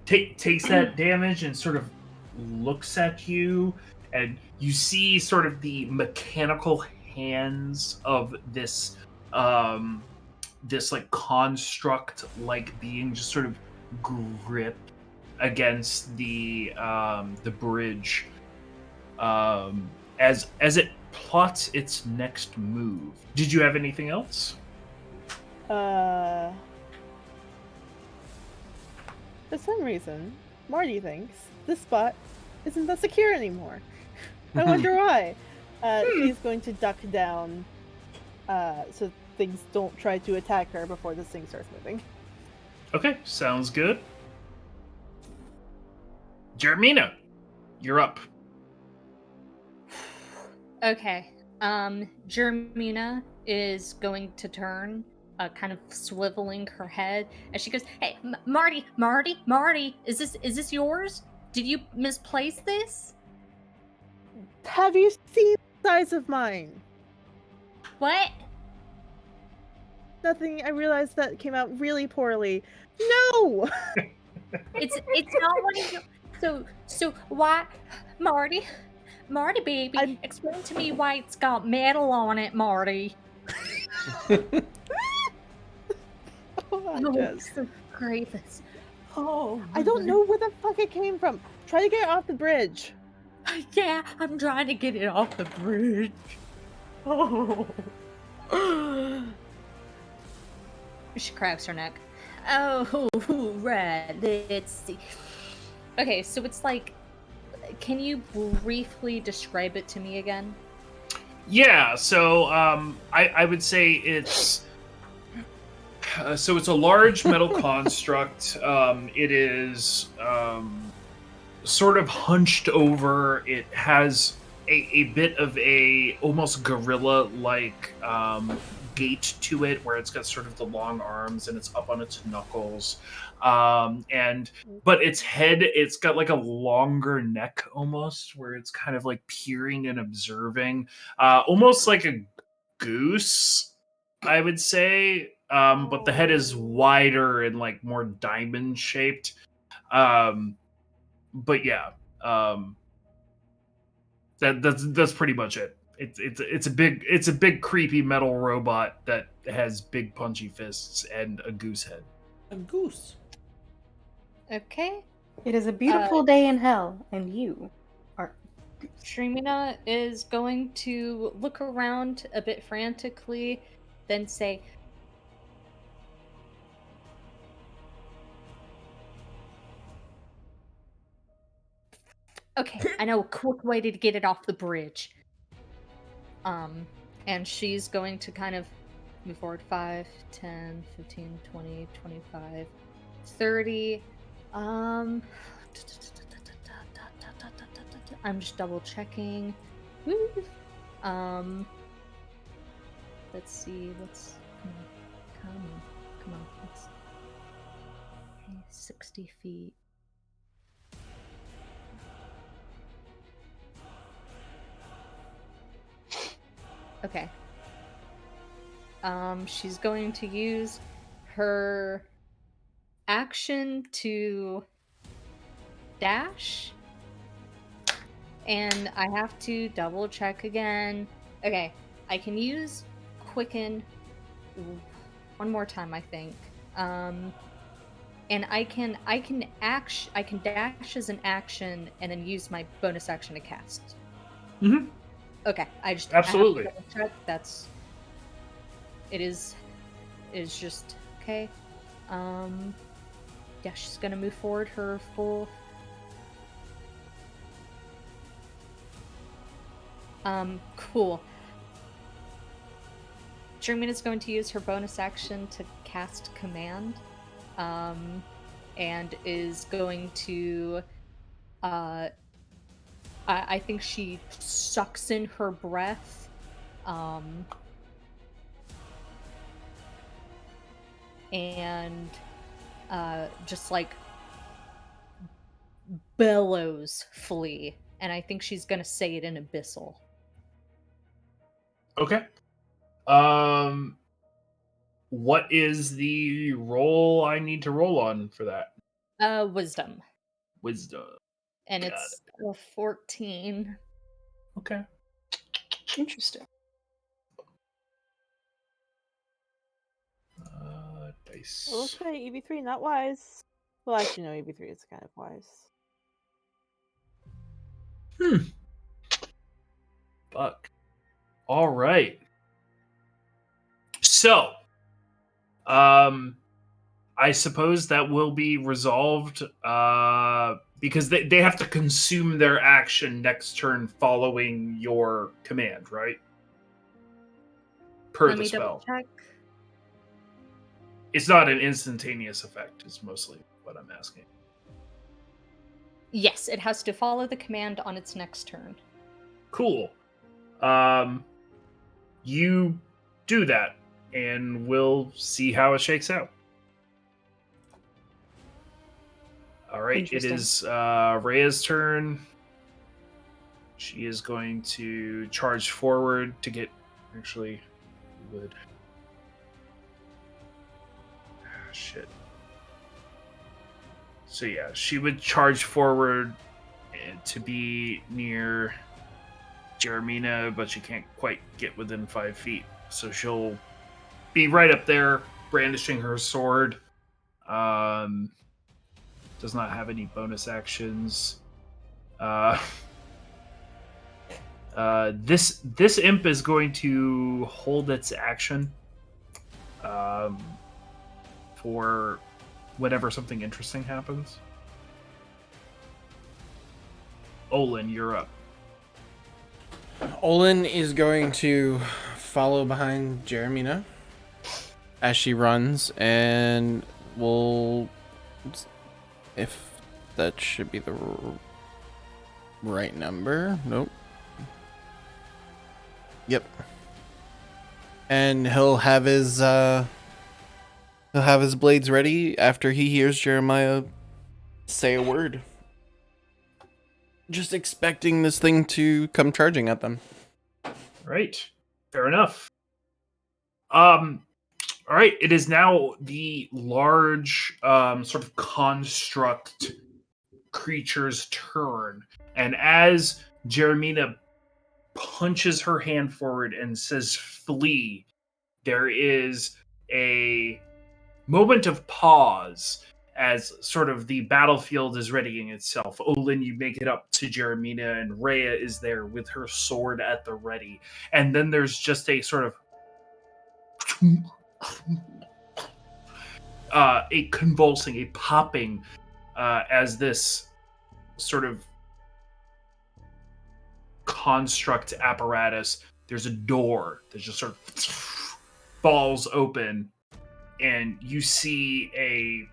takes that damage and sort of looks at you, and you see sort of the mechanical hands of this this like construct like being just sort of grip against the bridge as it plots its next move. Did you have anything else? For some reason, Marty thinks this spot isn't that secure anymore. I wonder why. She's going to duck down so things don't try to attack her before this thing starts moving. Okay, sounds good. Jeremina, you're up. Okay. Jermina is going to turn, kind of swiveling her head as she goes, "Hey, Marty, is this yours? Did you misplace this? Have you seen the size of mine? What? Nothing. I realized that came out really poorly. No! It's not one of your. So why, Marty, baby, I'm- explain to me why it's got metal on it, Marty." Oh, Oh, just. good gracious. Oh, I don't know where the fuck it came from. Try to get it off the bridge. Yeah, I'm trying to get it off the bridge. Oh. She cracks her neck. Oh, right. Let's see. Okay, so it's like, can you briefly describe it to me again? Yeah, so I would say it's so it's a large metal construct. It is sort of hunched over. It has a bit of a almost gorilla-like gait to it, where it's got sort of the long arms and it's up on its knuckles. And but its head, it's got like a longer neck almost, where it's kind of like peering and observing, almost like a goose, I would say. But the head is wider and like more diamond shaped. Um, but yeah, um, that's pretty much it. It's a big creepy metal robot that has big punchy fists and a goose head. A goose. Okay. It is a beautiful day in hell, and you are. Shremina is going to look around a bit frantically, then say, "Okay, I know a quick way to get it off the bridge." And she's going to kind of move forward 5, 10, 15, 20, 25, 30. I'm just double checking. Woo. Let's see. Come on. Let's, okay, 60 feet. Okay. She's going to use her action to dash. And I have to double check again. Okay, I can use quicken one more time, I think. And I can dash as an action and then use my bonus action to cast. Mm-hmm. Okay, I have Absolutely. to double check. It is just okay. Yeah, she's gonna move forward her full. Cool. Jermaine is going to use her bonus action to cast command, and is going to, I think she sucks in her breath, and just like bellows flee, and I think she's gonna say it in Abyssal. Okay. What is the roll I need to roll on for that? Wisdom, Wisdom. and Got it's a 14. Okay. Interesting. Dice. Well, let's try EV3, not wise. Well, actually, no, EV3 is kind of wise. Fuck. All right. So, I suppose that will be resolved because they have to consume their action next turn following your command, right? Per Let the me spell. double check. It's not an instantaneous effect, is mostly what I'm asking. Yes, it has to follow the command on its next turn. Cool. you do that, and we'll see how it shakes out. All right, it Interesting. is Rhea's turn. She is going to charge forward to get. Actually, would. Shit. So yeah, she would charge forward to be near Jeremina, but she can't quite get within 5 feet. So she'll be right up there, brandishing her sword. Does not have any bonus actions. This imp is going to hold its action for whenever something interesting happens. Olin, you're up. Olin is going to follow behind Jeremina as she runs, and will, if that should be the right number. Nope. Yep. And he'll have his blades ready after he hears Jeremiah say a word. Just expecting this thing to come charging at them. Right. Fair enough. All right. It is now the large sort of construct creature's turn. And as Jeremina punches her hand forward and says flee, there is a moment of pause as sort of the battlefield is readying itself. Olin, you make it up to Jeremina, and Rhea is there with her sword at the ready. And then there's just a sort of a convulsing, a popping, as this sort of construct apparatus, there's a door that just sort of falls open, and you see a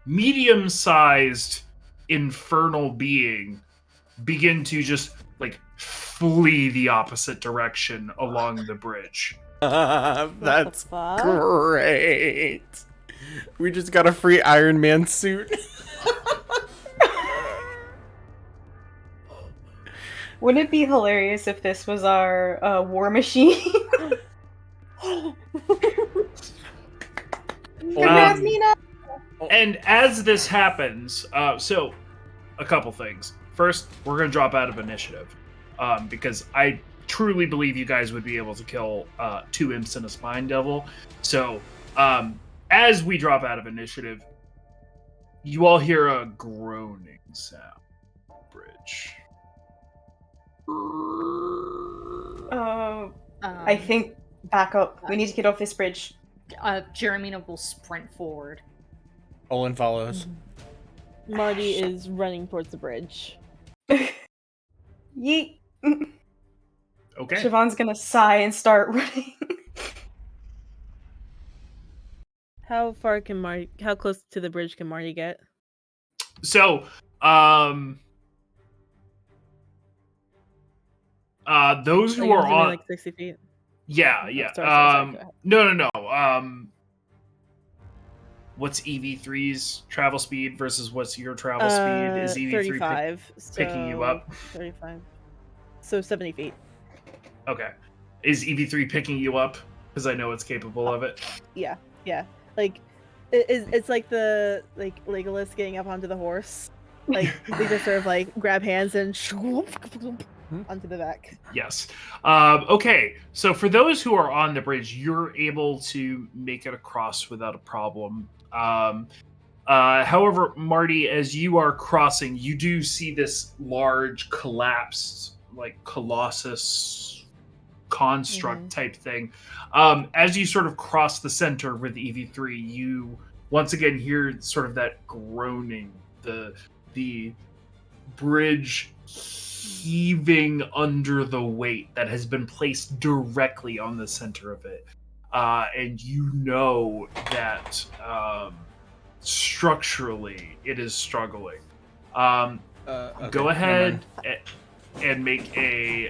medium-sized infernal being begin to just like flee the opposite direction along the bridge. That's fuck? great. We just got a free Iron Man suit. Wouldn't it be hilarious if this was our war machine? Congrats, Nina! And as this happens, so a couple things. First, we're going to drop out of initiative because I truly believe you guys would be able to kill 2 imps and a spine devil. So as we drop out of initiative, you all hear a groaning sound. Bridge. I think back up. We need to get off this bridge. Jeremina will sprint forward. Olin follows. Marty is running towards the bridge. Yeet. Okay. Siobhan's gonna sigh and start running. How close to the bridge can Marty get? So, those who Like, are I'm assuming on, like 60 feet. yeah. Sorry, go ahead. No. What's EV3's travel speed versus what's your travel speed? Is EV3 35, picking you up? 35. So 70 feet. Okay. Is EV3 picking you up? Because I know it's capable of it. Yeah. Like, it's like the Legolas getting up onto the horse. Like they just sort of like grab hands and onto the back. Yes. Okay. So for those who are on the bridge, you're able to make it across without a problem. However, Marty, as you are crossing, you do see this large collapsed, like Colossus construct type thing. As you sort of cross the center with EV3, you once again hear sort of that groaning, the bridge heaving under the weight that has been placed directly on the center of it. And you know that structurally it is struggling. Okay, Go ahead and make a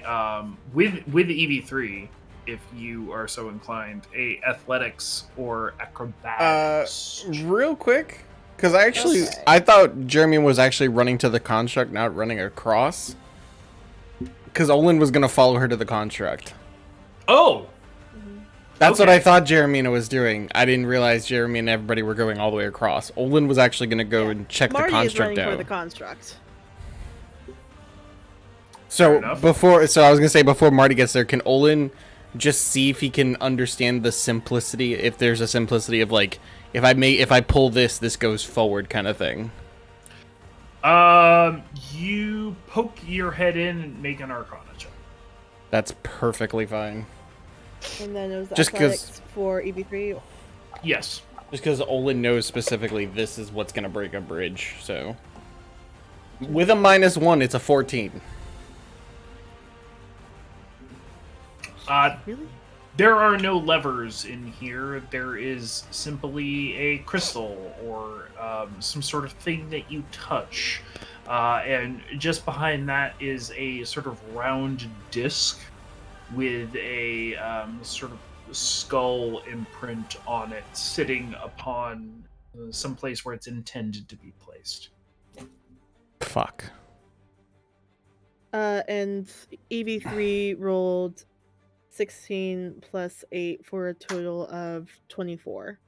with EV3. if you are so inclined, a athletics or acrobatics. Real quick, because Okay. I thought Jeremy was actually running to the construct, not running across. Because Olin was gonna follow her to the construct. Oh, That's what Okay. I thought Jeremina was doing. I didn't realize Jeremy and everybody were going all the way across. Olin was actually gonna go and check Marty the is construct running for out. the construct. Fair enough. So I was gonna say before Marty gets there, can Olin just see if he can understand the simplicity? If there's a simplicity of like, if I pull this, this goes forward, kind of thing. You poke your head in and make an Arcana check. That's perfectly fine. And then it was Just 'cause- athletics for EV3. Yes. Just because Olin knows specifically this is what's gonna break a bridge. So with a -1, it's a 14. Really? There are no levers in here. There is simply a crystal or some sort of thing that you touch. And just behind that is a sort of round disc with a sort of skull imprint on it, sitting upon some place where it's intended to be placed. Fuck. And EV3 rolled 16 plus 8 for a total of 24.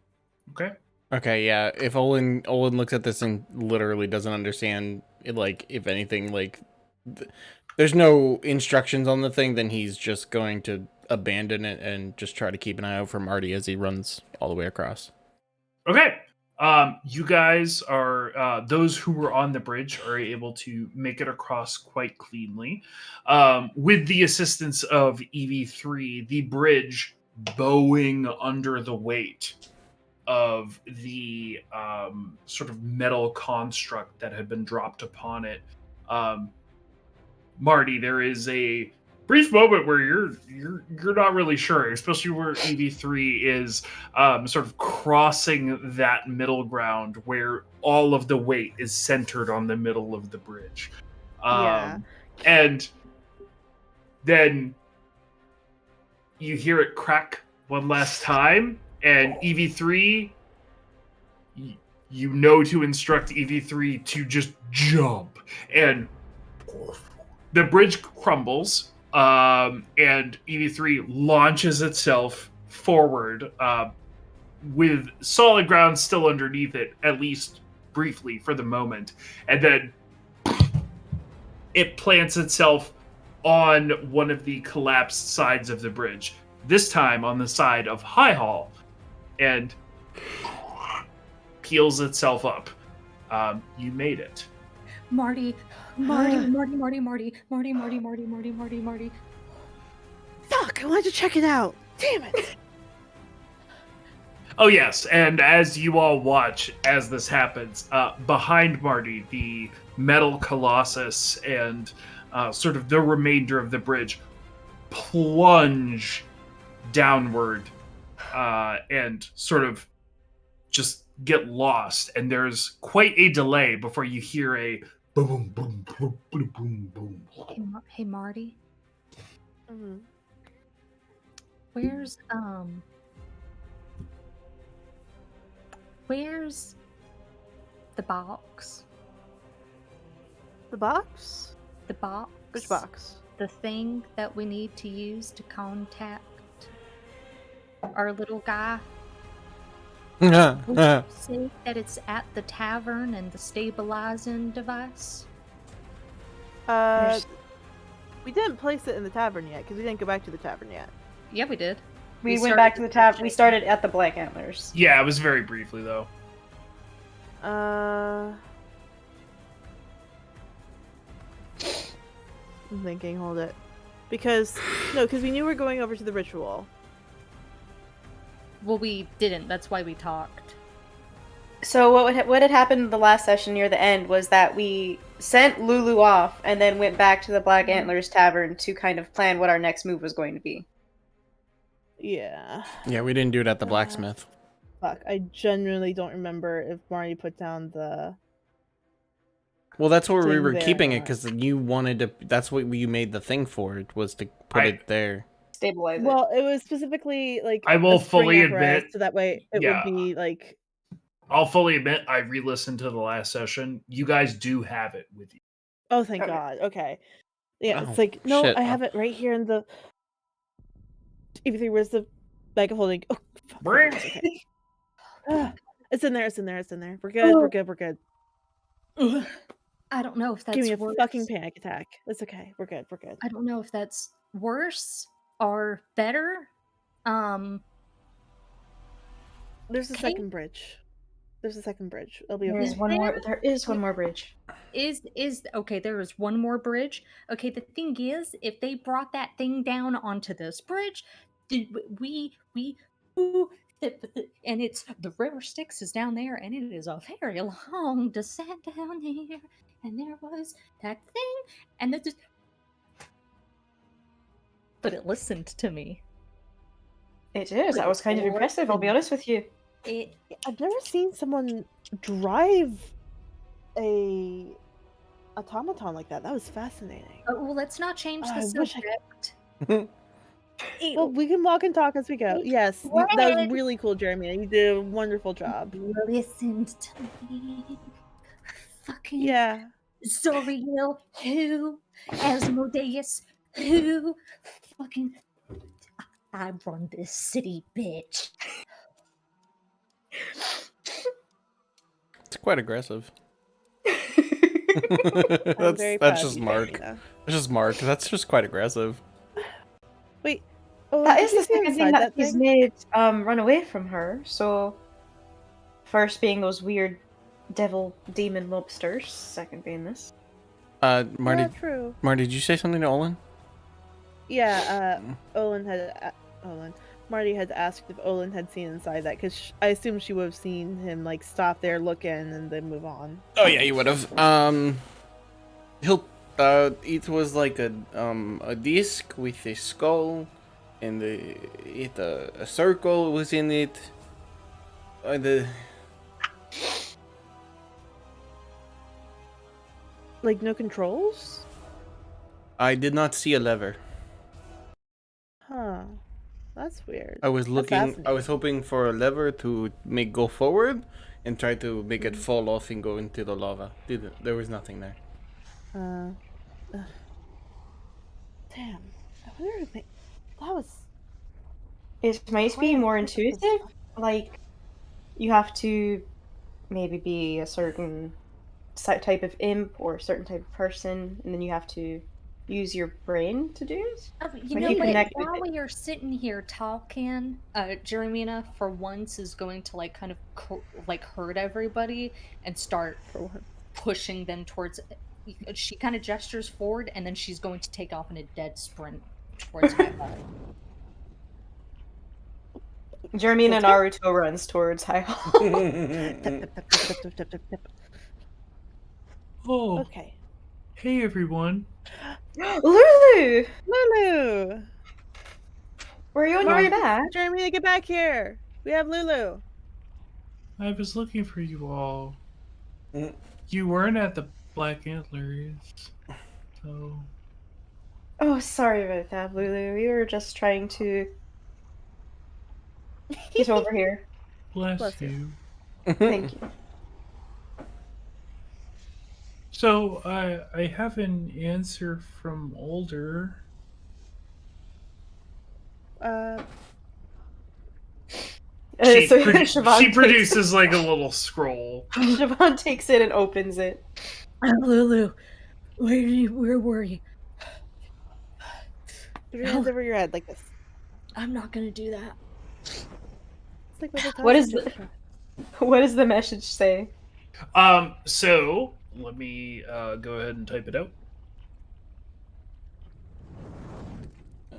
Okay. Okay, yeah. If Olin looks at this and literally doesn't understand, like, if anything, like, there's no instructions on the thing, then he's just going to abandon it and just try to keep an eye out for Marty as he runs all the way across. Okay. You guys are those who were on the bridge are able to make it across quite cleanly. With the assistance of EV3, the bridge bowing under the weight of the sort of metal construct that had been dropped upon it. Marty, there is a brief moment where you're not really sure, especially where EV3 is sort of crossing that middle ground where all of the weight is centered on the middle of the bridge. Yeah. And then you hear it crack one last time, and EV3, you know to instruct EV3 to just jump, and the bridge crumbles, and EV3 launches itself forward with solid ground still underneath it, at least briefly for the moment, and then it plants itself on one of the collapsed sides of the bridge, this time on the side of High Hall, and peels itself up. You made it. Marty. Fuck, Fuck, I wanted to check it out. Damn it. Oh yes, and as you all watch as this happens, behind Marty, the metal colossus and sort of the remainder of the bridge plunge downward and sort of just get lost. And there's quite a delay before you hear a boom, boom, boom, boom, boom, boom. Hey, Marty. Mhm. Where's the box? The box? The box? Which box? The thing that we need to use to contact our little guy. Would you say that it's at the tavern and the stabilizing device? We didn't place it in the tavern yet because we didn't go back to the tavern yet. Yeah, we did. We We went started back to the with tavern. the We started at the Black Antlers. Yeah, it was very briefly though. I'm thinking, hold it. Because we knew we were going over to the ritual. Well, we didn't. That's why we talked. So what had happened the last session near the end was that we sent Lulu off and then went back to the Black Antlers Tavern to kind of plan what our next move was going to be. Yeah. Yeah, we didn't do it at the blacksmith. Fuck, I genuinely don't remember if Marty put down the... Well, that's where we Thing were there. keeping it because you wanted to. That's what you made the thing for. It was to put it there. stabilize it. Well, it was specifically like I will a spring fully apparatus, admit, so that way it would yeah. be like. I'll fully admit I re-listened to the last session. You guys do have it with you. Oh, thank Okay. God. Okay. Yeah, Oh, it's like no, shit. I have it right here in the. EV3, where's the bag of holding? Oh, fuck, there it is, okay. It's in there. It's in there. It's in there. We're good. We're good. We're good. Ugh. I don't know if Give me that's a worse. fucking panic attack. It's okay. We're good. We're good. I don't know if that's worse or better. There's a Okay. second bridge. There's a second bridge. It'll be There is okay. one more. There is one more bridge. Is okay, there is one more bridge. Okay, the thing is, if they brought that thing down onto this bridge, ooh, and it's the river Styx is down there, and it is a very long descent down here, and there was that thing, and this, but it listened to me. It is. That was kind of impressive. I'll be honest with you. I've never seen someone drive a automaton like that. That was fascinating. Well, let's not change Oh, the I wish I- subject. Well, we can walk and talk as we go. Yes, that was What? really cool, Jeremy. You did a wonderful job. Listened to me. Fucking Yeah. Zoriel, who? Asmodeus, who? Fucking. I run this city, bitch. It's quite aggressive. I'm very proud that's of just you, Mark. Jeremy, though. That's just Mark. That's just quite aggressive. Wait. Oh, That did is you the see second thing inside that he's thing? made run away from her. So, first being those weird devil demon lobsters. Second being this. Marty, Yeah, true. Marty, did you say something to Olin? Yeah, Marty had asked if Olin had seen inside that, because I assume she would have seen him, like, stop there, look in, and then move on. Oh yeah, you would have. It was like a disc with a skull, and a circle was in it. Like, no controls? I did not see a lever. Huh. That's weird. I was That's looking. I fascinating. was hoping for a lever to make go forward, and try to make it Mhm. fall off and go into the lava. There was nothing there. Ugh. Damn. I wonder if that was It might quite be a more bit of intuitive. stuff. Like, you have to maybe be a certain type of imp or a certain type of person, and then you have to use your brain to do it. You Like, know you what? connect with While it. we are sitting here talking, Jeremina, for once, is going to like kind of like hurt everybody and start For one. pushing them towards. She kind of gestures forward, and then she's going to take off in a dead sprint towards High Hall. Jeremina Naruto runs towards High Hall. Tap, tap, tap, tap, tap, tap, tap, tap. Oh, Okay. hey everyone. Lulu! Lulu! Were you on your way back? Jeremy, get back here! We have Lulu! I was looking for you all. Mm. You weren't at the Black Antlers, so Oh, sorry about that, Lulu. We were just trying to get over here. bless Bless you. you. Thank you. So I have an answer from Older. She, So she Siobhan produces like a little scroll. Siobhan takes it and opens it. Lulu, where were you? Put your hands over your head like this. I'm not gonna do that. It's like what they What taught is you, the- Joshua. What does the message say? So let me go ahead and type it out.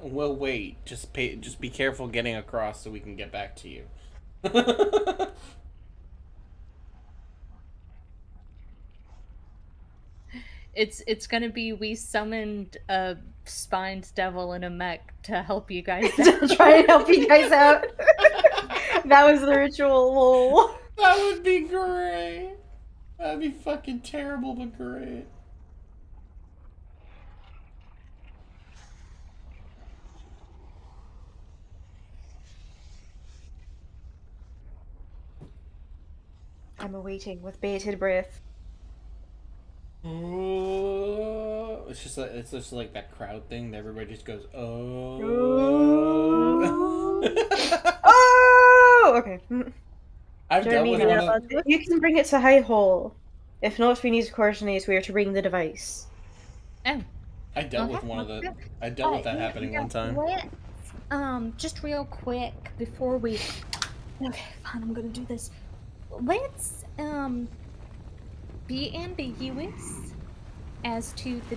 Well, wait. Just be careful getting across so we can get back to you. It's gonna be we summoned a spined devil and a mech to help you guys To try and help you guys out. That was the ritual. Lol. That would be great. That'd be fucking terrible, but great. I'm awaiting with bated breath. Oh, it's just like that crowd thing that everybody just goes, oh. Oh! Okay. I've dealt with one Jeremina, of. if you can bring it to High Hall. If not, we need to coordinate where to bring the device. Oh, I dealt with okay. one of Well, the. good. I dealt with that Yeah, happening one time. let's just real quick before we. Okay, fine. I'm gonna do this. Let's be ambiguous as to the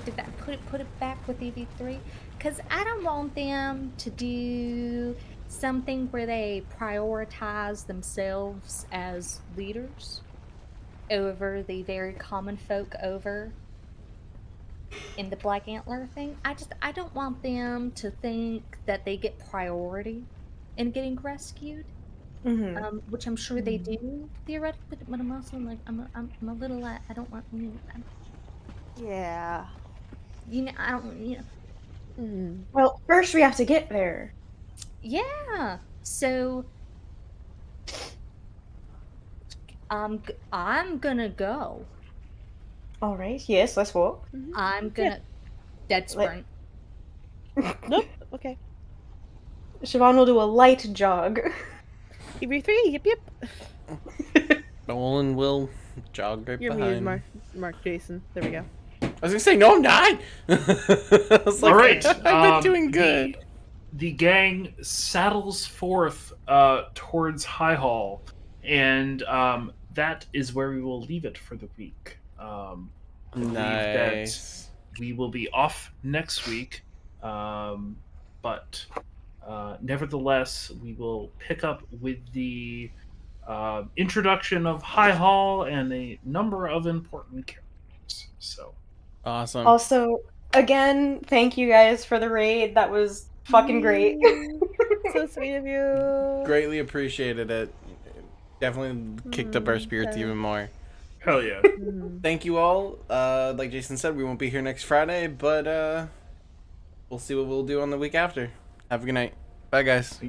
put it back with EV3, because I don't want them to do something where they prioritize themselves as leaders over the very common folk over in the Black Antler thing. I don't want them to think that they get priority in getting rescued. Mm-hmm. Which I'm sure they do theoretically, but I'm also like I'm a little like I don't want Yeah. I don't Well, first we have to get there. yeah. So I'm gonna go. All right. Yes, let's walk. I'm Yeah. gonna dead Let- sprint. Nope. Okay. Siobhan will do a light jog. EV3. Yep. Yep. Nolan will jog right You're behind. muted, Mark Jason. There we go. I was gonna say, no, I'm not! I was like, All right. I've been doing good. The gang saddles forth towards High Hall, and that is where we will leave it for the week. I believe that Nice. we will be off next week, but nevertheless, we will pick up with the introduction of High Hall and a number of important characters. So, Awesome. Also, again, thank you guys for the raid. That was fucking great. So sweet of you. Greatly appreciated it. Definitely kicked up our spirits yeah. even more. hell yeah. Thank you all. Like Jason said, we won't be here next Friday, but we'll see what we'll do on the week after. Have a good night. Bye, guys.